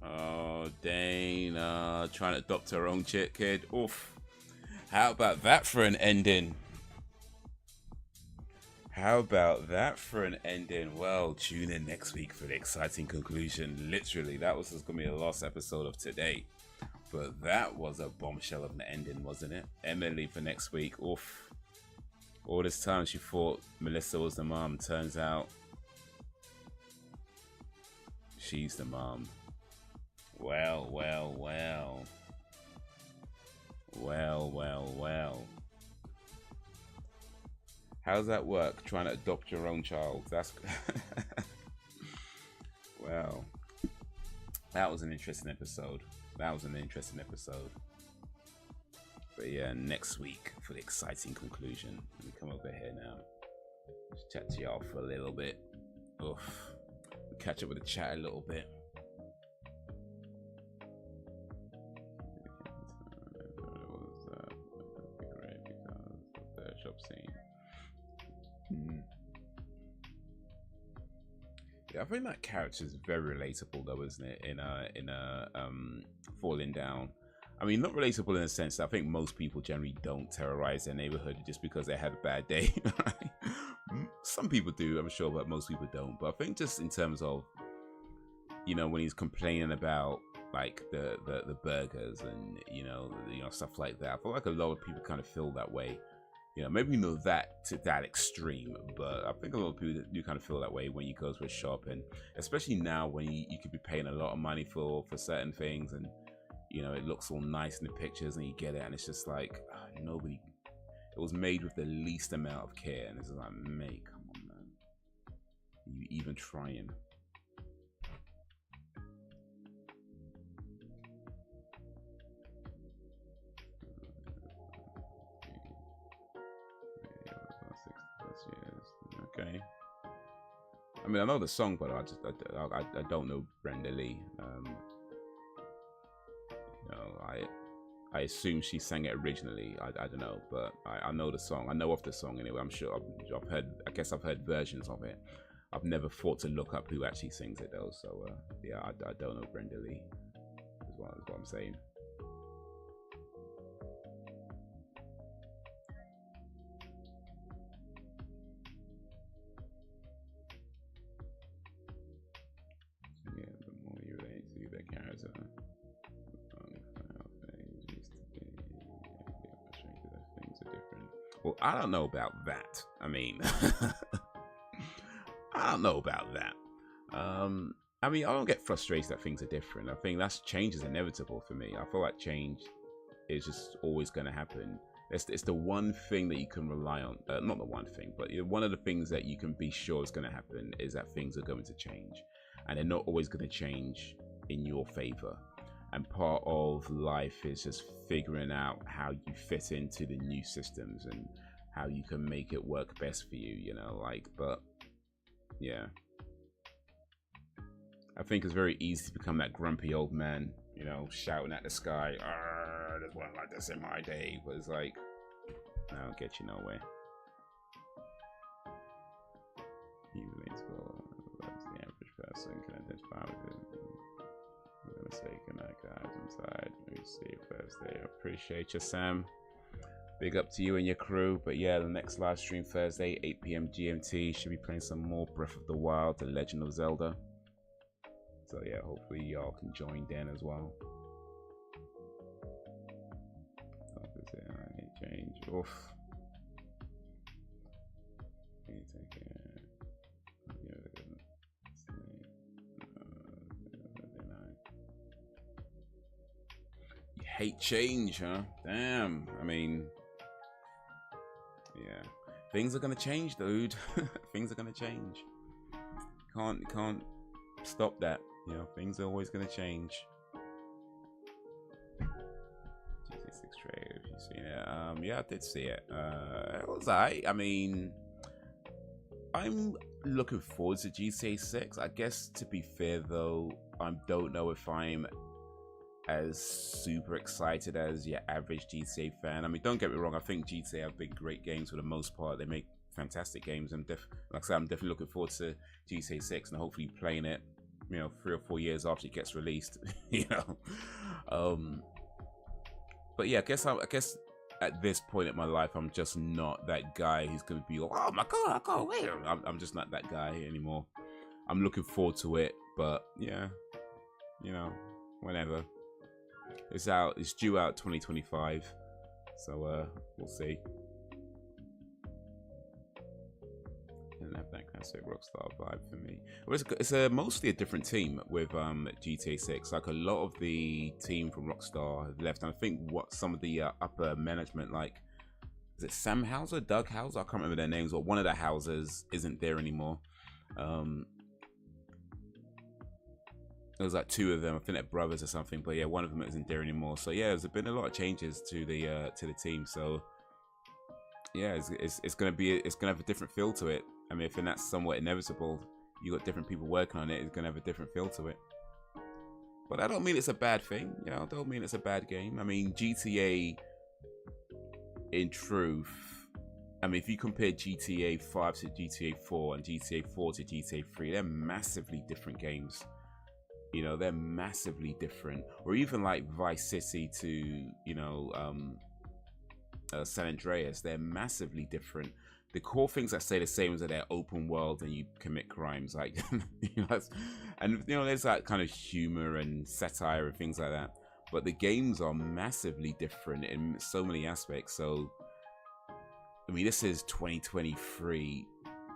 Oh, Dana trying to adopt her own chick kid. Oof. How about that for an ending? How about that for an ending? Well, tune in next week for the exciting conclusion. Literally, that was just going to be the last episode of today. But that was a bombshell of an ending, wasn't it? Emily for next week. Oof. All this time she thought Melissa was the mom. Turns out she's the mom. Well, well, well. Well, well, well. How's that work? Trying to adopt your own child. That's well. That was an interesting episode. That was an interesting episode. But yeah, next week for the exciting conclusion. Let me come over here now. Let's chat to y'all for a little bit. Oof. Catch up with the chat a little bit. Shop scene. Yeah, I think that character is very relatable though, isn't it? In Falling Down. I mean, not relatable in a sense that I think most people generally don't terrorize their neighborhood just because they had a bad day. Some people do, I'm sure, but most people don't. But I think just in terms of, you know, when he's complaining about like the burgers and you know stuff like that, I feel like a lot of people kind of feel that way. You know, maybe not that to that extreme, but I think a lot of people do kind of feel that way when you go to a shop, and especially now when you could be paying a lot of money for certain things, and you know it looks all nice in the pictures, and you get it, and it's just like nobody. It was made with the least amount of care, and it's like, mate, come on, man. Are you even trying? Okay. I mean, I know the song, but I don't know Brenda Lee. You know, I assume she sang it originally. I don't know, but I know the song. I know of the song anyway. I'm sure I've heard. I guess I've heard versions of it. I've never thought to look up who actually sings it though. So yeah, I don't know Brenda Lee. Is what I'm saying. Well, I don't know about that. I mean, I don't know about that. I mean, I don't get frustrated that things are different. I think change is inevitable for me. I feel like change is just always going to happen. It's the one thing that you can rely on. Not the one thing, but one of the things that you can be sure is going to happen is that things are going to change, and they're not always going to change in your favor. And part of life is just figuring out how you fit into the new systems and how you can make it work best for you, you know, like, but yeah. I think it's very easy to become that grumpy old man, you know, shouting at the sky, there's one like this in my day, but it's like, I don't get you nowhere. You relate to the average person can identify with it. I'm gonna say goodnight, guys. I'm tired. Maybe see you Thursday. I appreciate you, Sam. Big up to you and your crew. But yeah, the next live stream Thursday, 8 p.m. GMT. Should be playing some more Breath of the Wild, The Legend of Zelda. So yeah, hopefully y'all can join then as well. I hate change. Oof. Take care. Hate change, huh? Damn. I mean, yeah, things are gonna change, dude. Things are gonna change. Can't stop that. You know, things are always gonna change. GT6 trade, have you seen it? Yeah, I did see it. It was alright. I mean, I'm looking forward to GTA 6. I guess to be fair though, I don't know if I'm as super excited as your average GTA fan. I mean, don't get me wrong, I think GTA have been great games for the most part. They make fantastic games. Like I said, I'm definitely looking forward to GTA 6 and hopefully playing it, you know, 3 or 4 years after it gets released. You know, but yeah, I guess at this point in my life, I'm just not that guy who's gonna be like, oh my god, I can't wait. I'm just not that guy anymore. I'm looking forward to it, but yeah, you know, whenever. It's due out 2025, so we'll see. Doesn't have that classic Rockstar vibe for me. Well, it's mostly a different team with GTA 6. Like a lot of the team from Rockstar have left, and I think what some of the upper management, like, is it Sam Hauser, Doug Hauser? I can't remember their names, but one of the Hausers isn't there anymore. There was like 2 of them. I think they're brothers or something. But yeah, one of them isn't there anymore. So yeah, there's been a lot of changes to the team. So yeah, it's gonna have a different feel to it. I mean, if that's somewhat inevitable, you got different people working on it. It's gonna have a different feel to it. But I don't mean it's a bad thing. You know, I don't mean it's a bad game. I mean, GTA, in truth, I mean, if you compare GTA 5 to GTA 4 and GTA 4 to GTA 3, they're massively different games. You know, they're massively different. Or even like Vice City to, you know, San Andreas, they're massively different. The core things that stay the same is that they're open world and you commit crimes, like, you know, and you know, there's that kind of humor and satire and things like that. But the games are massively different in so many aspects. So I mean, this is 2023,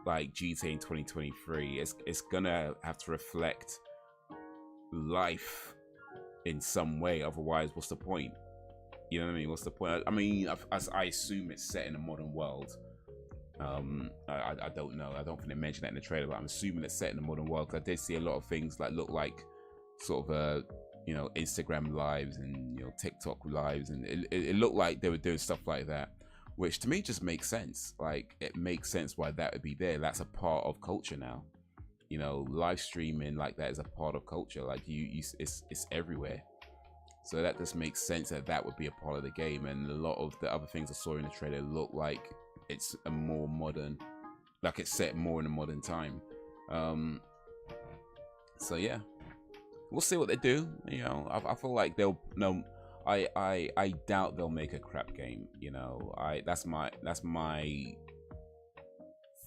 like GTA in 2023. It's gonna have to reflect life in some way. Otherwise, what's the point? You know what I mean? What's the point? I mean, as I assume it's set in a modern world. I don't know. I don't think they mentioned that in the trailer, but I'm assuming it's set in a modern world because I did see a lot of things that look like sort of you know, Instagram lives and, you know, TikTok lives, and it looked like they were doing stuff like that, which to me just makes sense. Like, it makes sense why that would be there. That's a part of culture now. You know, live streaming like that is a part of culture. Like, it's everywhere. So that just makes sense that that would be a part of the game. And a lot of the other things I saw in the trailer look like it's a more modern, like it's set more in a modern time. So yeah, we'll see what they do. You know, I feel like they'll I doubt they'll make a crap game. You know, that's my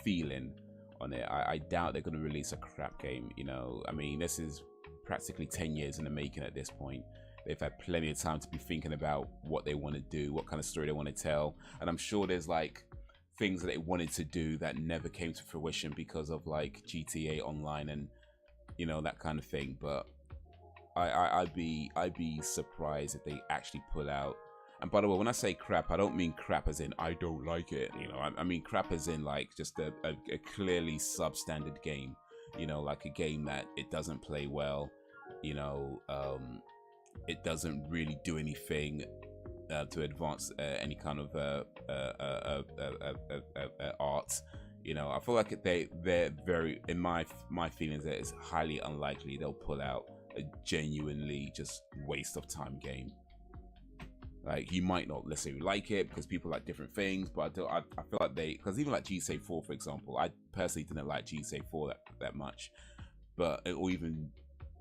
feeling on it. I doubt they're going to release a crap game. You know, I mean, this is practically 10 years in the making at this point. They've had plenty of time to be thinking about what they want to do, what kind of story they want to tell, and I'm sure there's like things that they wanted to do that never came to fruition because of like GTA Online and, you know, that kind of thing. But I'd be surprised if they actually pull out. And by the way, when I say crap, I don't mean crap as in I don't like it. You know, I mean crap as in like just a clearly substandard game. You know, like a game that it doesn't play well. You know, it doesn't really do anything to advance any kind of art. You know, I feel like they're very, in my feelings, that it's highly unlikely they'll pull out a genuinely just waste of time game. Like, you might not necessarily like it because people like different things, but I feel like because even like GTA 4, for example, I personally didn't like GTA 4 that much, but or even,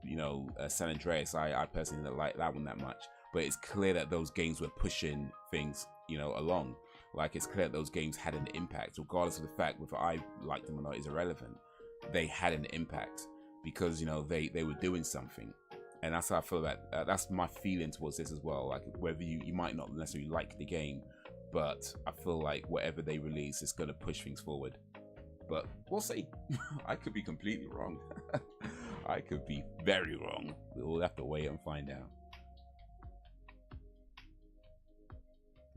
you know, San Andreas, I personally didn't like that one that much. But it's clear that those games were pushing things, you know, along. Like, it's clear that those games had an impact, regardless of the fact whether I liked them or not is irrelevant. They had an impact because, you know, they were doing something. And that's how I feel about that's my feeling towards this as well. Like, whether you might not necessarily like the game, but I feel like whatever they release is going to push things forward. But we'll see. I could be completely wrong. I could be very wrong. We'll have to wait and find out.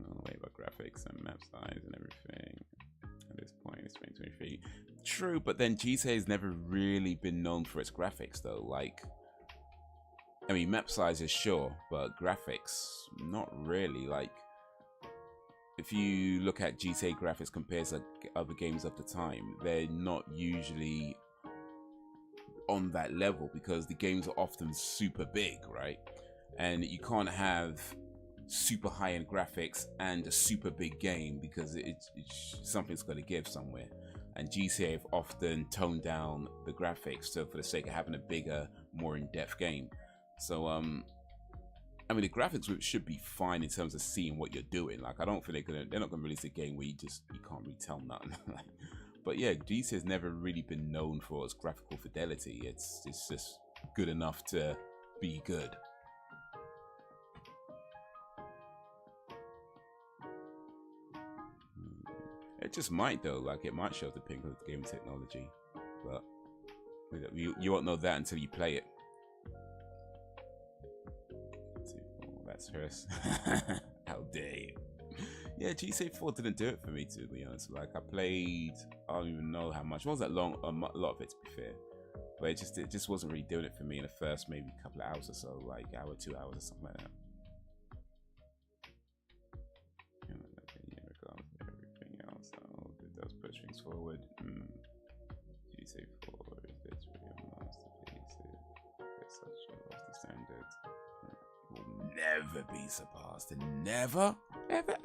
Oh, wait about graphics and map size and everything. At this point, it's 2023. True, but then GTA has never really been known for its graphics, though. Like, I mean, map size is sure, but graphics, not really. Like, if you look at GTA graphics compared to other games of the time, they're not usually on that level because the games are often super big, right? And you can't have super high-end graphics and a super big game because it's something's going to give somewhere. And GTA have often toned down the graphics so for the sake of having a bigger, more in-depth game. So I mean, the graphics should be fine in terms of seeing what you're doing. Like, I don't think they're not gonna release a game where you can't really tell nothing. But yeah, GTA has never really been known for its graphical fidelity. It's just good enough to be good. It just might though. Like, it might show the pink of game technology, but you won't know that until you play it. That's hers. How dare you? Yeah, GTA 4 didn't do it for me, to be honest. Like, I played, I don't even know how much. It wasn't that long, a lot of it, to be fair. But it just wasn't really doing it for me in the first maybe couple of hours or so, like hour, 2 hours or something like that. Everything else, it does push things forward. GTA 4 is really a masterpiece. It's such a lofty standard. Will never be surpassed, and never, ever.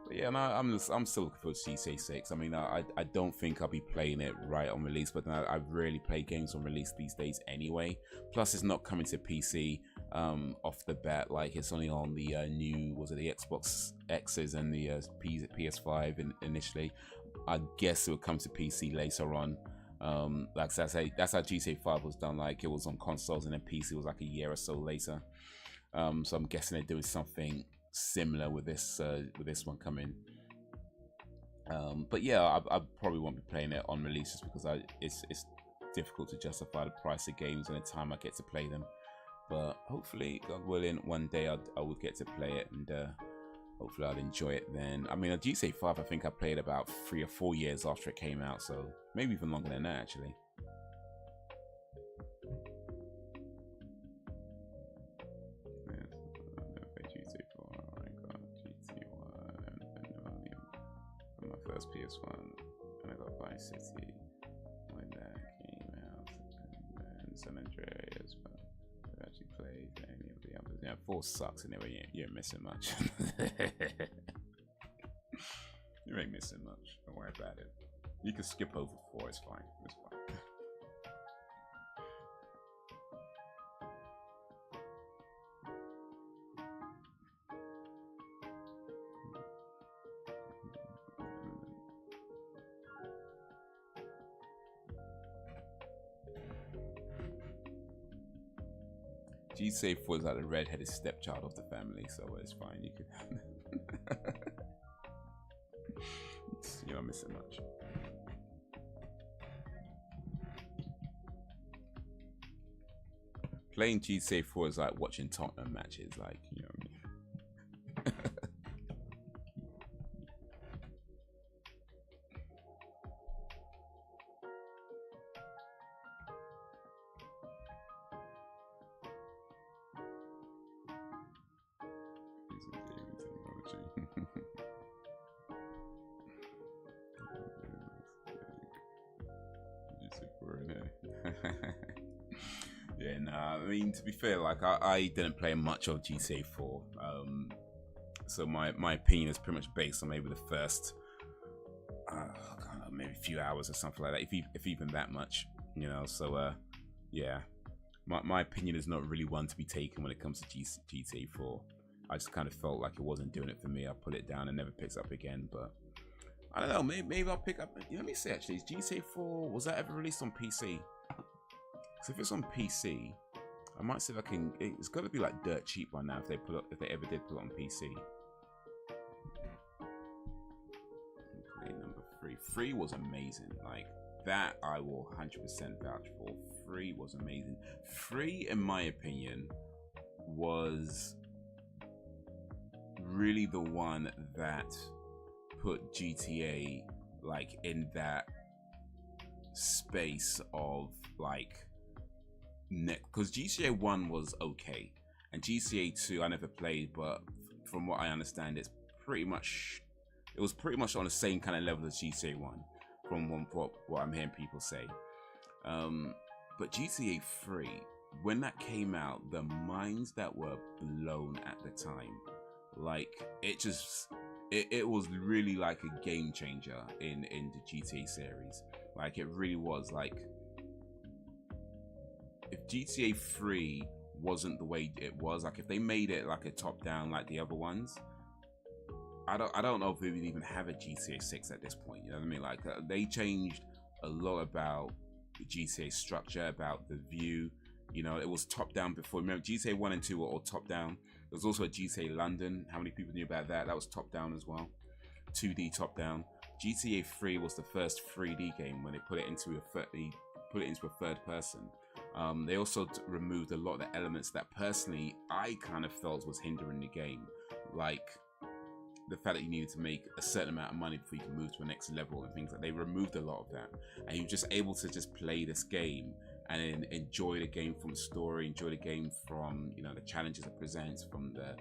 But yeah, no, I'm still looking forward to GTA 6. I mean, I don't think I'll be playing it right on release, but I rarely play games on release these days anyway. Plus, it's not coming to PC off the bat. Like, it's only on the new, was it the Xbox X's and the PS5 initially. I guess it will come to PC later on. Like that's how GTA 5 was done. Like, it was on consoles and then PC was like a year or so later. So I'm guessing they're doing something similar with this one coming. But yeah, I probably won't be playing it on release just because it's difficult to justify the price of games and the time I get to play them. But hopefully, God willing, one day I will get to play it, and hopefully I'll enjoy it then. I mean, GTA 5, I think I played about 3 or 4 years after it came out, so maybe even longer than that, actually. My first PS1, and I got Vice City when that came out, and then San Andreas, but I actually played any of the others. Yeah, 4 sucks anyway, you ain't missing much. You ain't missing much, don't worry about it. You can skip over 4, it's fine, it's fine. GTA 4 is like the red-headed stepchild of the family, so it's fine. You can, you're not missing much. Playing GTA 4 is like watching Tottenham matches, like, you know what I mean? Yeah, nah, I mean, to be fair, like, I didn't play much of GTA 4, so my opinion is pretty much based on maybe the first, I don't know, maybe a few hours or something like that, if even that much, you know, so, yeah, my opinion is not really one to be taken when it comes to GTA 4. I just kind of felt like it wasn't doing it for me. I put it down and never picked up again, but I don't know, maybe I'll pick up. Let me see, actually, is GTA 4, was that ever released on PC? So if it's on PC, I might see if I can. It's got to be like dirt cheap by now if they ever did put it on PC. Okay, number 3. 3 was amazing. Like, that I will 100% vouch for. 3 was amazing. 3, in my opinion, was really the one that put GTA like in that space of like because GTA 1 was okay, and GTA 2 I never played, but from what I understand it was pretty much on the same kind of level as GTA 1 from what I'm hearing people say. But GTA 3, when that came out, the minds that were blown at the time, like it was really like a game changer in the GTA series. Like, it really was. Like, if GTA 3 wasn't the way it was, like if they made it like a top down like the other ones, I don't know if we would even have a GTA 6 at this point, you know what I mean? Like, they changed a lot about the GTA structure, about the view. You know, it was top down before. Remember, GTA 1 and 2 were all top down. There was also a GTA London. How many people knew about that? That was top down as well. 2D top down. GTA 3 was the first 3D game when they put it into a third person. They also removed a lot of the elements that personally I kind of felt was hindering the game, like the fact that you needed to make a certain amount of money before you can move to the next level and things like that. They removed a lot of that, and you're just able to just play this game and then enjoy the game from the story, enjoy the game from, you know, the challenges it presents, from the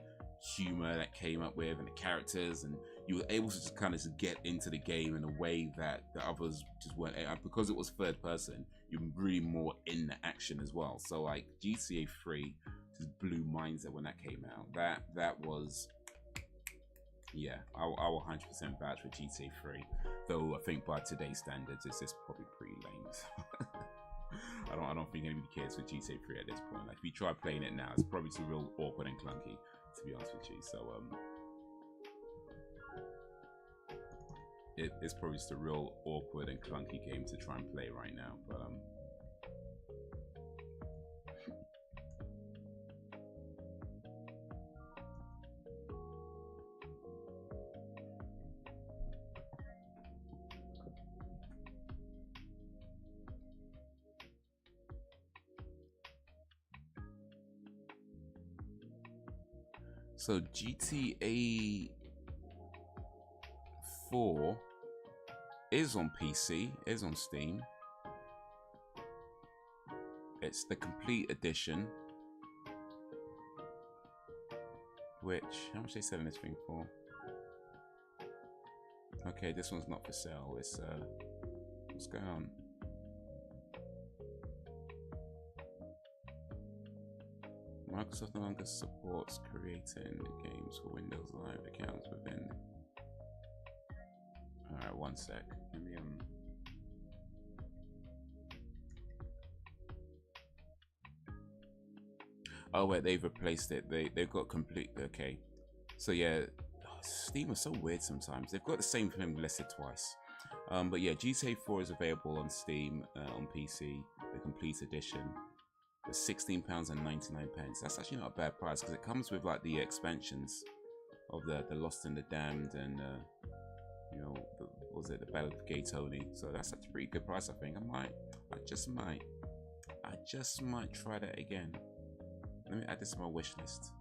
humor that came up with and the characters, and you were able to just kind of just get into the game in a way that the others just weren't. Because it was third person, you're really more in the action as well. So like GTA 3 just blew minds when that came out. That was, yeah, I will 100% vouch for GTA 3, though I think by today's standards it's just probably pretty lame. I don't think anybody cares for GTA 3 at this point. Like, if you try playing it now, it's probably too real awkward and clunky, to be honest with you. So it's probably just a real awkward and clunky game to try and play right now. But So GTA 4 is on PC, is on Steam. It's the complete edition. Which, how much are they selling this thing for? Okay, this one's not for sale. It's what's going on? Microsoft no longer supports creating games for Windows Live accounts within. Alright, one sec. Let me Oh wait, they've replaced it. They've got complete. Okay, so yeah, Steam is so weird sometimes. They've got the same thing listed twice. But yeah, GTA 4 is available on Steam on PC, the complete edition. For £16.99. That's actually not a bad price because it comes with like the expansions of the Lost and the Damned and you know, what was it, the Battle of Gay Tony. So that's actually a pretty good price, I think. I just might try that again. Let me add this to my wish list.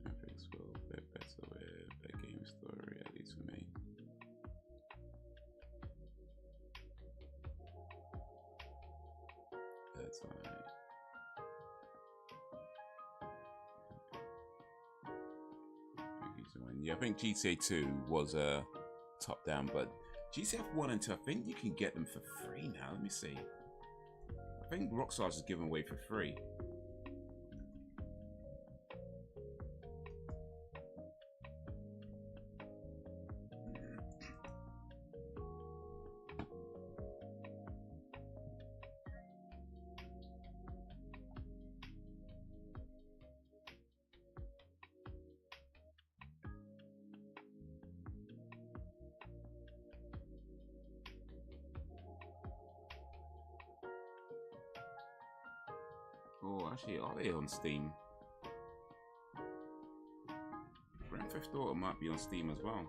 Graphics will be better with a game story, at least for me. That's right. Yeah, I think GTA 2 was top down, but GTA 1 and 2, I think you can get them for free now. Let me see. I think Rockstar's is given away for free. Oh, actually, are they on Steam? Grand Theft Auto might be on Steam as well.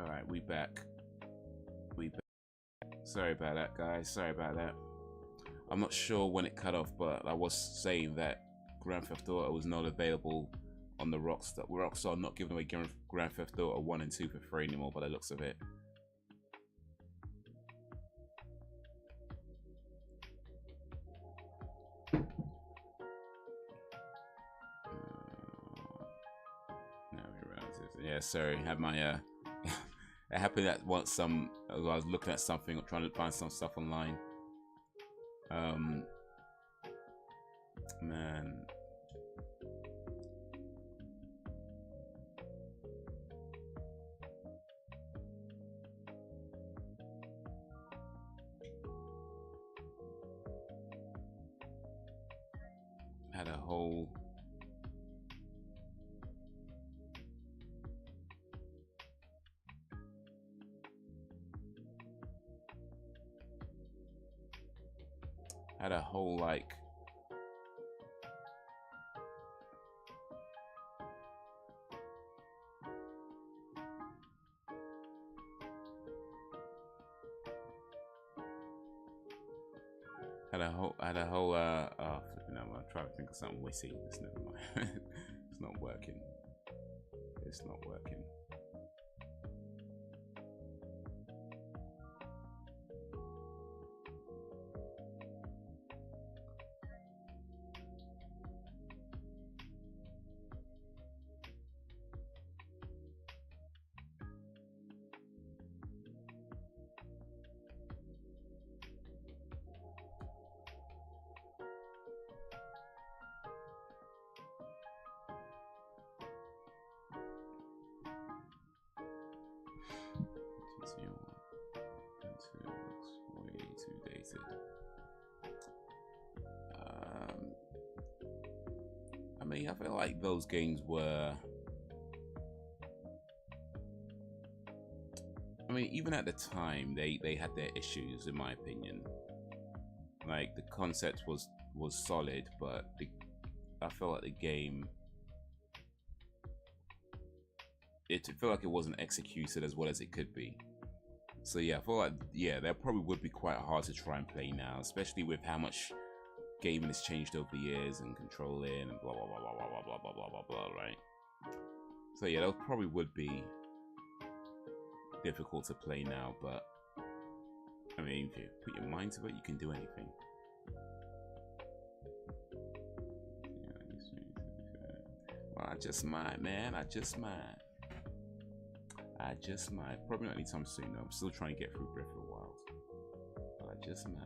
All right, we back. We back. Sorry about that, guys. Sorry about that. I'm not sure when it cut off, but I was saying that Grand Theft Auto was not available on the Rockstar. Rockstar not giving away Grand Theft Auto 1 and 2 for free anymore by the looks of it. Yeah, sorry. Had my it happened at once. I was looking at something, or trying to find some stuff online. Man. Had a whole like oh flipping out, I'm trying to think of something witty. It's never mind. It's not working. It's not working. I mean, I feel like those games were, I mean, even at the time, they had their issues, in my opinion. Like, the concept was solid, but I felt like the game, it felt like it wasn't executed as well as it could be. So yeah, I feel like, yeah, that probably would be quite hard to try and play now, especially with how much gaming has changed over the years and controlling and blah blah blah blah blah blah blah blah blah blah, right? So yeah, that probably would be difficult to play now, but I mean, if you put your mind to it, you can do anything. Well, I just might, man. I just might. Probably not anytime soon, though. I'm still trying to get through Breath of the Wild. But I just might.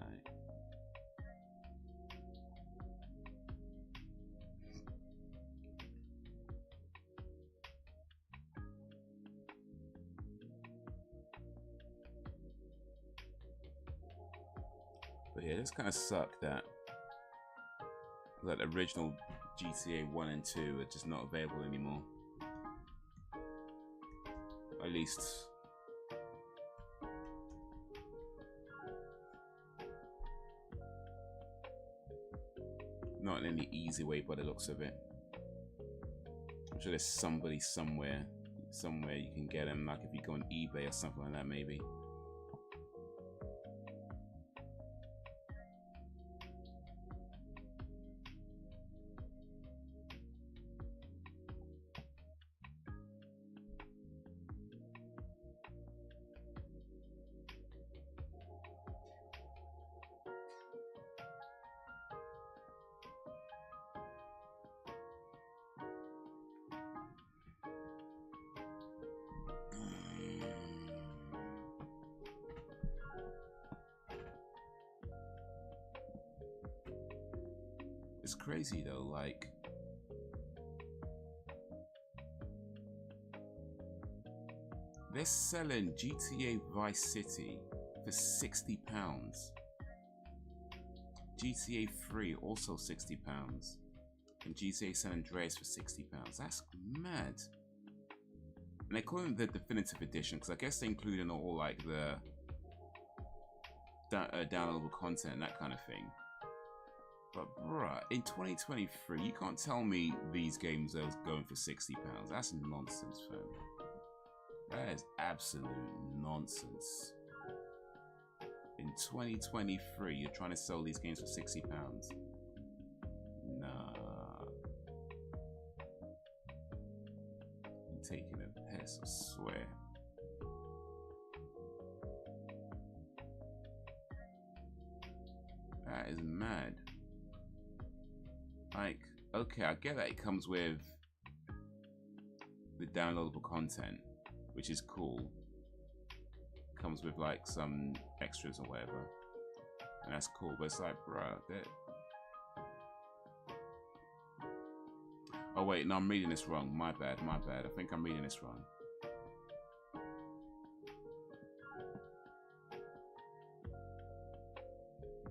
But yeah, this kind of sucked that the original GTA 1 and 2 are just not available anymore. At least not in any easy way by the looks of it. I'm sure there's somebody somewhere you can get them, like if you go on eBay or something like that, maybe. It's crazy though, like they're selling GTA Vice City for £60. GTA 3 also £60, and GTA San Andreas for £60. That's mad. And they call it the definitive edition because I guess they include in all like the downloadable content and that kind of thing. But bruh, in 2023, you can't tell me these games are going for £60. That's nonsense, fam. That is absolute nonsense. In 2023, you're trying to sell these games for £60. Nah. You're taking a piss, I swear. That is mad. Like, okay, I get that it comes with the downloadable content, which is cool. Comes with like some extras or whatever, and that's cool. But it's like, bruh, that. Oh wait, no, I'm reading this wrong. My bad, my bad. I think I'm reading this wrong.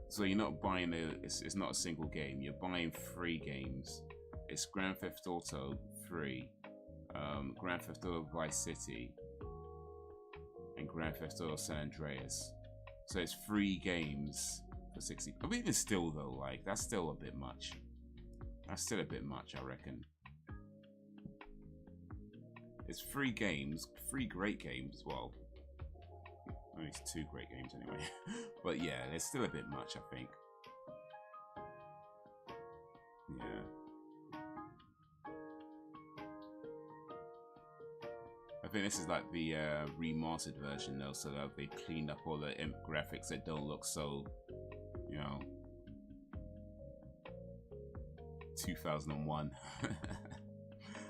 So you're not buying it's not a single game. You're buying 3 games. It's Grand Theft Auto 3, Grand Theft Auto Vice City, and Grand Theft Auto San Andreas. So it's 3 games for 60. I mean, even still though, like that's still a bit much. That's still a bit much, I reckon. It's 3 games, 3 great games as well. I mean, it's 2 great games anyway. But yeah, it's still a bit much, I think. Yeah. I think this is like the remastered version though, so that they cleaned up all the imp graphics that don't look so, you know, 2001.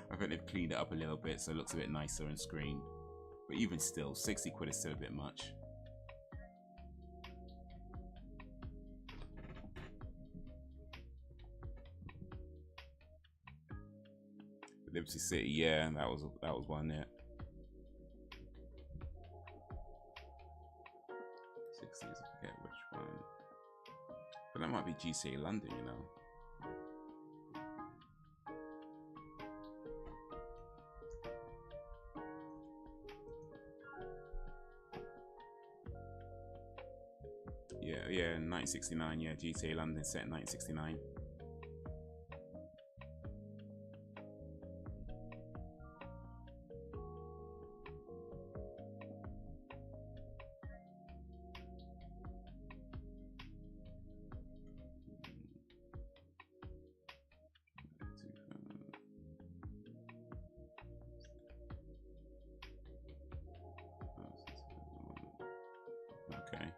I think they've cleaned it up a little bit so it looks a bit nicer on screen. But even still, 60 quid is still a bit much. Liberty City, yeah, that was one, yeah. 60s, I forget which one. But that might be GTA London, you know. Yeah, 1969, yeah, GTA London set in 1969. Okay.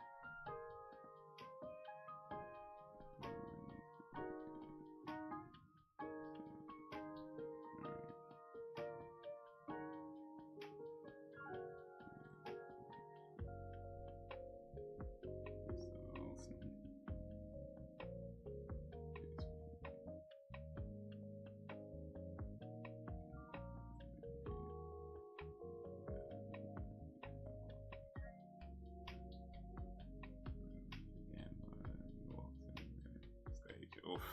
Oof.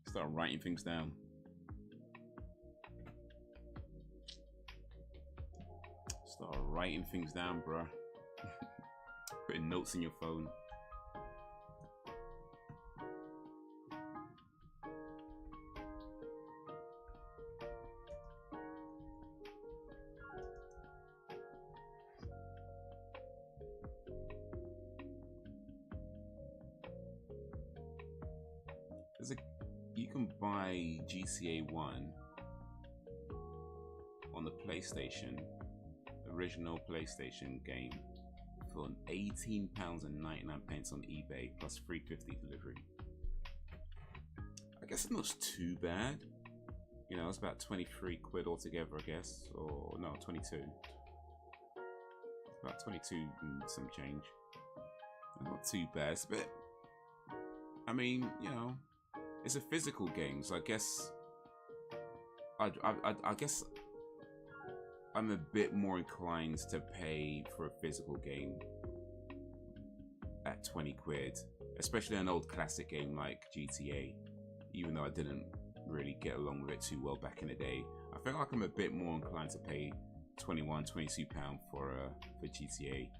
Start writing things down. Start writing things down, bruh. Putting notes in your phone. You can buy GTA 1 on the PlayStation, original PlayStation game, for £18.99 on eBay plus £3.50 delivery. I guess it's not too bad. You know, it's about 23 quid altogether, I guess, or no, 22. It's about 22 and some change. Not too bad. It's a bit. I mean, you know. It's a physical game, so I guess I guess I'm a bit more inclined to pay for a physical game at 20 quid, especially an old classic game like GTA, even though I didn't really get along with it too well back in the day. I feel like I'm a bit more inclined to pay £21, £22 for GTA,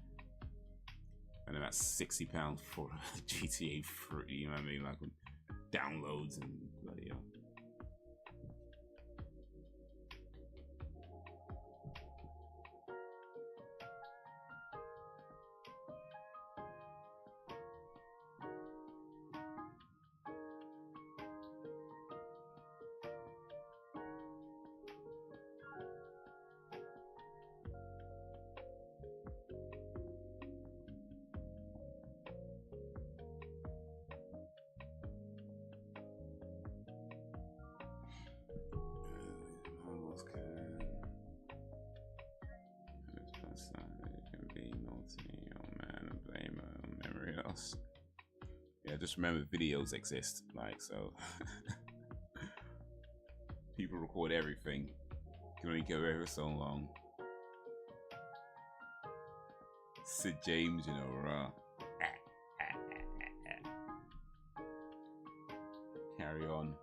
and then that's £60 for GTA 3, you know what I mean, like downloads and bloody hell. guilty. Oh man, I blame memory loss. Yeah, just remember videos exist. Like, so people record everything. You can only go over so long. Sid James, you know, carry on.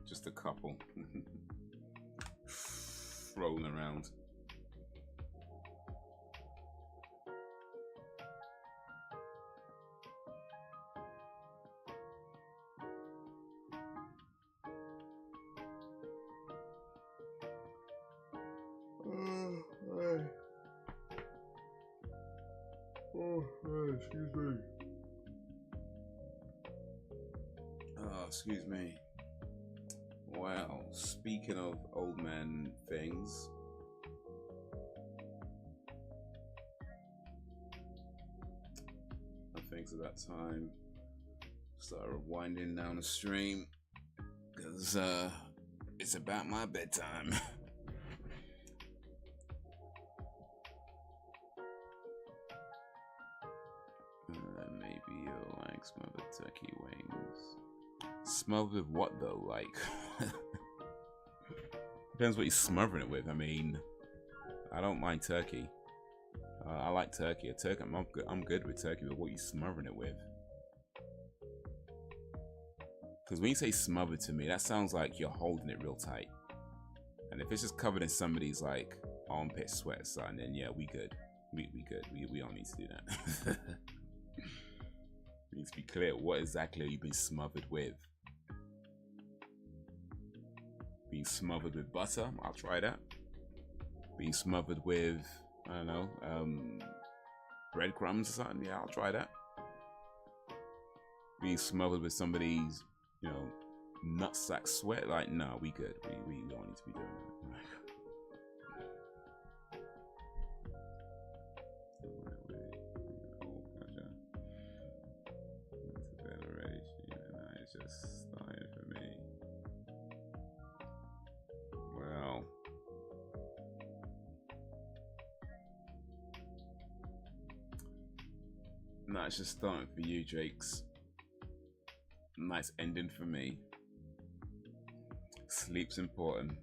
Just a couple rolling around. Excuse me. Oh, excuse me. Wow, speaking of old man things, I think it's about time start winding down the stream because it's about my bedtime. Maybe you'll like smothered turkey wings. Smothered with what though? Like, depends what you're smothering it with. I mean, I don't mind turkey. I like turkey. I'm good with turkey, but what you smothering it with? Because when you say smothered to me, that sounds like you're holding it real tight. And if it's just covered in somebody's like armpit sweat or something, then yeah, we good. We good. We don't need to do that. We need to be clear. What exactly have you been smothered with? Being smothered with butter? I'll try that. Being smothered with, I don't know, breadcrumbs or something? Yeah, I'll try that. Being smothered with somebody's, you know, nutsack sweat? Like, no, we good. We don't need to be doing that. Just started for me. Well, nice just starting for you, Drakes. Nice ending for me. Sleep's important.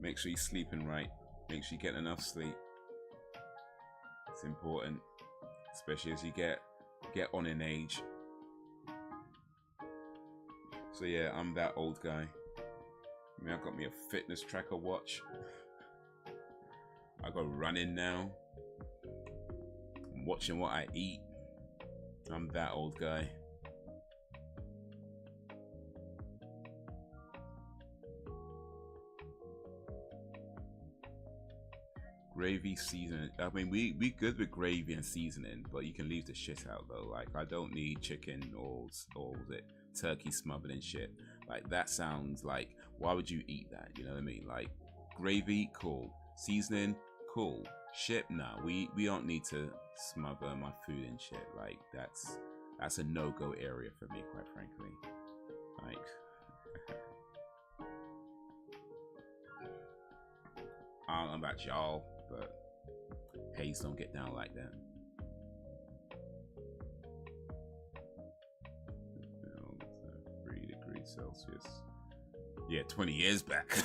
Make sure you're sleeping right. Make sure you get enough sleep. It's important, especially as you get on in age. So yeah, I'm that old guy. I mean, I got me a fitness tracker watch. I go running now. I'm watching what I eat. I'm that old guy. Gravy seasoning. I mean, we good with gravy and seasoning, but you can leave the shit out though. Like, I don't need chicken or was it turkey smothered and shit. Like, that sounds like, why would you eat that? You know what I mean? Like, gravy, cool. Seasoning, cool. Shit, nah. We don't need to smother my food and shit. Like, that's a no-go area for me, quite frankly. Like, I don't know about y'all, but Haze don't get down like that. 3 degrees Celsius. Yeah, 20 years back.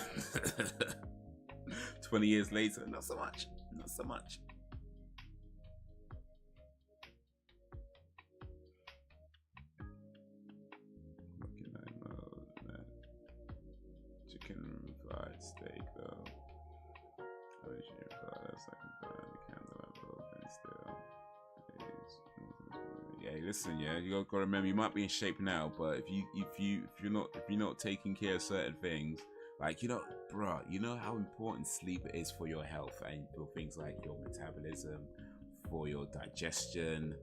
20 years later, not so much. Not so much. Looking at mode, man. Chicken fried steak though. That's like the candle I broke and still. Yeah, listen, yeah, you gotta remember you might be in shape now, but if you're not taking care of certain things, like, you know, bro, you know how important sleep is for your health and for things like your metabolism, for your digestion,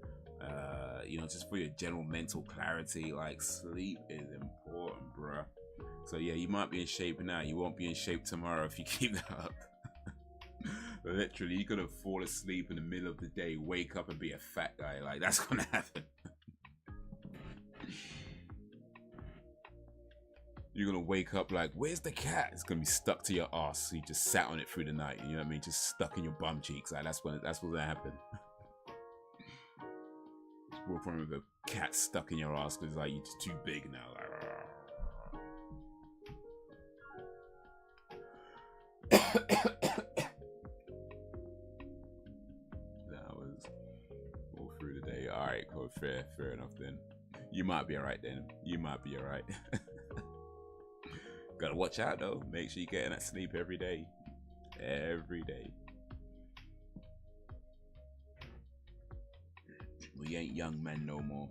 you know, just for your general mental clarity. Like, sleep is important, bruh. So yeah, you might be in shape now. You won't be in shape tomorrow if you keep that up. Literally, you're gonna fall asleep in the middle of the day, wake up and be a fat guy. Like, that's gonna happen. You're gonna wake up like, where's the cat? It's gonna be stuck to your ass. So you just sat on it through the night. You know what I mean? Just stuck in your bum cheeks. Like, that's what's gonna happen. Just walk around with a cat stuck in your ass because like you're just too big now. Like, that was all through the day. All right, cool. Fair enough then. You might be alright then. You might be alright. Gotta watch out though. Make sure you're getting that sleep every day. Every day. We ain't young men no more.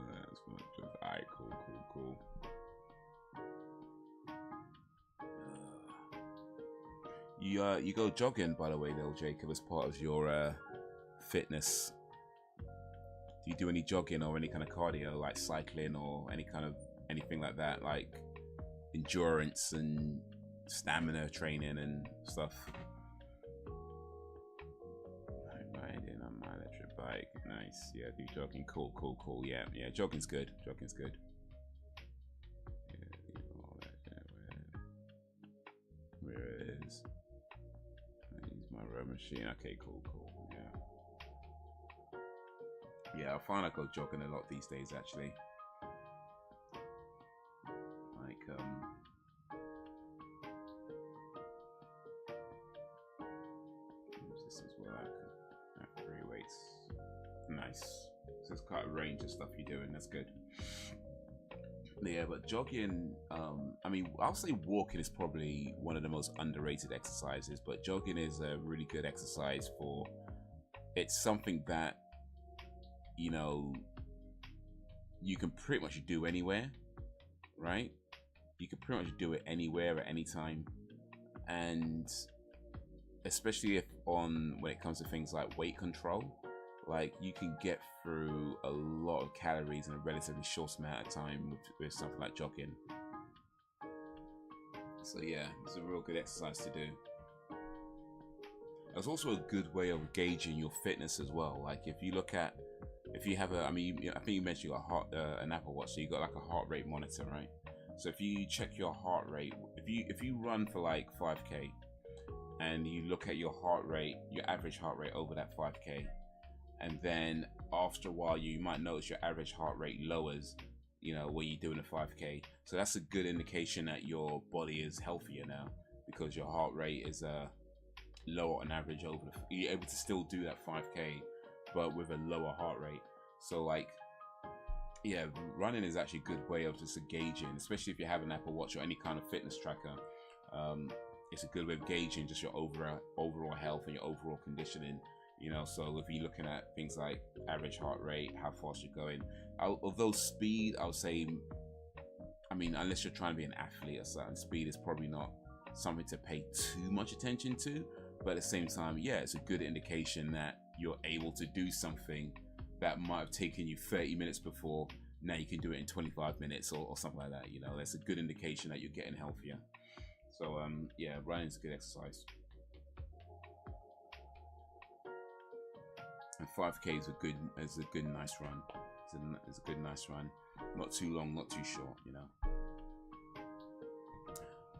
That's what just, alright, cool. You go jogging, by the way, though, Jacob, as part of your fitness. Do you do any jogging or any kind of cardio, like cycling or anything like that, like endurance and stamina training and stuff? Riding on my electric bike, nice. Yeah, do jogging, cool. Yeah, jogging's good. Yeah, all that, where it is. My row machine. Okay, cool. Yeah, I find I go jogging a lot these days actually. Like this as well. Free weights. Nice. So it's quite a range of stuff you're doing. That's good. Yeah, but jogging, I mean, I'll say walking is probably one of the most underrated exercises, but jogging is a really good exercise for, it's something that, you know, you can pretty much do anywhere, right? You can pretty much do it anywhere at any time. And especially when it comes to things like weight control, like you can get through a lot of calories in a relatively short amount of time with something like jogging. So yeah, it's a real good exercise to do. It's also a good way of gauging your fitness as well. Like if you have I think you mentioned you got an Apple Watch, so you got like a heart rate monitor, right? So if you check your heart rate, if you run for like 5K and you look at your heart rate, your average heart rate over that 5K, and then after a while you might notice your average heart rate lowers, you know, when you're doing a 5K. So that's a good indication that your body is healthier now, because your heart rate is lower on average you're able to still do that 5K but with a lower heart rate. So like, yeah, running is actually a good way of just gauging, especially if you have an Apple Watch or any kind of fitness tracker. It's a good way of gauging just your overall health and your overall conditioning. You know, so if you're looking at things like average heart rate, how fast you're going, although speed, I would say, I mean, unless you're trying to be an athlete or something, speed is probably not something to pay too much attention to. But at the same time, yeah, it's a good indication that you're able to do something that might have taken you 30 minutes before. Now you can do it in 25 minutes or something like that. You know, that's a good indication that you're getting healthier. So yeah, running is a good exercise. And 5K is a good nice run. It's a good nice run. Not too long, not too short, you know.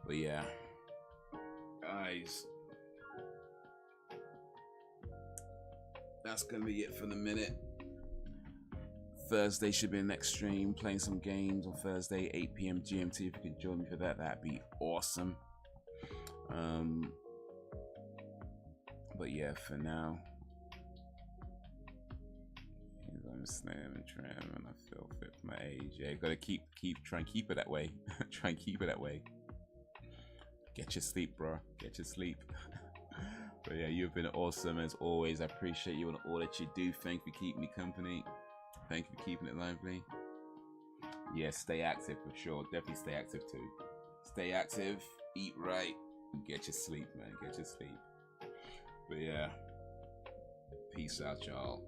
But yeah, guys, that's gonna be it for the minute. Thursday should be the next stream, playing some games on Thursday, 8 PM GMT. If you could join me for that, that'd be awesome. But yeah, for now, I'm slim and trim and I feel fit for my age. Yeah, gotta try and keep it that way. Try and keep it that way. Get your sleep, bro. Get your sleep. But yeah, you've been awesome as always. I appreciate you and all that you do. Thank you for keeping me company. Thank you for keeping it lively. Yeah, stay active for sure. Definitely stay active too. Stay active. eat right, get your sleep, man. Get your sleep. But yeah, peace out, y'all.